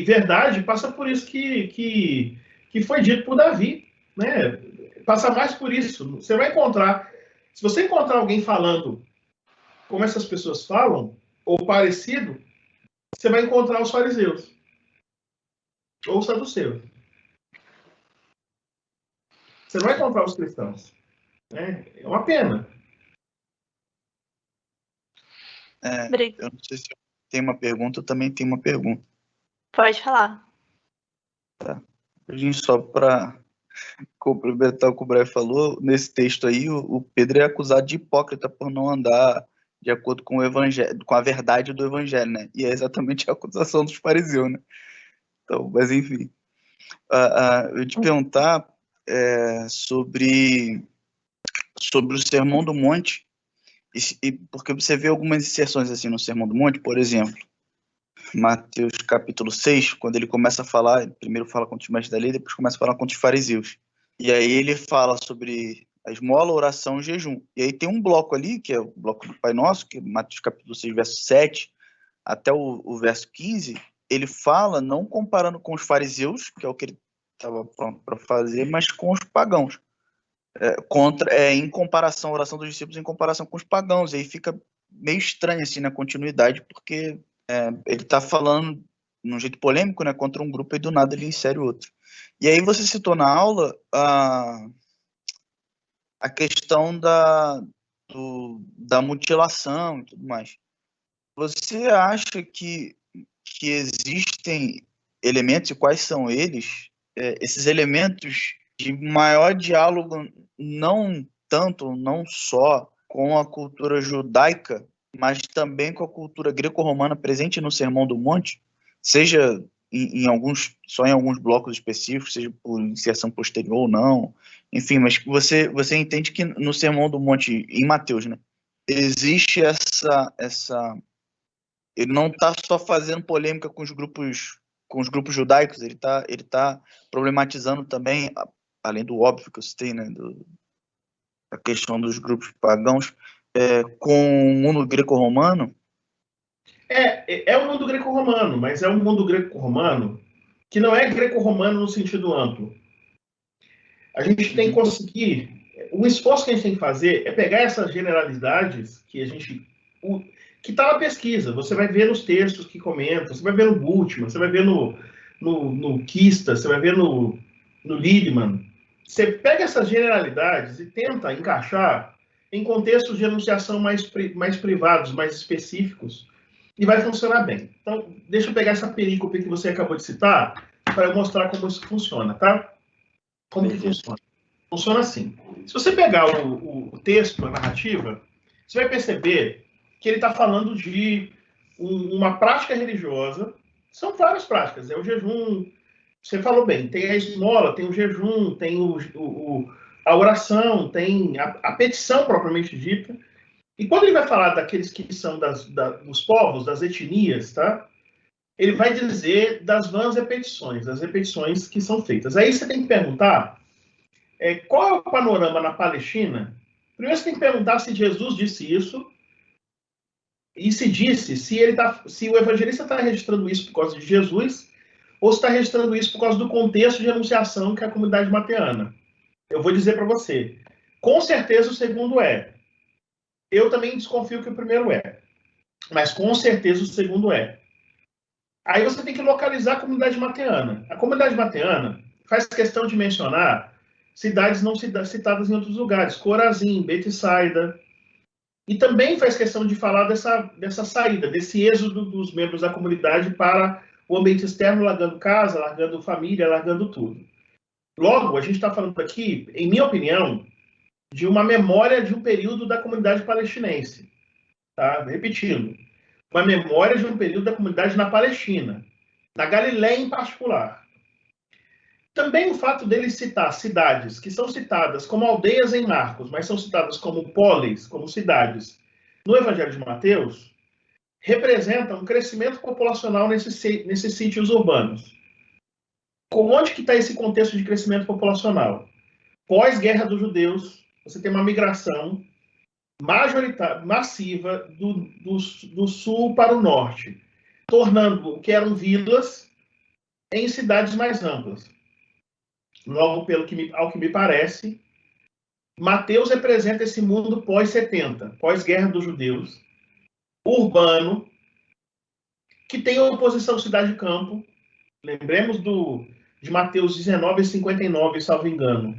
verdade passa por isso que foi dito por Davi. Né? Passa mais por isso. Você vai encontrar... Se você encontrar alguém falando como essas pessoas falam, ou parecido, você vai encontrar os fariseus. Ou os saduceus. Você não vai encontrar os cristãos. Né? É uma pena. Eu não sei se tem uma pergunta, eu também tenho uma pergunta. Pode falar. Tá. A gente só para complementar o que o Brian falou, nesse texto aí, o Pedro é acusado de hipócrita por não andar de acordo com o evangelho, com a verdade do evangelho, né? E é exatamente a acusação dos fariseus, né? Então, mas enfim. Eu ia te perguntar sobre o Sermão do Monte, e porque você vê algumas inserções assim no Sermão do Monte, por exemplo, Mateus capítulo 6, quando ele começa a falar, ele primeiro fala contra os mestres da lei, depois começa a falar contra os fariseus. E aí ele fala sobre a esmola, a oração e o jejum. E aí tem um bloco ali, que é o bloco do Pai Nosso, que é Mateus capítulo 6, verso 7, até o verso 15, ele fala, não comparando com os fariseus, que é o que ele estava pronto para fazer, mas com os pagãos. Em comparação, a oração dos discípulos em comparação com os pagãos. E aí fica meio estranho assim na continuidade, porque ele está falando num jeito polêmico, né, contra um grupo, e do nada ele insere outro. E aí você citou na aula a questão da mutilação e tudo mais. Você acha que existem elementos, e quais são eles, esses elementos de maior diálogo, não só com a cultura judaica, mas também com a cultura greco-romana presente no Sermão do Monte, seja só em alguns blocos específicos, seja por inserção posterior ou não, enfim, mas você entende que no Sermão do Monte, em Mateus, né, existe essa ele não está só fazendo polêmica com os grupos judaicos, ele tá problematizando também, além do óbvio que eu citei, né, a questão dos grupos pagãos, com o mundo greco-romano. É um mundo greco-romano, mas é um mundo greco-romano que não é greco-romano no sentido amplo. A gente tem que conseguir... O esforço que a gente tem que fazer é pegar essas generalidades que está na pesquisa. Você vai ver nos textos que comentam, você vai ver no Bultmann, você vai ver no Kista, você vai ver no Liedman. Você pega essas generalidades e tenta encaixar em contextos de enunciação mais privados, mais específicos, e vai funcionar bem. Então, deixa eu pegar essa perícope que você acabou de citar para eu mostrar como isso funciona, tá? Como que funciona? Funciona assim. Se você pegar o texto, a narrativa, você vai perceber que ele está falando de uma prática religiosa. São várias práticas. É o jejum. Você falou bem. Tem a esmola, tem o jejum, tem a oração, tem a petição propriamente dita. E quando ele vai falar daqueles que são dos povos, das etnias, tá? Ele vai dizer das vãs repetições, das repetições que são feitas. Aí você tem que perguntar qual é o panorama na Palestina. Primeiro você tem que perguntar se Jesus disse isso, e se o evangelista está registrando isso por causa de Jesus, ou se está registrando isso por causa do contexto de enunciação que é a comunidade mateana. Eu vou dizer para você, com certeza o segundo é. Eu também desconfio que o primeiro é, mas com certeza o segundo é. Aí você tem que localizar a comunidade mateana. A comunidade mateana faz questão de mencionar cidades não citadas em outros lugares, Corazim, Betsaida, e também faz questão de falar dessa saída, desse êxodo dos membros da comunidade para o ambiente externo, largando casa, largando família, largando tudo. Logo, a gente está falando aqui, em minha opinião, de uma memória de um período da comunidade palestinense. Tá? Repetindo, uma memória de um período da comunidade na Palestina, na Galiléia em particular. Também o fato dele citar cidades que são citadas como aldeias em Marcos, mas são citadas como polis, como cidades, no Evangelho de Mateus, representa um crescimento populacional nesses sítios urbanos. Onde que está esse contexto de crescimento populacional? Pós-guerra dos judeus, você tem uma migração majoritária, massiva do sul para o norte, tornando o que eram vilas em cidades mais amplas. Logo, ao que me parece, Mateus representa esse mundo pós-70, pós-guerra dos judeus, urbano, que tem oposição cidade-campo. Lembremos de Mateus 19:59, salvo engano,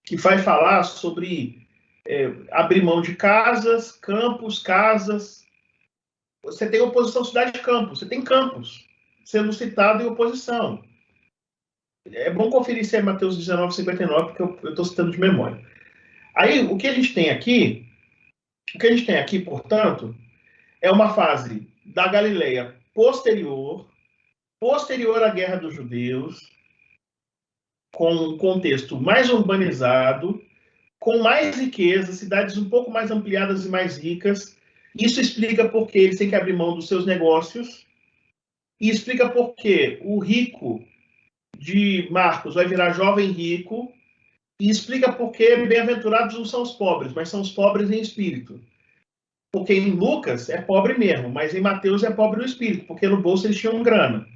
que vai falar sobre abrir mão de casas, campos, casas. Você tem oposição cidade-campo, você tem campos sendo citado em oposição. É bom conferir se é Mateus 19:59, porque eu estou citando de memória. Aí, o que a gente tem aqui, portanto, é uma fase da Galileia posterior à Guerra dos Judeus, com um contexto mais urbanizado, com mais riqueza, cidades um pouco mais ampliadas e mais ricas. Isso explica por que eles têm que abrir mão dos seus negócios, e explica por que o rico de Marcos vai virar jovem rico, e explica por que bem-aventurados não são os pobres, mas são os pobres em espírito. Porque em Lucas é pobre mesmo, mas em Mateus é pobre no espírito, porque no bolso eles tinham grana.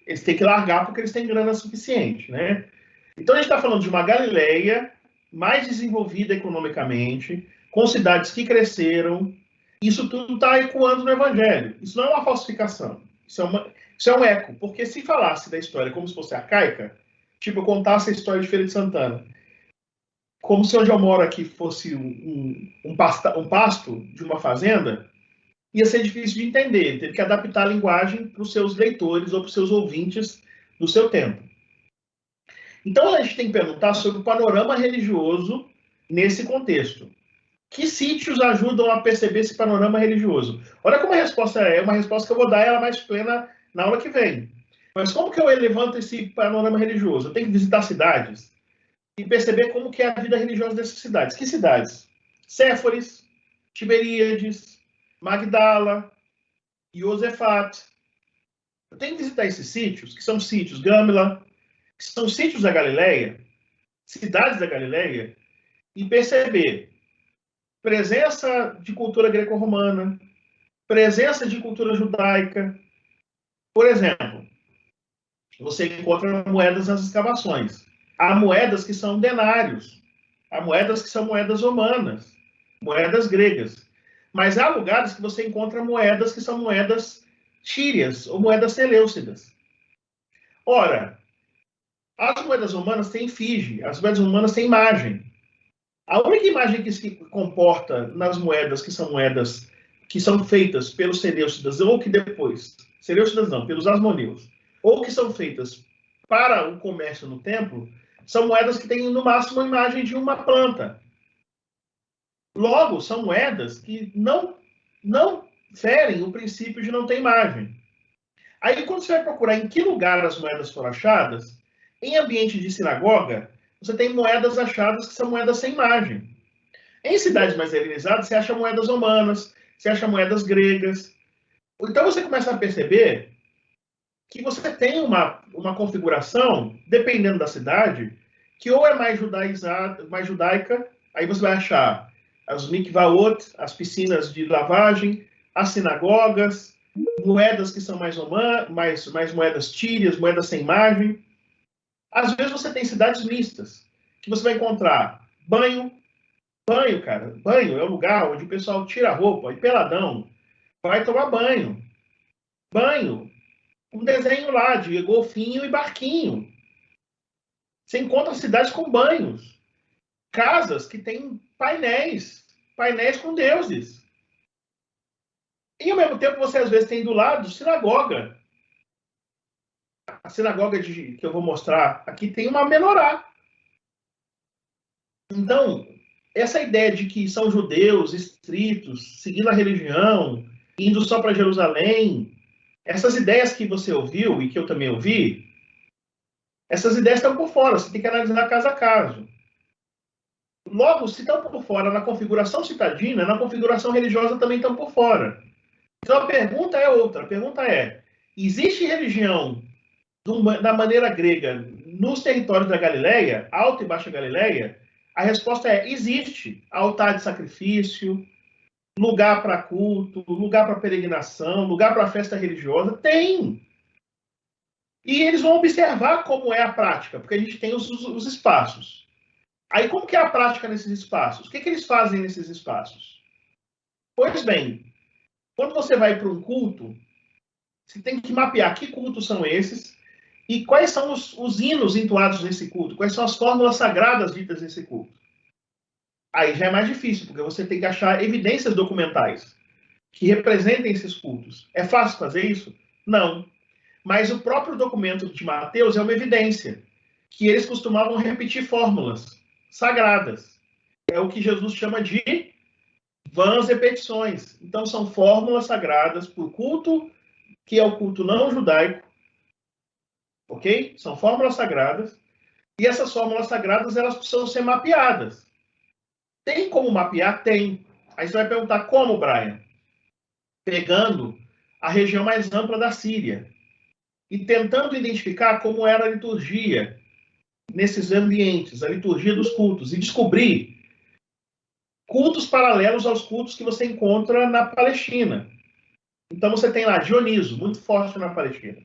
Eles têm que largar porque eles têm grana suficiente, né? Então a gente está falando de uma Galileia mais desenvolvida economicamente, com cidades que cresceram. Isso tudo está ecoando no Evangelho. Isso não é uma falsificação. Isso é um eco. Porque se falasse da história como se fosse arcaica, tipo, eu contasse a história de Feira de Santana, como se onde eu moro aqui fosse um pasto de uma fazenda, ia ser difícil de entender. Teve que adaptar a linguagem para os seus leitores ou para os seus ouvintes do seu tempo. Então, a gente tem que perguntar sobre o panorama religioso nesse contexto. Que sítios ajudam a perceber esse panorama religioso? Olha como a resposta é uma resposta que eu vou dar ela mais plena na aula que vem. Mas como que eu levanto esse panorama religioso? Eu tenho que visitar cidades e perceber como que é a vida religiosa dessas cidades. Que cidades? Séforis, Tiberíades, Magdala, Iosefat. Eu tenho que visitar esses sítios, que são sítios Gâmila, que são sítios da Galileia, cidades da Galileia, e perceber presença de cultura greco-romana, presença de cultura judaica. Por exemplo, você encontra moedas nas escavações. Há moedas que são denários, há moedas que são moedas romanas, moedas gregas. Mas há lugares que você encontra moedas que são moedas tírias ou moedas seleucidas. Ora, as moedas romanas têm efígie, as moedas romanas têm imagem. A única imagem que se comporta nas moedas que são feitas pelos seleucidas, ou que depois, seleucidas não, pelos asmoneus, ou que são feitas para o comércio no templo, são moedas que têm no máximo a imagem de uma planta. Logo, são moedas que não ferem o princípio de não ter imagem. Aí, quando você vai procurar em que lugar as moedas foram achadas, em ambiente de sinagoga, você tem moedas achadas que são moedas sem imagem. Em cidades mais helenizadas, você acha moedas romanas, você acha moedas gregas. Então, você começa a perceber que você tem uma configuração, dependendo da cidade, que ou é mais judaica, aí você vai achar as mikvaot, as piscinas de lavagem, as sinagogas, moedas que são mais moedas tírias, moedas sem margem. Às vezes você tem cidades mistas, que você vai encontrar banho, cara. Banho é o lugar onde o pessoal tira a roupa e peladão vai tomar banho. Banho, um desenho lá de golfinho e barquinho. Você encontra cidades com banhos. Casas que têm painéis com deuses. E ao mesmo tempo você às vezes tem do lado sinagoga. A sinagoga que eu vou mostrar aqui tem uma menorá. Então, essa ideia de que são judeus estritos, seguindo a religião, indo só para Jerusalém, essas ideias que você ouviu e que eu também ouvi, essas ideias estão por fora, você tem que analisar caso a caso. Logo, se estão por fora na configuração citadina, na configuração religiosa também estão por fora. Então a pergunta é outra. A pergunta é: existe religião da maneira grega nos territórios da Galileia, Alta e Baixa Galileia? A resposta é: existe. Altar de sacrifício, lugar para culto, lugar para peregrinação, lugar para festa religiosa. Tem. E eles vão observar como é a prática, porque a gente tem os espaços. Aí, como que é a prática nesses espaços? O que eles fazem nesses espaços? Pois bem, quando você vai para um culto, você tem que mapear que cultos são esses e quais são os hinos entoados nesse culto, quais são as fórmulas sagradas ditas nesse culto. Aí já é mais difícil, porque você tem que achar evidências documentais que representem esses cultos. É fácil fazer isso? Não. Mas o próprio documento de Mateus é uma evidência que eles costumavam repetir fórmulas sagradas. É o que Jesus chama de vãs repetições. Então, são fórmulas sagradas para o culto, que é o culto não judaico. Ok? São fórmulas sagradas. E essas fórmulas sagradas, elas precisam ser mapeadas. Tem como mapear? Tem. Aí você vai perguntar como, Brian? Pegando a região mais ampla da Síria e tentando identificar como era a liturgia nesses ambientes, a liturgia dos cultos, e descobrir cultos paralelos aos cultos que você encontra na Palestina. Então você tem lá Dioniso, muito forte na Palestina.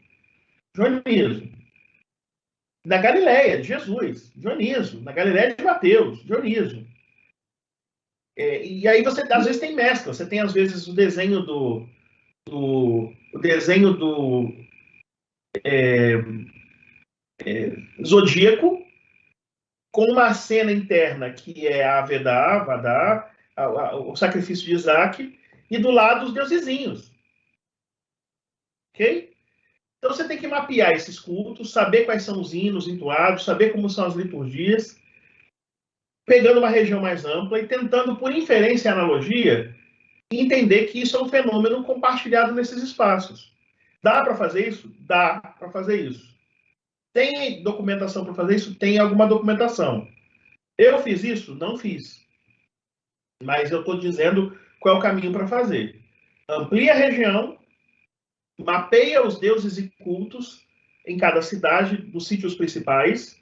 Dioniso. Na Galileia, de Jesus. Dioniso. Na Galileia de Mateus. Dioniso. E aí você, às vezes, tem mescla. Você tem, às vezes, o desenho zodíaco com uma cena interna que é a Vadá, o sacrifício de Isaac, e do lado os deusezinhos. Ok? Então você tem que mapear esses cultos, saber quais são os hinos entoados, saber como são as liturgias, pegando uma região mais ampla e tentando, por inferência e analogia, entender que isso é um fenômeno compartilhado nesses espaços. Dá para fazer isso? Dá para fazer isso. Tem documentação para fazer isso? Tem alguma documentação. Eu fiz isso? Não fiz. Mas eu estou dizendo qual é o caminho para fazer. Amplia a região, mapeia os deuses e cultos em cada cidade, dos sítios principais,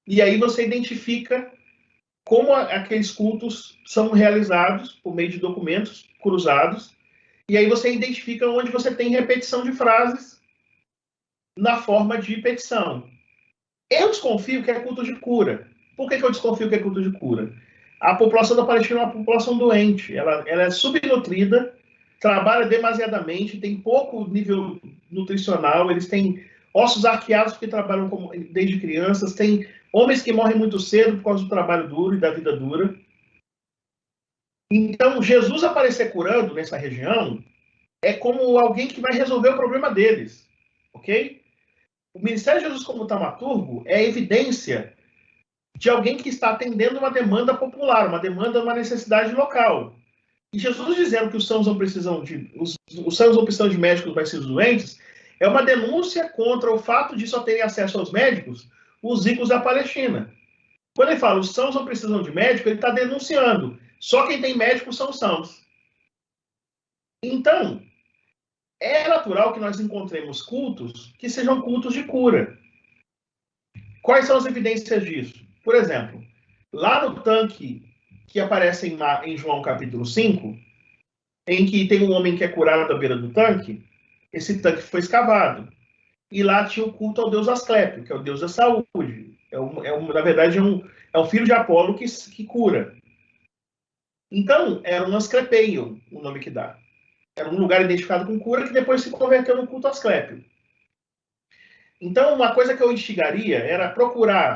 e aí você identifica como aqueles cultos são realizados por meio de documentos cruzados, e aí você identifica onde você tem repetição de frases na forma de petição. Eu desconfio que é culto de cura. Por que eu desconfio que é culto de cura? A população da Palestina é uma população doente, ela é subnutrida, trabalha demasiadamente, tem pouco nível nutricional, eles têm ossos arqueados porque trabalham desde crianças, tem homens que morrem muito cedo por causa do trabalho duro e da vida dura. Então, Jesus aparecer curando nessa região é como alguém que vai resolver o problema deles, ok? O ministério de Jesus como taumaturgo é evidência de alguém que está atendendo uma demanda popular, uma demanda, uma necessidade local. E Jesus dizendo que os sãos não precisam de médicos, mas sim os doentes, é uma denúncia contra o fato de só terem acesso aos médicos os ricos da Palestina. Quando ele fala os sãos não precisam de médico, ele está denunciando. Só quem tem médico são os sãos. Então, é natural que nós encontremos cultos que sejam cultos de cura. Quais são as evidências disso? Por exemplo, lá no tanque que aparece em João capítulo 5, em que tem um homem que é curado à beira do tanque. Esse tanque foi escavado. E lá tinha o culto ao deus Asclépio, que é o deus da saúde. Na verdade, é um filho de Apolo que cura. Então, era um Asclepeion, o nome que dá. Era um lugar identificado com cura que depois se converteu no culto Asclépio. Então, uma coisa que eu instigaria era procurar